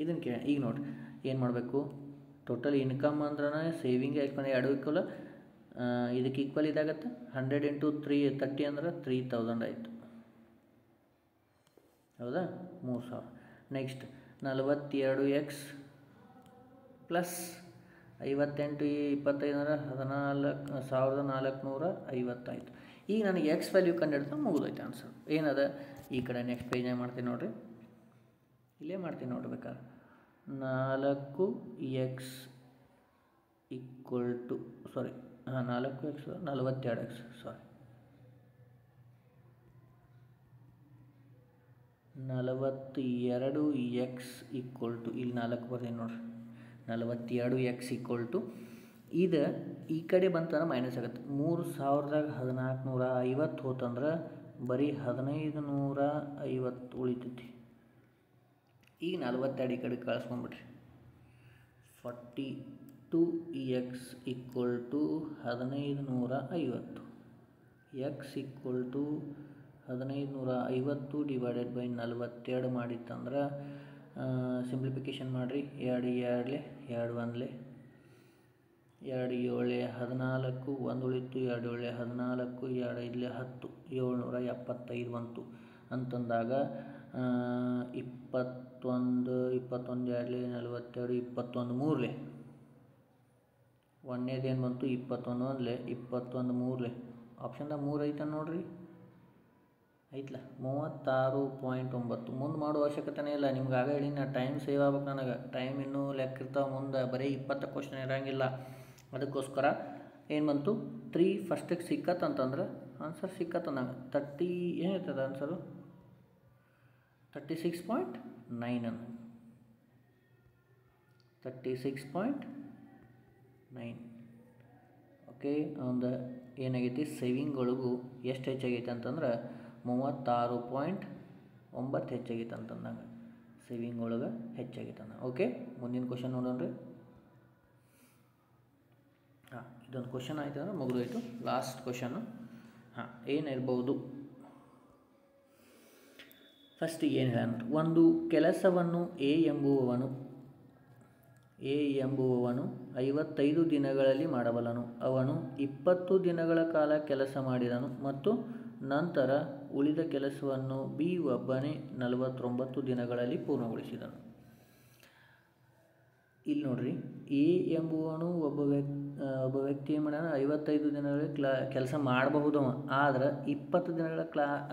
ಇದನ್ನು ಕೇಳ. ಈಗ ನೋಡ್ರಿ ಏನು ಮಾಡಬೇಕು? ಟೋಟಲ್ ಇನ್ಕಮ್ ಅಂದ್ರೆ ಸೇವಿಂಗ್ ಎಕ್ಸ್ಪೆಂಡ್ ಎರಡು ಈಕ್ವಲ್, ಇದಕ್ಕೆ ಈಕ್ವಲ್ ಇದಾಗತ್ತೆ. 100 × 30 ಅಂದ್ರೆ 3000 ಆಯಿತು. ಹೌದಾ? 3000. ನೆಕ್ಸ್ಟ್ 42x ಪ್ಲಸ್ 58 25 ಅಂದ್ರೆ 14,450 ಆಯಿತು. ಈಗ ನನಗೆ ಎಕ್ಸ್ ವ್ಯಾಲ್ಯೂ ಕಂಡುಹಿಡಿದ್ರೆ ಮುಗಿದೈತೆ ಆನ್ಸರ್. ಏನದ? ಈ ಕಡೆ ನೆಕ್ಸ್ಟ್ ಪೇಜ್ನಾಗ ಮಾಡ್ತೀನಿ ನೋಡಿರಿ, ಇಲ್ಲೇ ಮಾಡ್ತೀನಿ ನೋಡ್ಬೇಕಾದ್ರೆ 4x equal to 4x 42x sorry 42x equal to, ಇಲ್ಲಿ 4 ಬರ್ತೀನಿ ನೋಡ್ರಿ, 42x ಈಕ್ವಲ್ ಟು ಇದು ಈ ಕಡೆ ಬಂತಂದ್ರೆ ಮೈನಸ್ ಆಗುತ್ತೆ. 3000ದಾಗ 1450 ಹೋತಂದ್ರೆ ಬರೀ 1550 ಉಳಿತೈತಿ. ಈಗ 42 ಈ ಕಡೆ ಕಳಿಸ್ಕೊಂಡ್ಬಿಟ್ರಿ. 42x equal to 1550, X equal to 1550 divided by 42 ಮಾಡಿತ್ತಂದ್ರೆ ಸಿಂಪ್ಲಿಫಿಕೇಷನ್ ಮಾಡಿರಿ. 2 2 2 1 2 7 14, 1 ಉಳಿತು, 2 7 14, 2 5 10, 775 ಬಂತು ಅಂತಂದಾಗ 21 21 2 42 21 3 ಒಂದೇದೇನು ಬಂತು? 21 21 3 ಆಪ್ಷನ್ದಾಗ 3 ಐತ ನೋಡ್ರಿ, ಐತ್ಲ 36.9. ಮುಂದೆ ಮಾಡೋ ಅವಶ್ಯಕತೆನೇ ಇಲ್ಲ. ನಿಮ್ಗೆ ಆಗ ಹೇಳಿ ನಾ ಟೈಮ್ ಸೇವ್ ಆಗ್ಬೇಕು. ನನಗೆ ಟೈಮ್ ಇನ್ನೂ ಲೆಕ್ಕ ಇರ್ತಾವೆ ಮುಂದೆ, ಬರೀ 20 ಕ್ವಶನ್ ಇರೋಂಗಿಲ್ಲ. ಅದಕ್ಕೋಸ್ಕರ ಏನು ಬಂತು? 3 ಫಸ್ಟಿಗೆ ಸಿಕ್ಕತ್ತಂತಂದ್ರೆ ಆನ್ಸರ್ ಸಿಕ್ಕತ್ತಂದಂಗೆ 30 ಏನಿರ್ತದೆ ಆನ್ಸರು? 36.9 ಅನ್ನ 36.9. ಓಕೆ, ಒಂದು ಏನಾಗೈತಿ ಸೇವಿಂಗ್ಗಳಿಗೂ ಎಷ್ಟು ಹೆಚ್ಚಾಗೈತೆ ಅಂತಂದ್ರೆ 36.9 ಹೆಚ್ಚಾಗೈತೆ ಅಂತಂದಂಗೆ ಸೇವಿಂಗ್ ಒಳಗೆ ಹೆಚ್ಚಾಗೈತೆ ಅಂದ. ಓಕೆ, ಮುಂದಿನ ಕ್ವಶನ್ ನೋಡೋಣ್ರಿ. ಹಾಂ, ಇದೊಂದು ಕ್ವಶನ್ ಆಯಿತು ಅಂದ್ರೆ ಮುಗಿದೋಯ್ತು. Last question. ಹಾಂ, ಏನಿರ್ಬೋದು? ಫಸ್ಟ್ ಏನು ಹೇಳ, ಒಂದು ಕೆಲಸವನ್ನು ಎ ಎಂಬುವವನು 55 ದಿನಗಳಲ್ಲಿ ಮಾಡಬಲ್ಲನು. ಅವನು 20 ದಿನಗಳ ಕಾಲ ಕೆಲಸ ಮಾಡಿದನು ಮತ್ತು ನಂತರ ಉಳಿದ ಕೆಲಸವನ್ನು ಬಿ ಒಬ್ಬನೇ 49 ದಿನಗಳಲ್ಲಿ ಪೂರ್ಣಗೊಳಿಸಿದನು. ಇಲ್ಲಿ ನೋಡ್ರಿ, ಎ ಎಂಬುವನು ಒಬ್ಬ ವ್ಯಕ್ತಿ ಏನು ಮಾಡ್ಯಾನ? 55 ದಿನಗಳಲ್ಲಿ ಕೆಲಸ ಮಾಡಬಹುದು. ಆದ್ರೆ 20 ದಿನಗಳ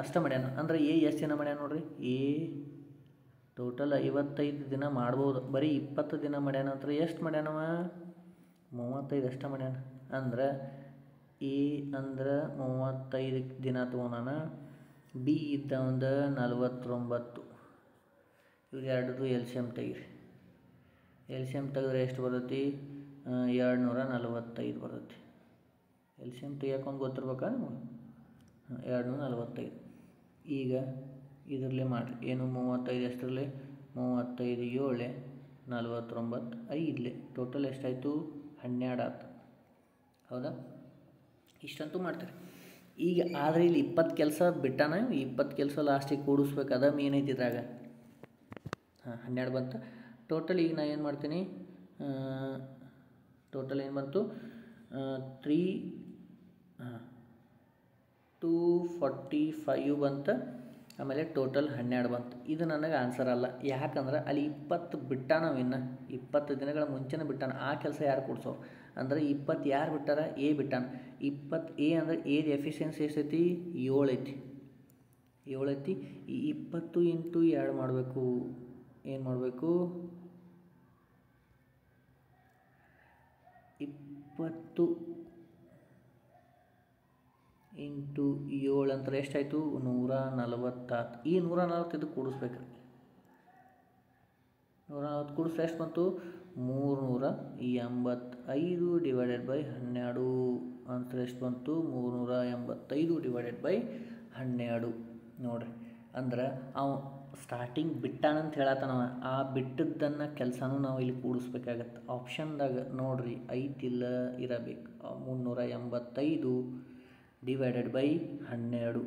ಅಷ್ಟೇ ಮಾಡ್ಯಾನ. ಅಂದ್ರೆ ಎ ಎಷ್ಟು ದಿನ ಮಾಡ್ಯಾನ ನೋಡ್ರಿ? ಎ ಟೋಟಲ್ 55 ದಿನ ಮಾಡ್ಬೋದು, ಬರೀ 20 ದಿನ ಮಾಡ್ಯಾನ. ಅಂದ್ರೆ ಎಷ್ಟು ಮಾಡ್ಯಾನವ? 35 ಅಷ್ಟೇ ಮಾಡ್ಯಾನ. ಅಂದ್ರೆ ಎ ಅಂದ್ರೆ 35 ದಿನ ತೊಗೊಂಡಾನ, ಬಿ ಇದ್ದ ಒಂದು 49. ಇವ್ರು ಎರಡದು ಎಲ್ ಸಿ ಎಮ್ ತೆಗೀರಿ. ಎಲ್ ಸಿ ಎಮ್ ತೆಗೆದ್ರೆ ಎಷ್ಟು ಬರ್ತೈತಿ? 245 ಬರ್ತೈತಿ. ಎಲ್ ಸಿ ಎಮ್ ತೆಗಿಯೋಕೊಂದು ಗೊತ್ತಿರ್ಬೇಕಾ ನಿಮಗೆ? 245. ಈಗ ಇದರಲ್ಲೇ ಮಾಡಿರಿ. ಏನು 35 ಎಷ್ಟರಲ್ಲಿ? 35 7 49 5 ಟೋಟಲ್ ಎಷ್ಟಾಯಿತು? 12 ಆಯ್ತು. ಹೌದಾ? ಇಷ್ಟಂತೂ ಮಾಡ್ತೀರಿ. ಈಗ ಆದರೆ ಇಲ್ಲಿ 20 ಕೆಲಸ ಬಿಟ್ಟಾನ. 20 ಕೆಲಸ ಲಾಸ್ಟಿಗೆ ಕೂಡಿಸ್ಬೇಕು, ಅದ ಮೇನ್ ಐತಿ ಇದ್ರಾಗ. ಹಾಂ, 12 ಬಂತು ಟೋಟಲ್. ಈಗ ನಾನು ಏನು ಮಾಡ್ತೀನಿ? ಟೋಟಲ್ ಏನು ಬಂತು? 245 ಬಂತು. ಆಮೇಲೆ ಟೋಟಲ್ 12 ಬಂತು. ಇದು ನನಗೆ ಆನ್ಸರ್ ಅಲ್ಲ, ಯಾಕಂದ್ರೆ ಅಲ್ಲಿ 20 ಬಿಟ್ಟಾನ ಇನ್ನು 20 ದಿನಗಳ ಮುಂಚೆನೇ ಬಿಟ್ಟಾನ. ಆ ಕೆಲಸ ಯಾರು ಕೊಡ್ಸೋ ಅಂದ್ರೆ 20 ಯಾರು ಬಿಟ್ಟಾರ? ಎ ಬಿಟ್ಟಾನ. 20 ಎ ಅಂದ್ರೆ ಏದು ಎಫಿಷಿಯನ್ಸಿ ಎಷ್ಟೈತಿ? 7 ಐತಿ. 7 ಐತಿ. ಈ 20 ಇಂಟು 2 ಮಾಡಬೇಕು. ಏನು ಮಾಡಬೇಕು? 20 ಇಂಟು 7 ಅಂತ ಎಷ್ಟಾಯಿತು? 146. ಈ 145 ಕೂಡಿಸ್ಬೇಕು ರೀ. 140 ಕೂಡಿಸ್ ಎಷ್ಟು ಬಂತು? 385 ಡಿವೈಡೆಡ್ ಬೈ 12 ಅಂತ ಎಷ್ಟು ಬಂತು? 385 ಡಿವೈಡೆಡ್ ಬೈ 12 ನೋಡಿರಿ. ಅಂದ್ರೆ ಅವ ಸ್ಟಾರ್ಟಿಂಗ್ ಬಿಟ್ಟಾನಂತ ಹೇಳತ್ತಾನವ, ಆ ಬಿಟ್ಟದ್ದನ್ನು ಕೆಲಸನೂ ನಾವು ಇಲ್ಲಿ ಕೂಡಿಸ್ಬೇಕಾಗತ್ತೆ. ಆಪ್ಷನ್ದಾಗ ನೋಡಿರಿ ಐತಿಲ್ಲ, ಇರಬೇಕು. 385 ಡಿವೈಡೆಡ್ ಬೈ 12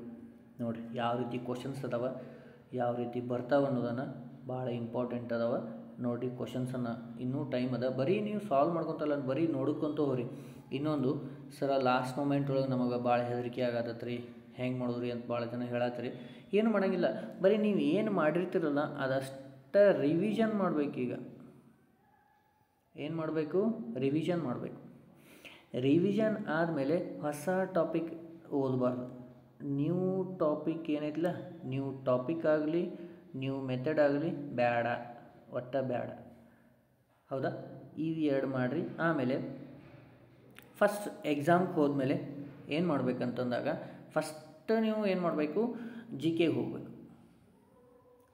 ನೋಡಿರಿ ಯಾವ ರೀತಿ ಕ್ವಶನ್ಸ್ ಅದಾವ, ಯಾವ ರೀತಿ ಬರ್ತಾವೆ ಅನ್ನೋದನ್ನು ಭಾಳ ಇಂಪಾರ್ಟೆಂಟ್ ಅದಾವ ನೋಡಿರಿ. ಕ್ವಶನ್ಸನ್ನು ಇನ್ನೂ ಟೈಮ್ ಅದ, ಬರೀ ನೀವು ಸಾಲ್ವ್ ಮಾಡ್ಕೊತಲ್ಲ, ಬರೀ ನೋಡ್ಕೊತ ಹೋಗ್ರಿ. ಇನ್ನೊಂದು ಸರ ಲಾಸ್ಟ್ ಮೂಮೆಂಟ್ ಒಳಗೆ ನಮಗೆ ಭಾಳ ಹೆದರಿಕೆ ಆಗತ್ತೈತೆ ರೀ, ಹೆಂಗೆ ಮಾಡೋದ್ರಿ ಅಂತ ಭಾಳ ಜನ ಹೇಳತ್ತೀರಿ. ಏನು ಮಾಡೋಂಗಿಲ್ಲ, ಬರೀ ನೀವು ಏನು ಮಾಡಿರ್ತೀರಲ್ಲ ಅದಷ್ಟು ರಿವಿಷನ್ ಮಾಡಬೇಕೀಗ. ಏನು ಮಾಡಬೇಕು? ರಿವಿಷನ್ ಮಾಡಬೇಕು. ರಿವಿಷನ್ ಆದಮೇಲೆ ಹೊಸ ಟಾಪಿಕ್ ಓದಬಾರ್ದು. ನ್ಯೂ ಟಾಪಿಕ್ ಏನೈತಿಲ್ಲ, ನ್ಯೂ ಟಾಪಿಕ್ ಆಗಲಿ ನ್ಯೂ ಮೆಥಡ್ ಆಗಲಿ ಬೇಡ, ಒಟ್ಟ ಬೇಡ. ಹೌದಾ? ಇವು 2 ಮಾಡಿರಿ. ಆಮೇಲೆ ಫಸ್ಟ್ ಎಕ್ಸಾಮ್ಗೆ ಹೋದ್ಮೇಲೆ ಏನು ಮಾಡಬೇಕಂತಂದಾಗ ಫಸ್ಟ್ ನೀವು ಏನು ಮಾಡಬೇಕು? ಜಿ ಕೆಗೆ ಹೋಗಬೇಕು.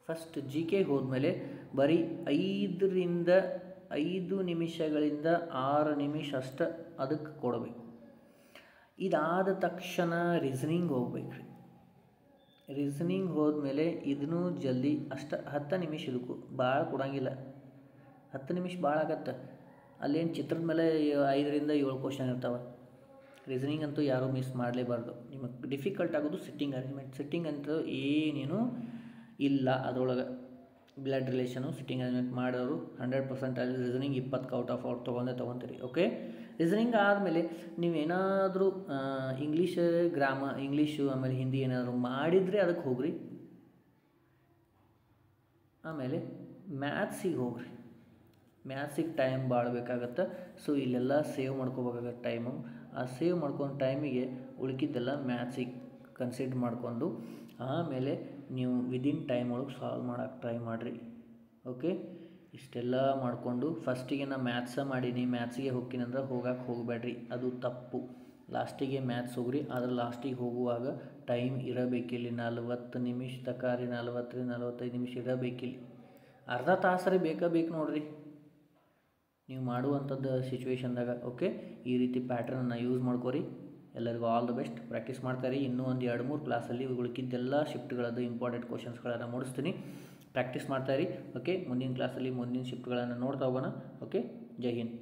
ಫಸ್ಟ್ ಜಿ ಕೆಗೆ ಹೋದ್ಮೇಲೆ ಬರೀ 5 ನಿಮಿಷಗಳಿಂದ 6 ನಿಮಿಷ ಅಷ್ಟು ಅದಕ್ಕೆ ಕೊಡಬೇಕು. ಇದಾದ ತಕ್ಷಣ ರೀಸನಿಂಗ್ ಹೋಗ್ಬೇಕು ರೀ. ರೀಸನಿಂಗ್ ಹೋದ್ಮೇಲೆ ಇದನ್ನೂ ಜಲ್ದಿ ಅಷ್ಟು 10 ನಿಮಿಷ ಇದಕ್ಕೂ ಭಾಳ ಕೊಡೋಂಗಿಲ್ಲ. 10 ನಿಮಿಷ ಭಾಳ ಆಗತ್ತೆ. ಅಲ್ಲೇನು ಚಿತ್ರದ ಮೇಲೆ 5ರಿಂದ 7 ಕ್ವಶನ್ ಇರ್ತಾವೆ. ರೀಸನಿಂಗ್ ಅಂತೂ ಯಾರೂ ಮಿಸ್ ಮಾಡಲೇಬಾರ್ದು. ನಿಮಗೆ ಡಿಫಿಕಲ್ಟ್ ಆಗೋದು ಸಿಟ್ಟಿಂಗ್ ಅರೇಂಜ್ಮೆಂಟ್. ಸಿಟ್ಟಿಂಗ್ ಅಂತೂ ಏನೇನು ಇಲ್ಲ ಅದರೊಳಗೆ. ಬ್ಲಡ್ ರಿಲೇಷನು ಸಿಟ್ಟಿಂಗ್ ಅರೇಂಜ್ಮೆಂಟ್ ಮಾಡೋರು 100% ಅಲ್ಲಿ ರೀಸನಿಂಗ್ 20 ಔಟ್ ಆಫ್ ತೊಗೊತೀರಿ. ಓಕೆ, ರೀಸನಿಂಗ್ ಆದಮೇಲೆ ನೀವೇನಾದರೂ ಇಂಗ್ಲೀಷು ಆಮೇಲೆ ಹಿಂದಿ ಏನಾದರೂ ಮಾಡಿದರೆ ಅದಕ್ಕೆ ಹೋಗ್ರಿ. ಆಮೇಲೆ ಮ್ಯಾಥ್ಸಿಗೆ ಹೋಗ್ರಿ. ಮ್ಯಾಥ್ಸಿಗೆ ಟೈಮ್ ಭಾಳ ಬೇಕಾಗತ್ತೆ. ಸೊ ಇಲ್ಲೆಲ್ಲ ಸೇವ್ ಮಾಡ್ಕೋಬೇಕಾಗತ್ತೆ ಟೈಮು. ಆ ಸೇವ್ ಮಾಡ್ಕೊಂಡು ಟೈಮಿಗೆ ಉಳ್ಕಿದ್ದೆಲ್ಲ ಮ್ಯಾಥ್ಸಿಗೆ ಕನ್ಸಿಡರ್ ಮಾಡ್ಕೊಂಡು ಆಮೇಲೆ ನೀವು ವಿದಿನ್ ಟೈಮ್ ಒಳಗೆ ಸಾಲ್ವ್ ಮಾಡೋಕ್ಕೆ ಟ್ರೈ ಮಾಡಿರಿ. ಓಕೆ, ಇಷ್ಟೆಲ್ಲ ಮಾಡಿಕೊಂಡು ಫಸ್ಟಿಗೆ ನಾನು ಮಾಡೀನಿ, ಮ್ಯಾಥ್ಸಿಗೆ ಹೋಗ್ತೀನಂದ್ರೆ ಹೋಗಕ್ಕೆ ಹೋಗಬೇಡ್ರಿ, ಅದು ತಪ್ಪು. ಲಾಸ್ಟಿಗೆ ಮ್ಯಾಥ್ಸ್ ಹೋಗ್ರಿ. ಆದರೆ ಲಾಸ್ಟಿಗೆ ಹೋಗುವಾಗ ಟೈಮ್ ಇರಬೇಕಿಲ್ಲಿ 40 ನಿಮಿಷ ತನಕ ರೀ. 40ರಿಂದ 45 ನಿಮಿಷ ಇರಬೇಕಿಲ್ಲಿ. ಅರ್ಧ ತಾಸು ಬೇಕು ನೋಡಿರಿ ನೀವು ಮಾಡುವಂಥದ್ದು ಸಿಚುವೇಶನ್ದಾಗ. ಓಕೆ, ಈ ರೀತಿ ಪ್ಯಾಟ್ರನ್ನ ಯೂಸ್ ಮಾಡ್ಕೊರಿ. ಎಲ್ಲರಿಗೂ ಆಲ್ ದ ಬೆಸ್ಟ್. ಪ್ರಾಕ್ಟೀಸ್ ಮಾಡ್ತಾಯಿರಿ. ಇನ್ನೂ ಒಂದು 2-3 ಕ್ಲಾಸಲ್ಲಿ ಉಳ್ಕಿದ್ದೆಲ್ಲ ಶಿಫ್ಟ್ಗಳದ್ದು ಇಂಪಾರ್ಟೆಂಟ್ ಕ್ವಶನ್ಸ್ಗಳನ್ನು ಮೂಡಿಸ್ತೀನಿ. ಪ್ರಾಕ್ಟೀಸ್ ಮಾಡ್ತಾಯಿರಿ. ಓಕೆ, ಮುಂದಿನ ಕ್ಲಾಸಲ್ಲಿ ಮುಂದಿನ ಶಿಫ್ಟ್ಗಳನ್ನು ನೋಡ್ತಾ ಹೋಗೋಣ. ಓಕೆ, ಜೈ ಹಿಂದ್.